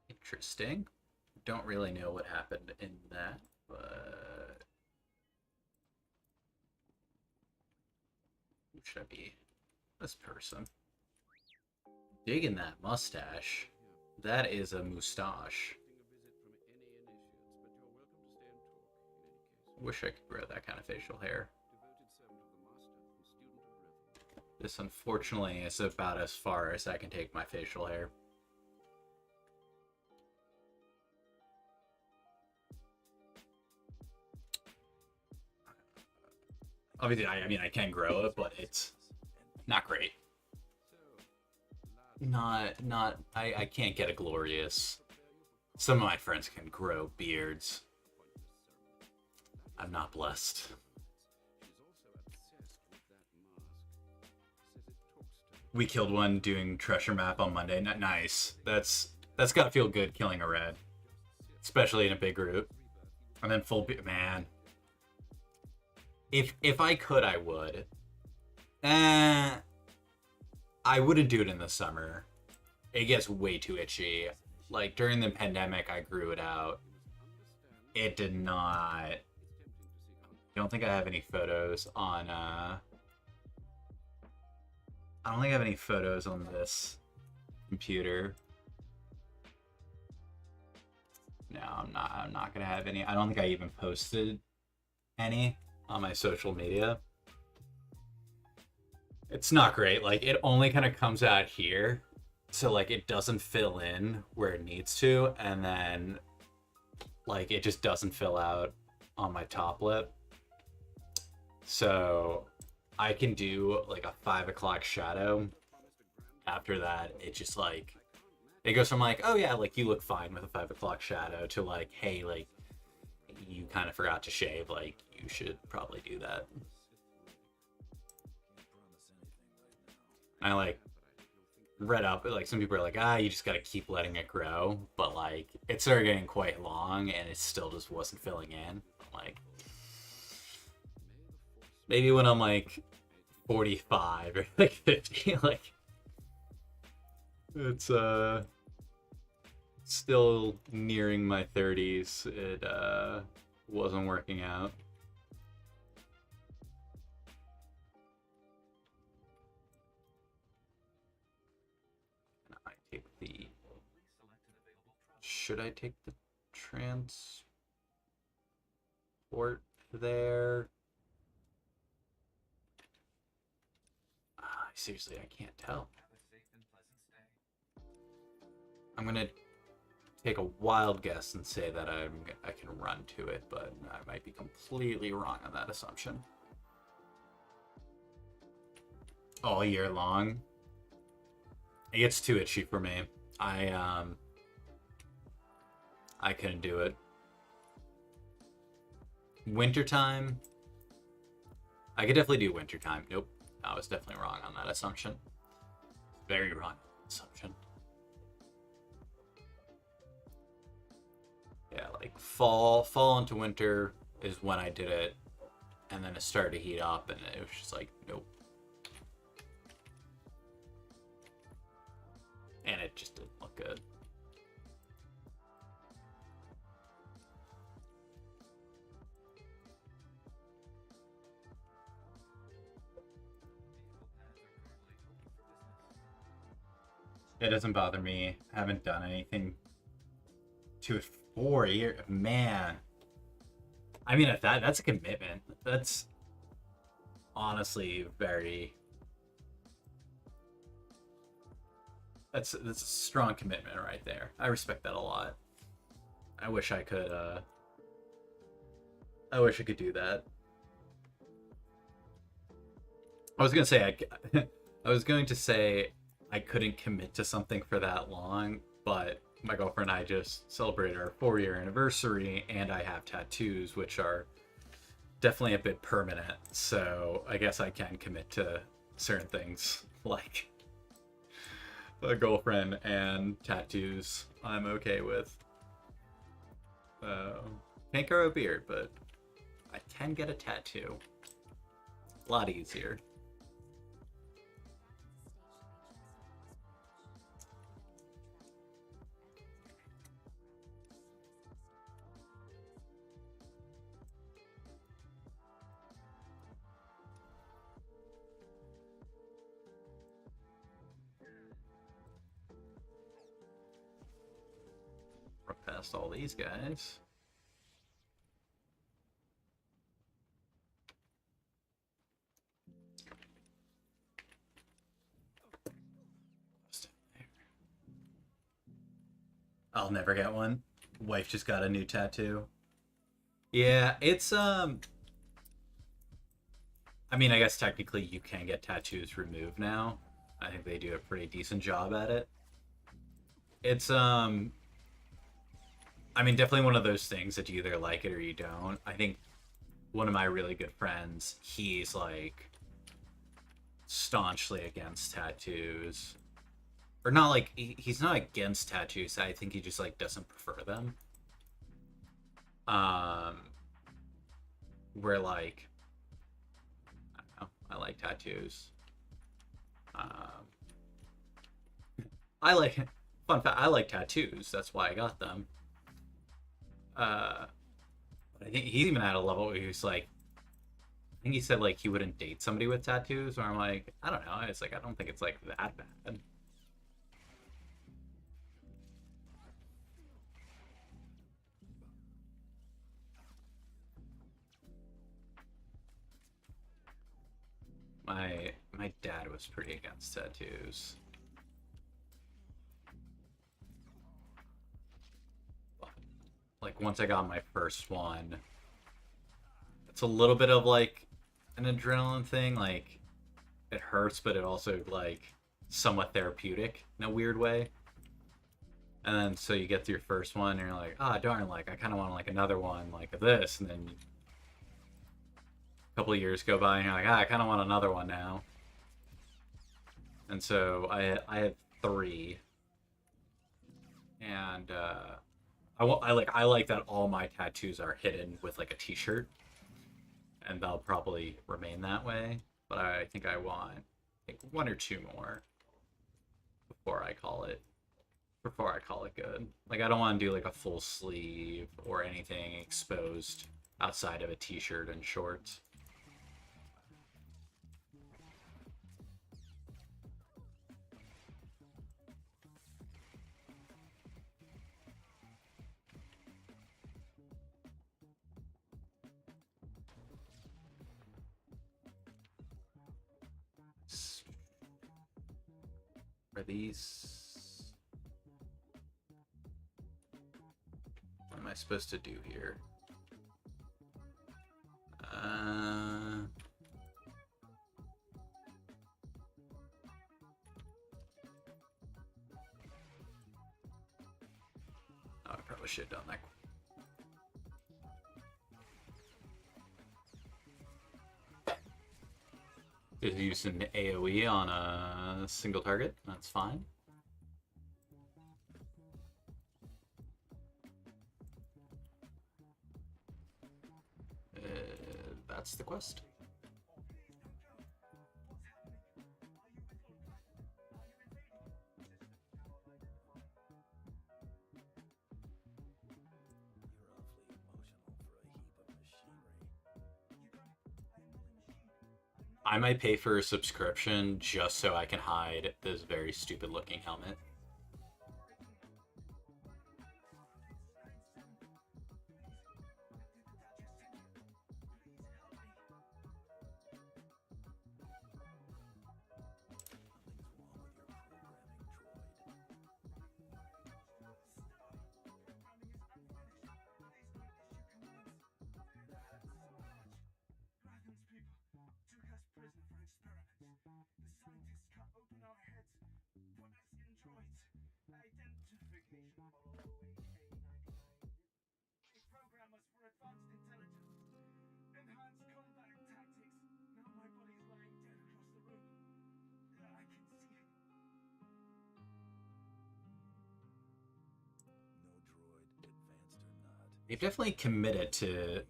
S1: Interesting. Don't really know what happened in that, but who should I be? This person. Digging that mustache. That is a moustache. Wish I could grow that kind of facial hair. This unfortunately is about as far as I can take my facial hair. Obviously, I mean, I can grow it, but it's not great. I can't get a glorious. Some of my friends can grow beards. I'm not blessed. We killed one doing treasure map on Monday. Nice. That's gotta feel good killing a red, especially in a big group. And then full man. If I could, I would. I wouldn't do it in the summer. It gets way too itchy. Like during the pandemic, I grew it out. It did not. I don't think I have any photos on. I don't think I have any photos on this computer. No, I'm not gonna have any. I don't think I even posted any on my social media. It's not great. Like it only kind of comes out here, so like it doesn't fill in where it needs to, and then like it just doesn't fill out on my top lip. So I can do like a 5 o'clock shadow. After that, it just like it goes from like, oh yeah, like you look fine with a 5 o'clock shadow to like, hey, like you kind of forgot to shave, like you should probably do that. I like read up like some people are like, you just gotta keep letting it grow, but like it started getting quite long and it still just wasn't filling in. I'm like, maybe when I'm like 45 or like 50, like it's still nearing my 30s, it wasn't working out. Should I take the transport there? Seriously, I can't tell. I'm gonna take a wild guess and say that I can run to it, but I might be completely wrong on that assumption. All year long, it gets too itchy for me. I couldn't do it. Wintertime, I could definitely do wintertime. Nope, I was definitely wrong on that assumption. Very wrong assumption. Yeah, like fall into winter is when I did it, and then it started to heat up, and it was just like, nope. And it just didn't look good. It doesn't bother me. I haven't done anything to it 4 years. Man. I mean, that's a commitment. That's honestly very... That's a strong commitment right there. I respect that a lot. I wish I could do that. I was gonna say I was going to say I couldn't commit to something for that long, but my girlfriend and I just celebrated our 4-year anniversary, and I have tattoos, which are definitely a bit permanent. So I guess I can commit to certain things, like a girlfriend and tattoos. I'm okay with. Can't grow a beard, but I can get a tattoo. A lot easier. We're past all these guys. I'll never get one. Wife just got a new tattoo. Yeah, it's I mean, I guess technically you can get tattoos removed now. I think they do a pretty decent job at it. It's I mean, definitely one of those things that you either like it or you don't. I think one of my really good friends, he's like staunchly against tattoos. Or not like he's not against tattoos. I think he just like doesn't prefer them. Where like I don't know, I like tattoos. I like fun fact. I like tattoos. That's why I got them. But I think he's even at a level where he's like, I think he said like he wouldn't date somebody with tattoos. Or I'm like, I don't know. It's like I don't think it's like that bad. My dad was pretty against tattoos. But, like once I got my first one, it's a little bit of like an adrenaline thing. Like it hurts, but it also like somewhat therapeutic in a weird way. And then so you get to your first one, and you're like, ah, darn, like I kind of want like another one like this, and then a couple of years go by, and you're like, ah, I kind of want another one now. And so I have 3, and I like that all my tattoos are hidden with like a T-shirt, and they'll probably remain that way. But I think I want like 1 or 2 more before I call it good. Like I don't want to do like a full sleeve or anything exposed outside of a T-shirt and shorts. Are these... What am I supposed to do here? Oh, I probably should have done that. Is using AoE on a single target. That's fine. That's the quest. I might pay for a subscription just so I can hide this very stupid looking helmet. They've definitely committed to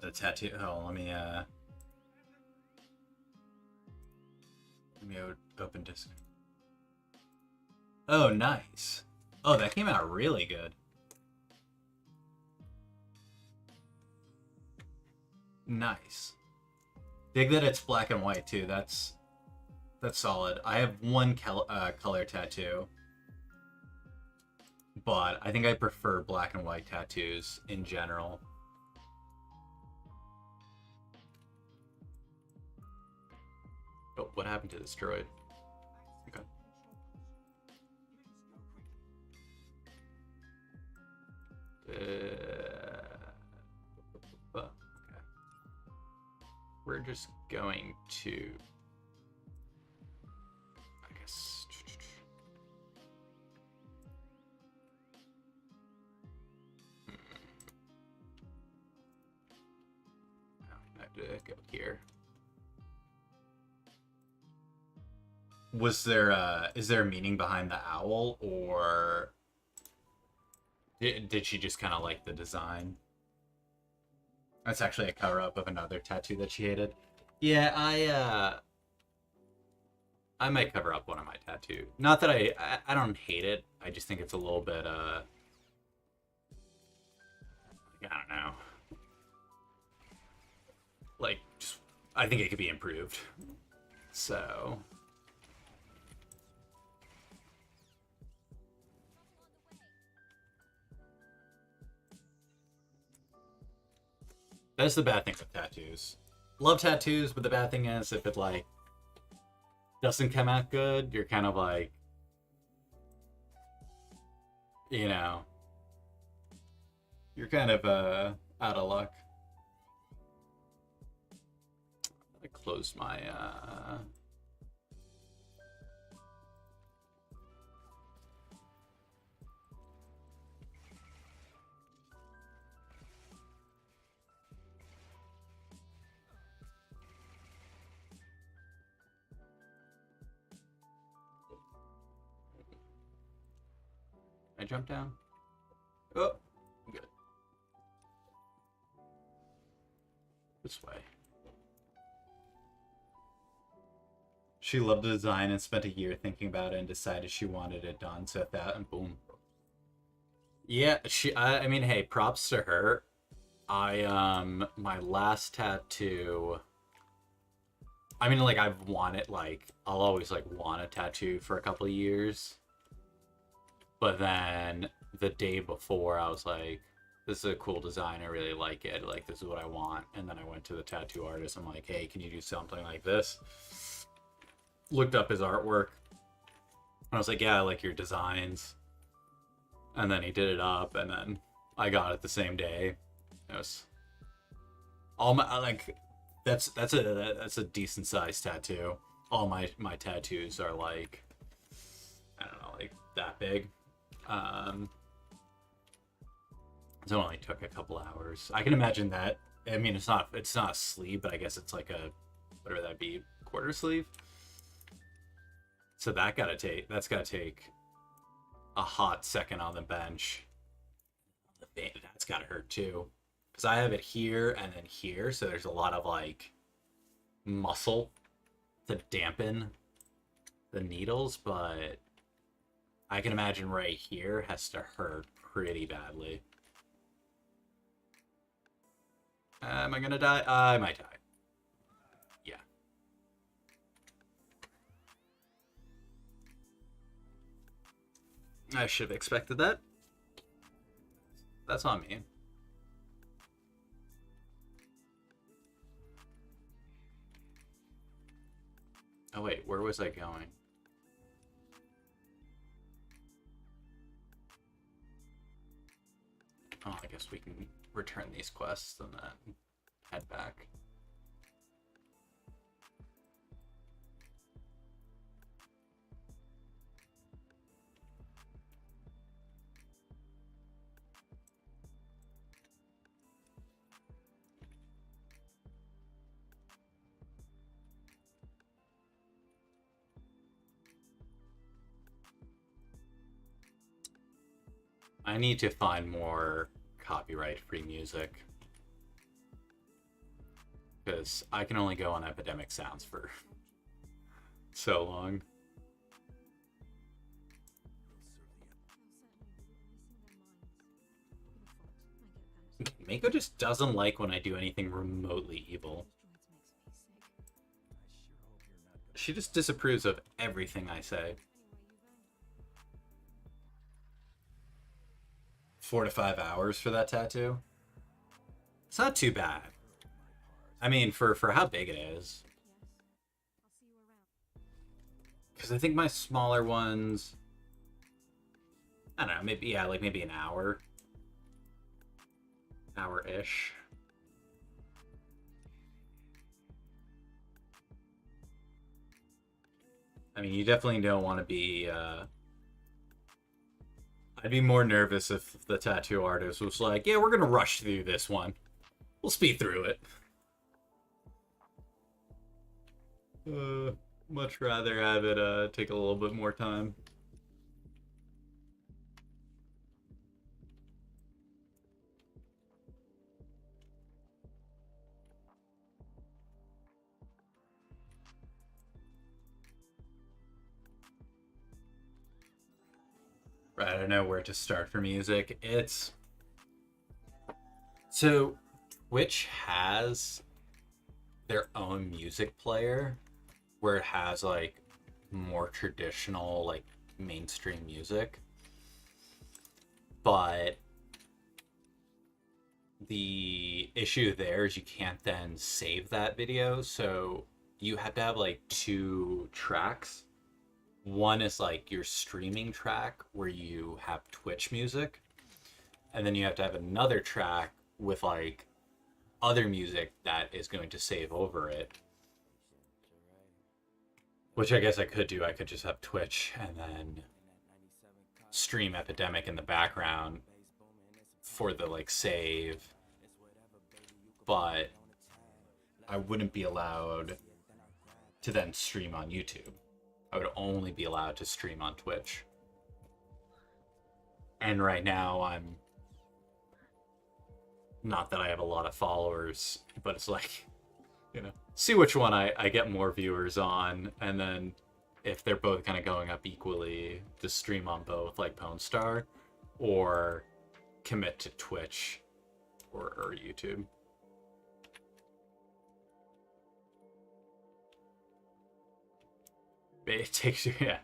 S1: the tattoo. Oh, let me open disc. Oh, nice. Oh, that came out really good. Nice. Dig that it's black and white too. That's solid. I have one color tattoo, but I think I prefer black and white tattoos in general. Oh, what happened to this droid? Okay. Okay. We're just going to, I guess. I have to go here. Was there is there a meaning behind the owl, or did she just kind of like the design? That's actually a cover-up of another tattoo that she hated. Yeah, I might cover up one of my tattoo. Not that I don't hate it. I just think it's a little bit I don't know. Like, just, I think it could be improved. So. That's the bad thing with tattoos. love tattoos, but the bad thing is if it like doesn't come out good, you're kind of like, you know, you're kind of out of luck. I closed my I jump down. Oh, good. This way. She loved the design and spent a year thinking about it and decided she wanted it done. So that and boom. Yeah, I mean, hey, props to her. My last tattoo. I mean, like I've wanted I'll always like want a tattoo for a couple of years. But then the day before, I was like, this is a cool design. I really like it. Like, this is what I want. And then I went to the tattoo artist. I'm like, hey, can you do something like this? Looked up his artwork. I was like, yeah, I like your designs. And then he did it up. And then I got it the same day. It was all my, like, that's a decent sized tattoo. All my tattoos are like, I don't know, like that big. So it only took a couple hours. I can imagine that. I mean, it's not a sleeve, but I guess it's like a, whatever that'd be, quarter sleeve. So that's gotta take a hot second on the bench. That's gotta hurt too, because I have it here and then here, so there's a lot of like muscle to dampen the needles, but I can imagine right here has to hurt pretty badly. Am I gonna die? I might die. Yeah. I should have expected that. That's on me. Oh wait, where was I going? Oh, I guess we can return these quests and then head back. I need to find more copyright-free music, because I can only go on Epidemic Sounds for so long. Mako just doesn't like when I do anything remotely evil. She just disapproves of everything I say. 4 to 5 hours for that tattoo. It's not too bad. I mean, for how big it is. Because I think my smaller ones, I don't know, maybe, yeah, like maybe an hour. Hour-ish. I mean, you definitely don't want to be, I'd be more nervous if the tattoo artist was like, yeah, we're gonna rush through this one. We'll speed through it. Much rather have it take a little bit more time. Right, I don't know where to start for music. It's... So, Twitch has their own music player where it has, like, more traditional, like, mainstream music. But the issue there is you can't then save that video, so you have to have like two tracks. One is like your streaming track where you have Twitch music, and then you have to have another track with like other music that is going to save over it. Which I guess I could do. I could just have Twitch and then stream Epidemic in the background for the like save. But I wouldn't be allowed to then stream on YouTube. I would only be allowed to stream on Twitch. And right now I'm, not that I have a lot of followers, but it's like, you know, see which one I get more viewers on, and then if they're both kind of going up equally, just stream on both, like Pwn Star, or commit to Twitch or YouTube. It takes you, yeah.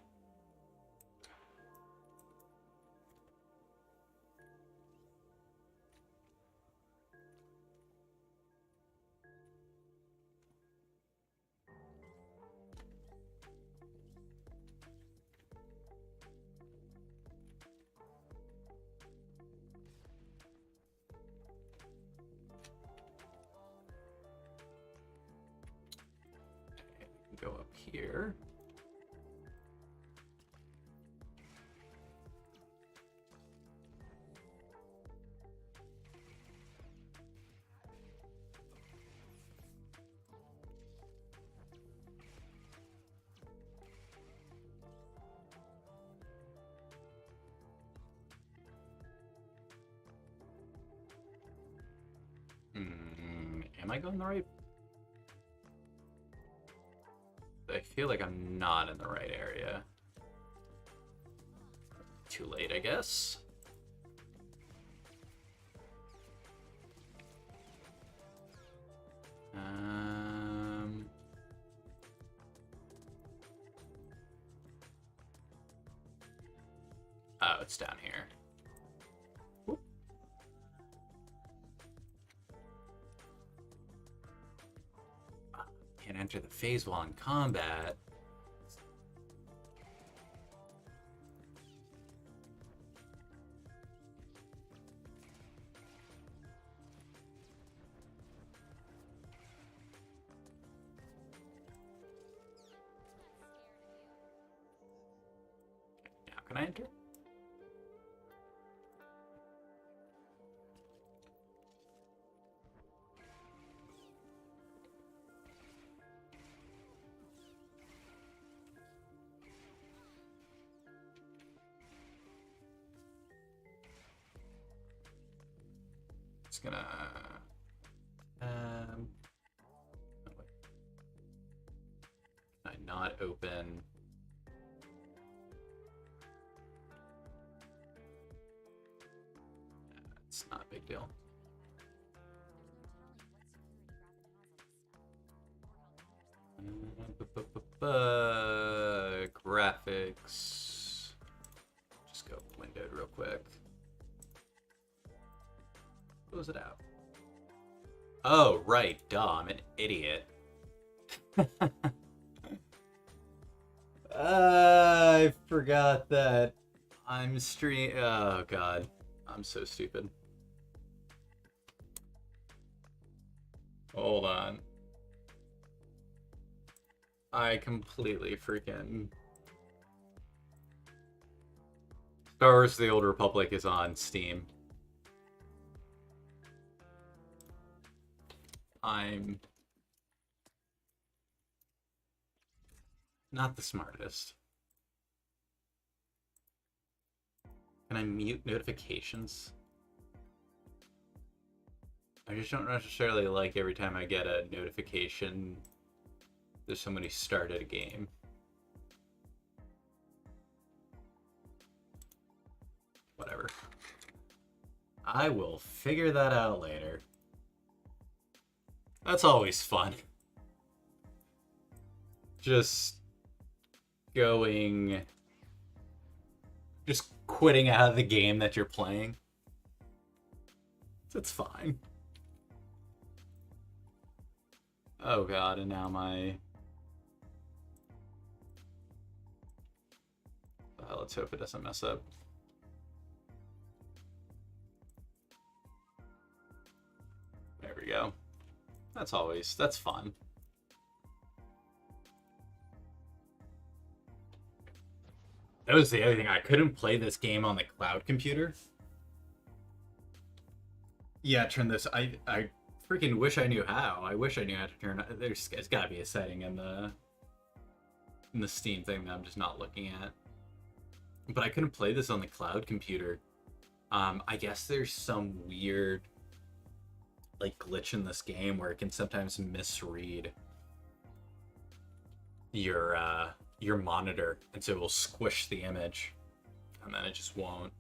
S1: Go up here. Am I going the right? I feel like I'm not in the right area. Too late, I guess. Oh, it's down here. Whoop. Can't enter the phase while in combat. Now can I enter? It's gonna oh, wait. Can I not open? It's not a big deal. Graphics. Just go windowed real quick. Close it out. Oh, right. Duh, I'm an idiot. I forgot that I'm oh god. I'm so stupid. Hold on. I completely freaking... Star Wars The Old Republic is on Steam. I'm not the smartest. Can I mute notifications? I just don't necessarily like every time I get a notification that somebody started a game. Whatever. I will figure that out later. That's always fun. Just quitting out of the game that you're playing. It's fine. Oh god, and now my... let's hope it doesn't mess up. There we go. That's fun. That was the other thing. I couldn't play this game on the cloud computer. Yeah, turn this. I freaking wish I knew how. I wish I knew how to turn. There's got to be a setting in the Steam thing that I'm just not looking at. But I couldn't play this on the cloud computer. I guess there's some weird like glitch in this game where it can sometimes misread your monitor, and so it will squish the image, and then it just won't.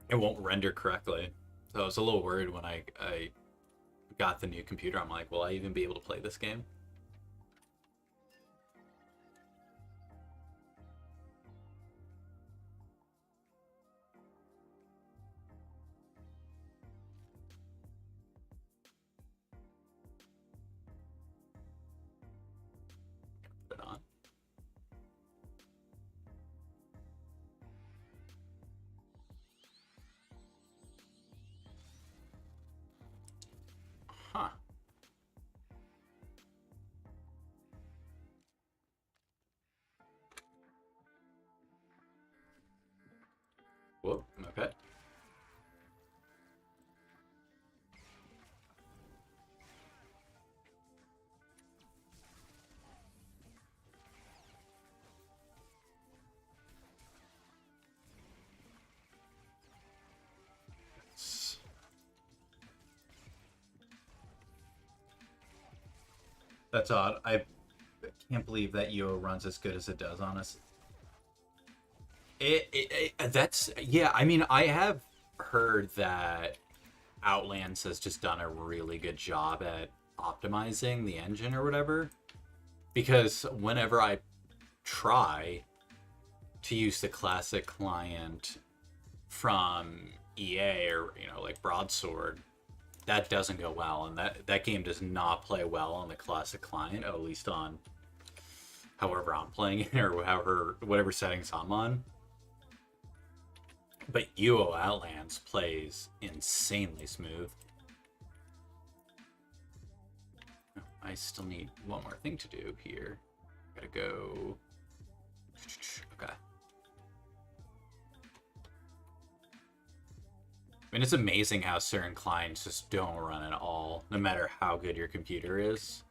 S1: It won't render correctly. So I was a little worried when I got the new computer. I'm like, will I even be able to play this game? Put it on. Huh. Whoop, okay. That's odd. I can't believe that UO runs as good as it does, honestly. That's, yeah, I mean, I have heard that Outlands has just done a really good job at optimizing the engine or whatever. Because whenever I try to use the classic client from EA or, you know, like Broadsword, that doesn't go well, and that game does not play well on the classic client, at least on however I'm playing it or whatever settings I'm on. But UO Outlands plays insanely smooth. Oh, I still need one more thing to do here. Gotta go. Okay. I mean, it's amazing how certain clients just don't run at all, no matter how good your computer is.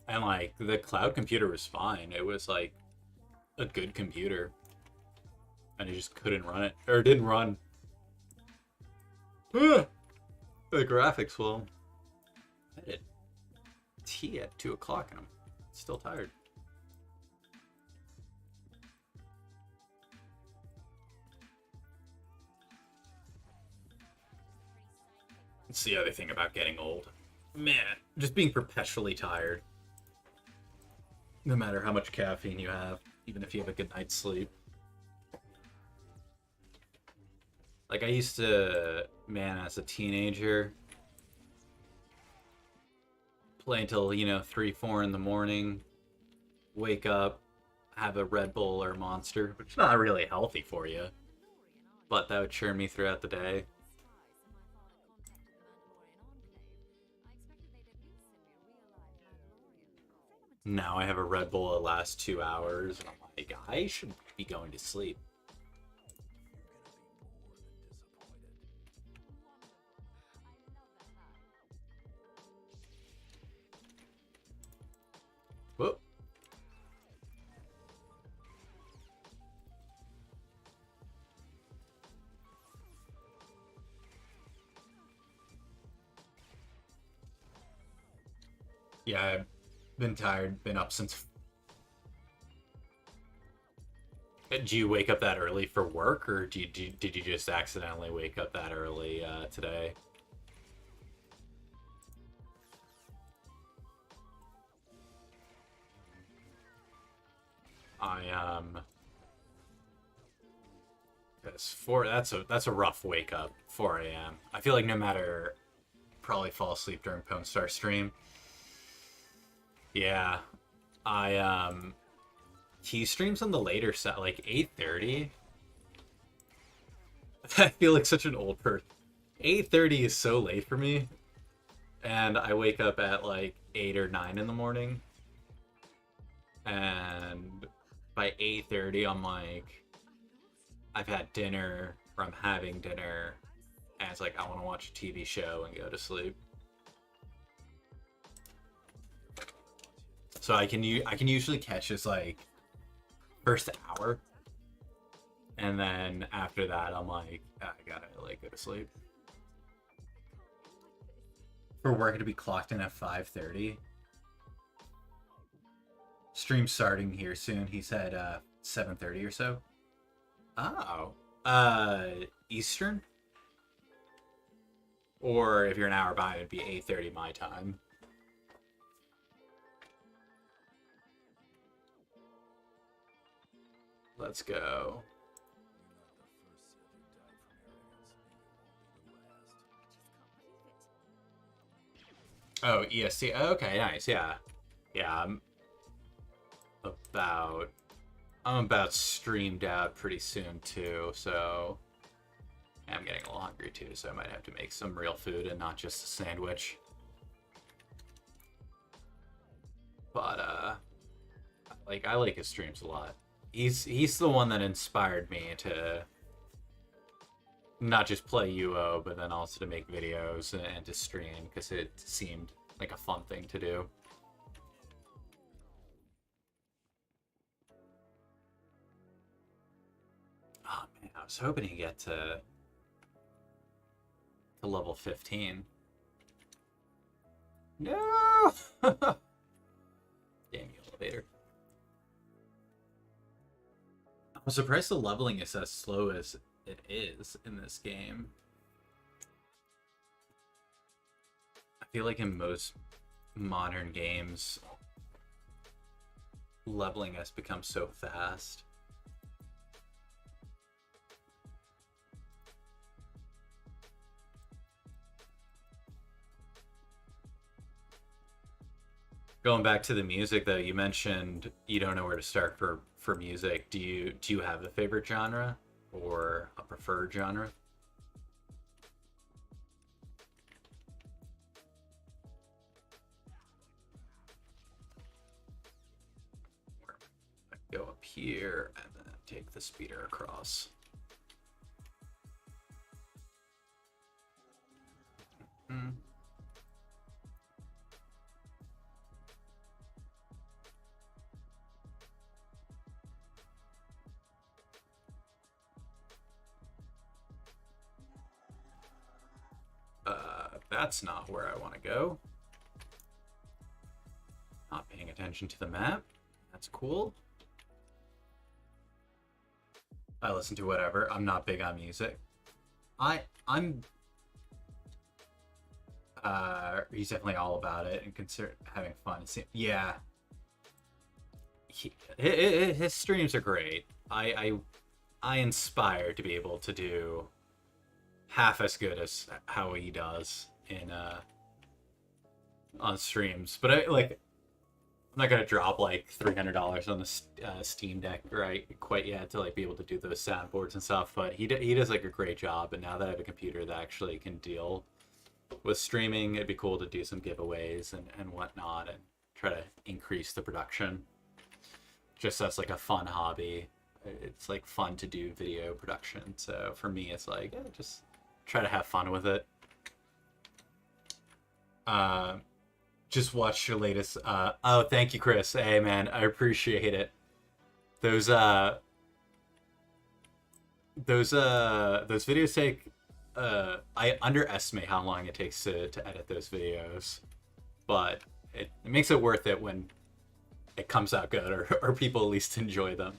S1: And, like, the cloud computer was fine. It was, like, a good computer. And it just couldn't run it. Or it didn't run. The graphics, well... I did tea at 2 o'clock and I'm still tired. It's the other thing about getting old. Man, just being perpetually tired. No matter how much caffeine you have, even if you have a good night's sleep. Like, I used to, man, as a teenager, play until, you know, 3, 4 in the morning, wake up, have a Red Bull or Monster, which is not really healthy for you, but that would cheer me throughout the day. Now I have a Red Bull that lasts 2 hours, and I'm like, I should be going to sleep. Whoop. Yeah, I've been tired, been up since... Do you wake up that early for work, or did you just accidentally wake up that early today? Because that's a rough wake up. 4 a.m. I feel like no matter, probably fall asleep during Pwn Star stream. Yeah, he streams on the later set, like 8:30. I feel like such an old person. 8:30 is so late for me, and I wake up at like 8 or 9 in the morning, and by 8:30 I'm like, I've had dinner, or I'm having dinner, and it's like I want to watch a TV show and go to sleep. So I can usually catch this like first hour, and then after that I'm like, I gotta like go to sleep. For work to be clocked in at 5:30. Stream starting here soon. He said 7:30 or so. Oh, Eastern. Or if you're an hour behind, it'd be 8:30 my time. Let's go. Oh, EST. Okay, nice. Yeah, yeah. I'm about streamed out pretty soon too. So I'm getting a little hungry too. So I might have to make some real food and not just a sandwich. But I like his streams a lot. He's the one that inspired me to not just play UO, but then also to make videos and to stream, because it seemed like a fun thing to do. Oh man, I was hoping to get to level 15. No! Damn you, elevator. I'm surprised the leveling is as slow as it is in this game. I feel like in most modern games, leveling has become so fast. Going back to the music though, you mentioned you don't know where to start for music. Do you have a favorite genre or a preferred genre? I go up here and then take the speeder across. That's not where I want to go. Not paying attention to the map. That's cool. I listen to whatever. I'm not big on music. I'm he's definitely all about it and consider having fun. Yeah. His streams are great. I inspire to be able to do half as good as how he does in on streams, but I'm not gonna drop like $300 on the Steam Deck right quite yet to like be able to do those soundboards and stuff. But he does like a great job, and now that I have a computer that actually can deal with streaming, it'd be cool to do some giveaways and whatnot and try to increase the production. Just as like a fun hobby, it's like fun to do video production. So for me, it's like just try to have fun with it. Just watched your latest oh, thank you, Chris. Hey man, I appreciate it. Those videos take I underestimate how long it takes to edit those videos, but it makes it worth it when it comes out good, or people at least enjoy them.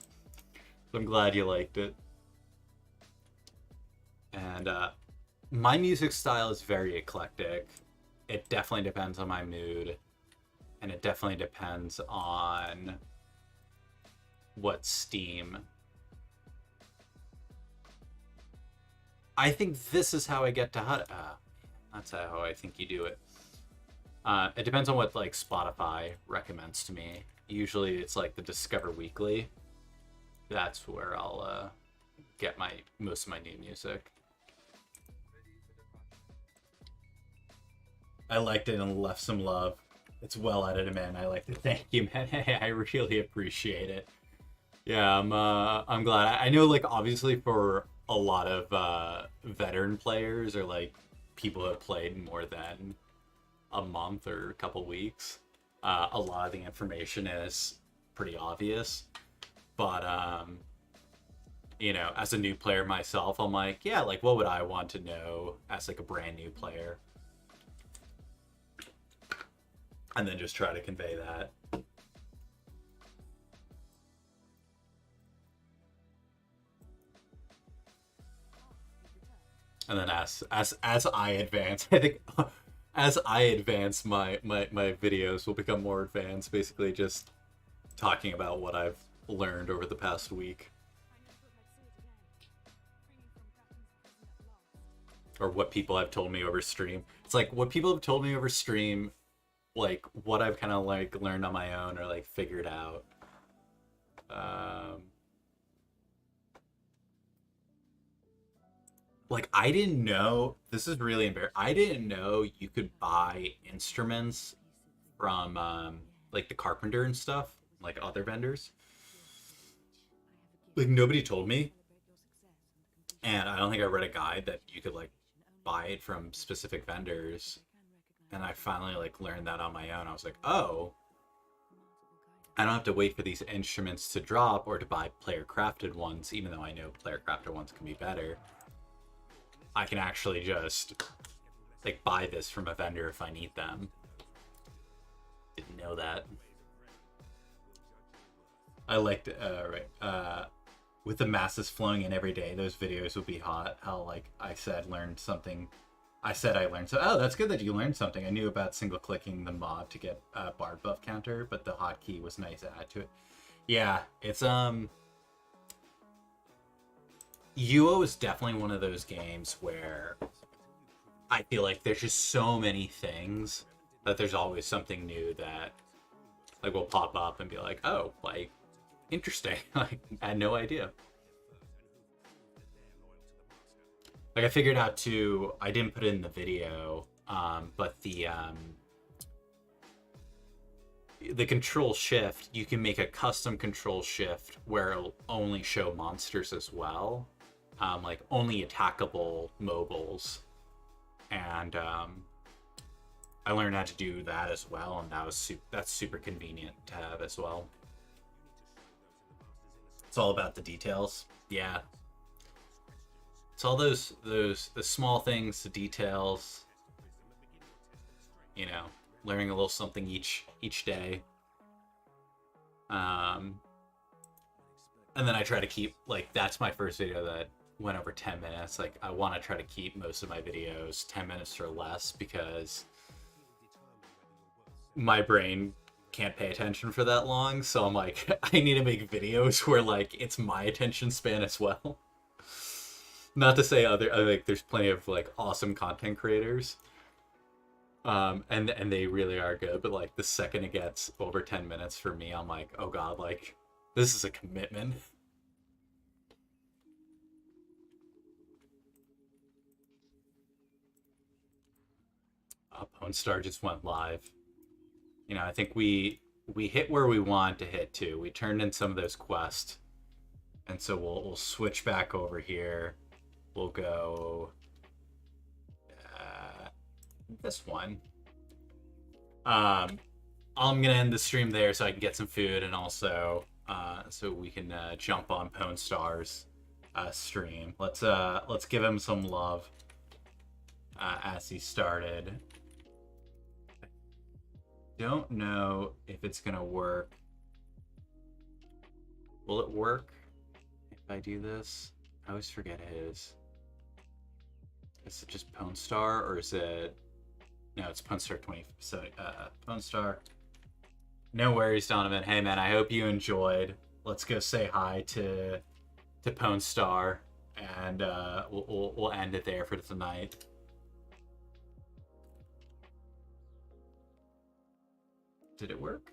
S1: So I'm glad you liked it. And my music style is very eclectic. It definitely depends on my mood, and it definitely depends on what Steam I think this is how I get to HUD. That's how I think you do it. It depends on what like Spotify recommends to me. Usually it's like the Discover Weekly. That's where I'll get most of my new music. I liked it and left some love. It's well edited, man. I like it. Thank you, man. I really appreciate it. Yeah, I'm glad. I know, like, obviously for a lot of veteran players or like people who have played more than a month or a couple weeks, a lot of the information is pretty obvious. But you know, as a new player myself, I'm like, yeah, like, what would I want to know as like a brand new player? And then just try to convey that. And then as I advance, I think as I advance, my videos will become more advanced. Basically, just talking about what I've learned over the past week, or what people have told me over stream. It's like what people have told me over stream, like what I've kind of like learned on my own or like figured out. Like, I didn't know, this is really embarrassing. I didn't know you could buy instruments from like the carpenter and stuff, like other vendors. Like, nobody told me. And I don't think I read a guide that you could like buy it from specific vendors. And I finally like learned that on my own. I was like, oh, I don't have to wait for these instruments to drop or to buy player crafted ones, even though I know player crafted ones can be better. I can actually just like buy this from a vendor if I need them. Didn't know that. I liked with the masses flowing in every day, those videos would be hot. How like I said, learned something. I said I learned so. Oh, that's good that you learned something. I knew about single clicking the mod to get a bard buff counter, but the hotkey was nice to add to it. Yeah, it's UO is definitely one of those games where I feel like there's just so many things that there's always something new that like will pop up and be like, oh, like interesting. Like, I had no idea. Like, I figured out too, I didn't put it in the video, but the control shift, you can make a custom control shift where it'll only show monsters as well. Like only attackable mobiles. And I learned how to do that as well, and that's super convenient to have as well. It's all about the details. Yeah. It's all the small things, the details. You know, learning a little something each day. And then I try to keep, like, that's my first video that went over 10 minutes. Like, I want to try to keep most of my videos 10 minutes or less because my brain can't pay attention for that long. So I'm like, I need to make videos where, like, it's my attention span as well. Not to say like, there's plenty of, like, awesome content creators. And they really are good. But, like, the second it gets over 10 minutes for me, I'm like, oh God, like, this is a commitment. SWTOR just went live. You know, I think we hit where we wanted to hit too. We turned in some of those quests, and so we'll switch back over here. We'll go this one. I'm gonna end the stream there so I can get some food, and also so we can jump on SWTOR's stream. Let's give him some love as he started. Don't know if it's gonna work. Will it work if I do this? I always forget his. Is it just SWTOR or is it? No, it's SWTOR 20. So SWTOR. No worries, Donovan. Hey man, I hope you enjoyed. Let's go say hi to SWTOR. and we'll end it there for tonight. Did it work?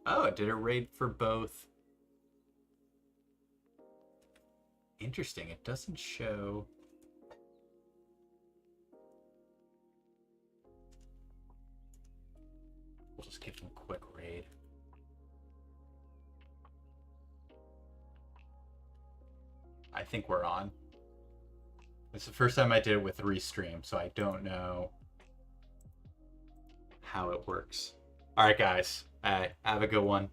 S1: Oh, it did a raid for both. Interesting. It doesn't show. We'll just give them a quick raid. I think we're on. It's the first time I did it with Restream, so I don't know how it works. All right, guys. Have a good one.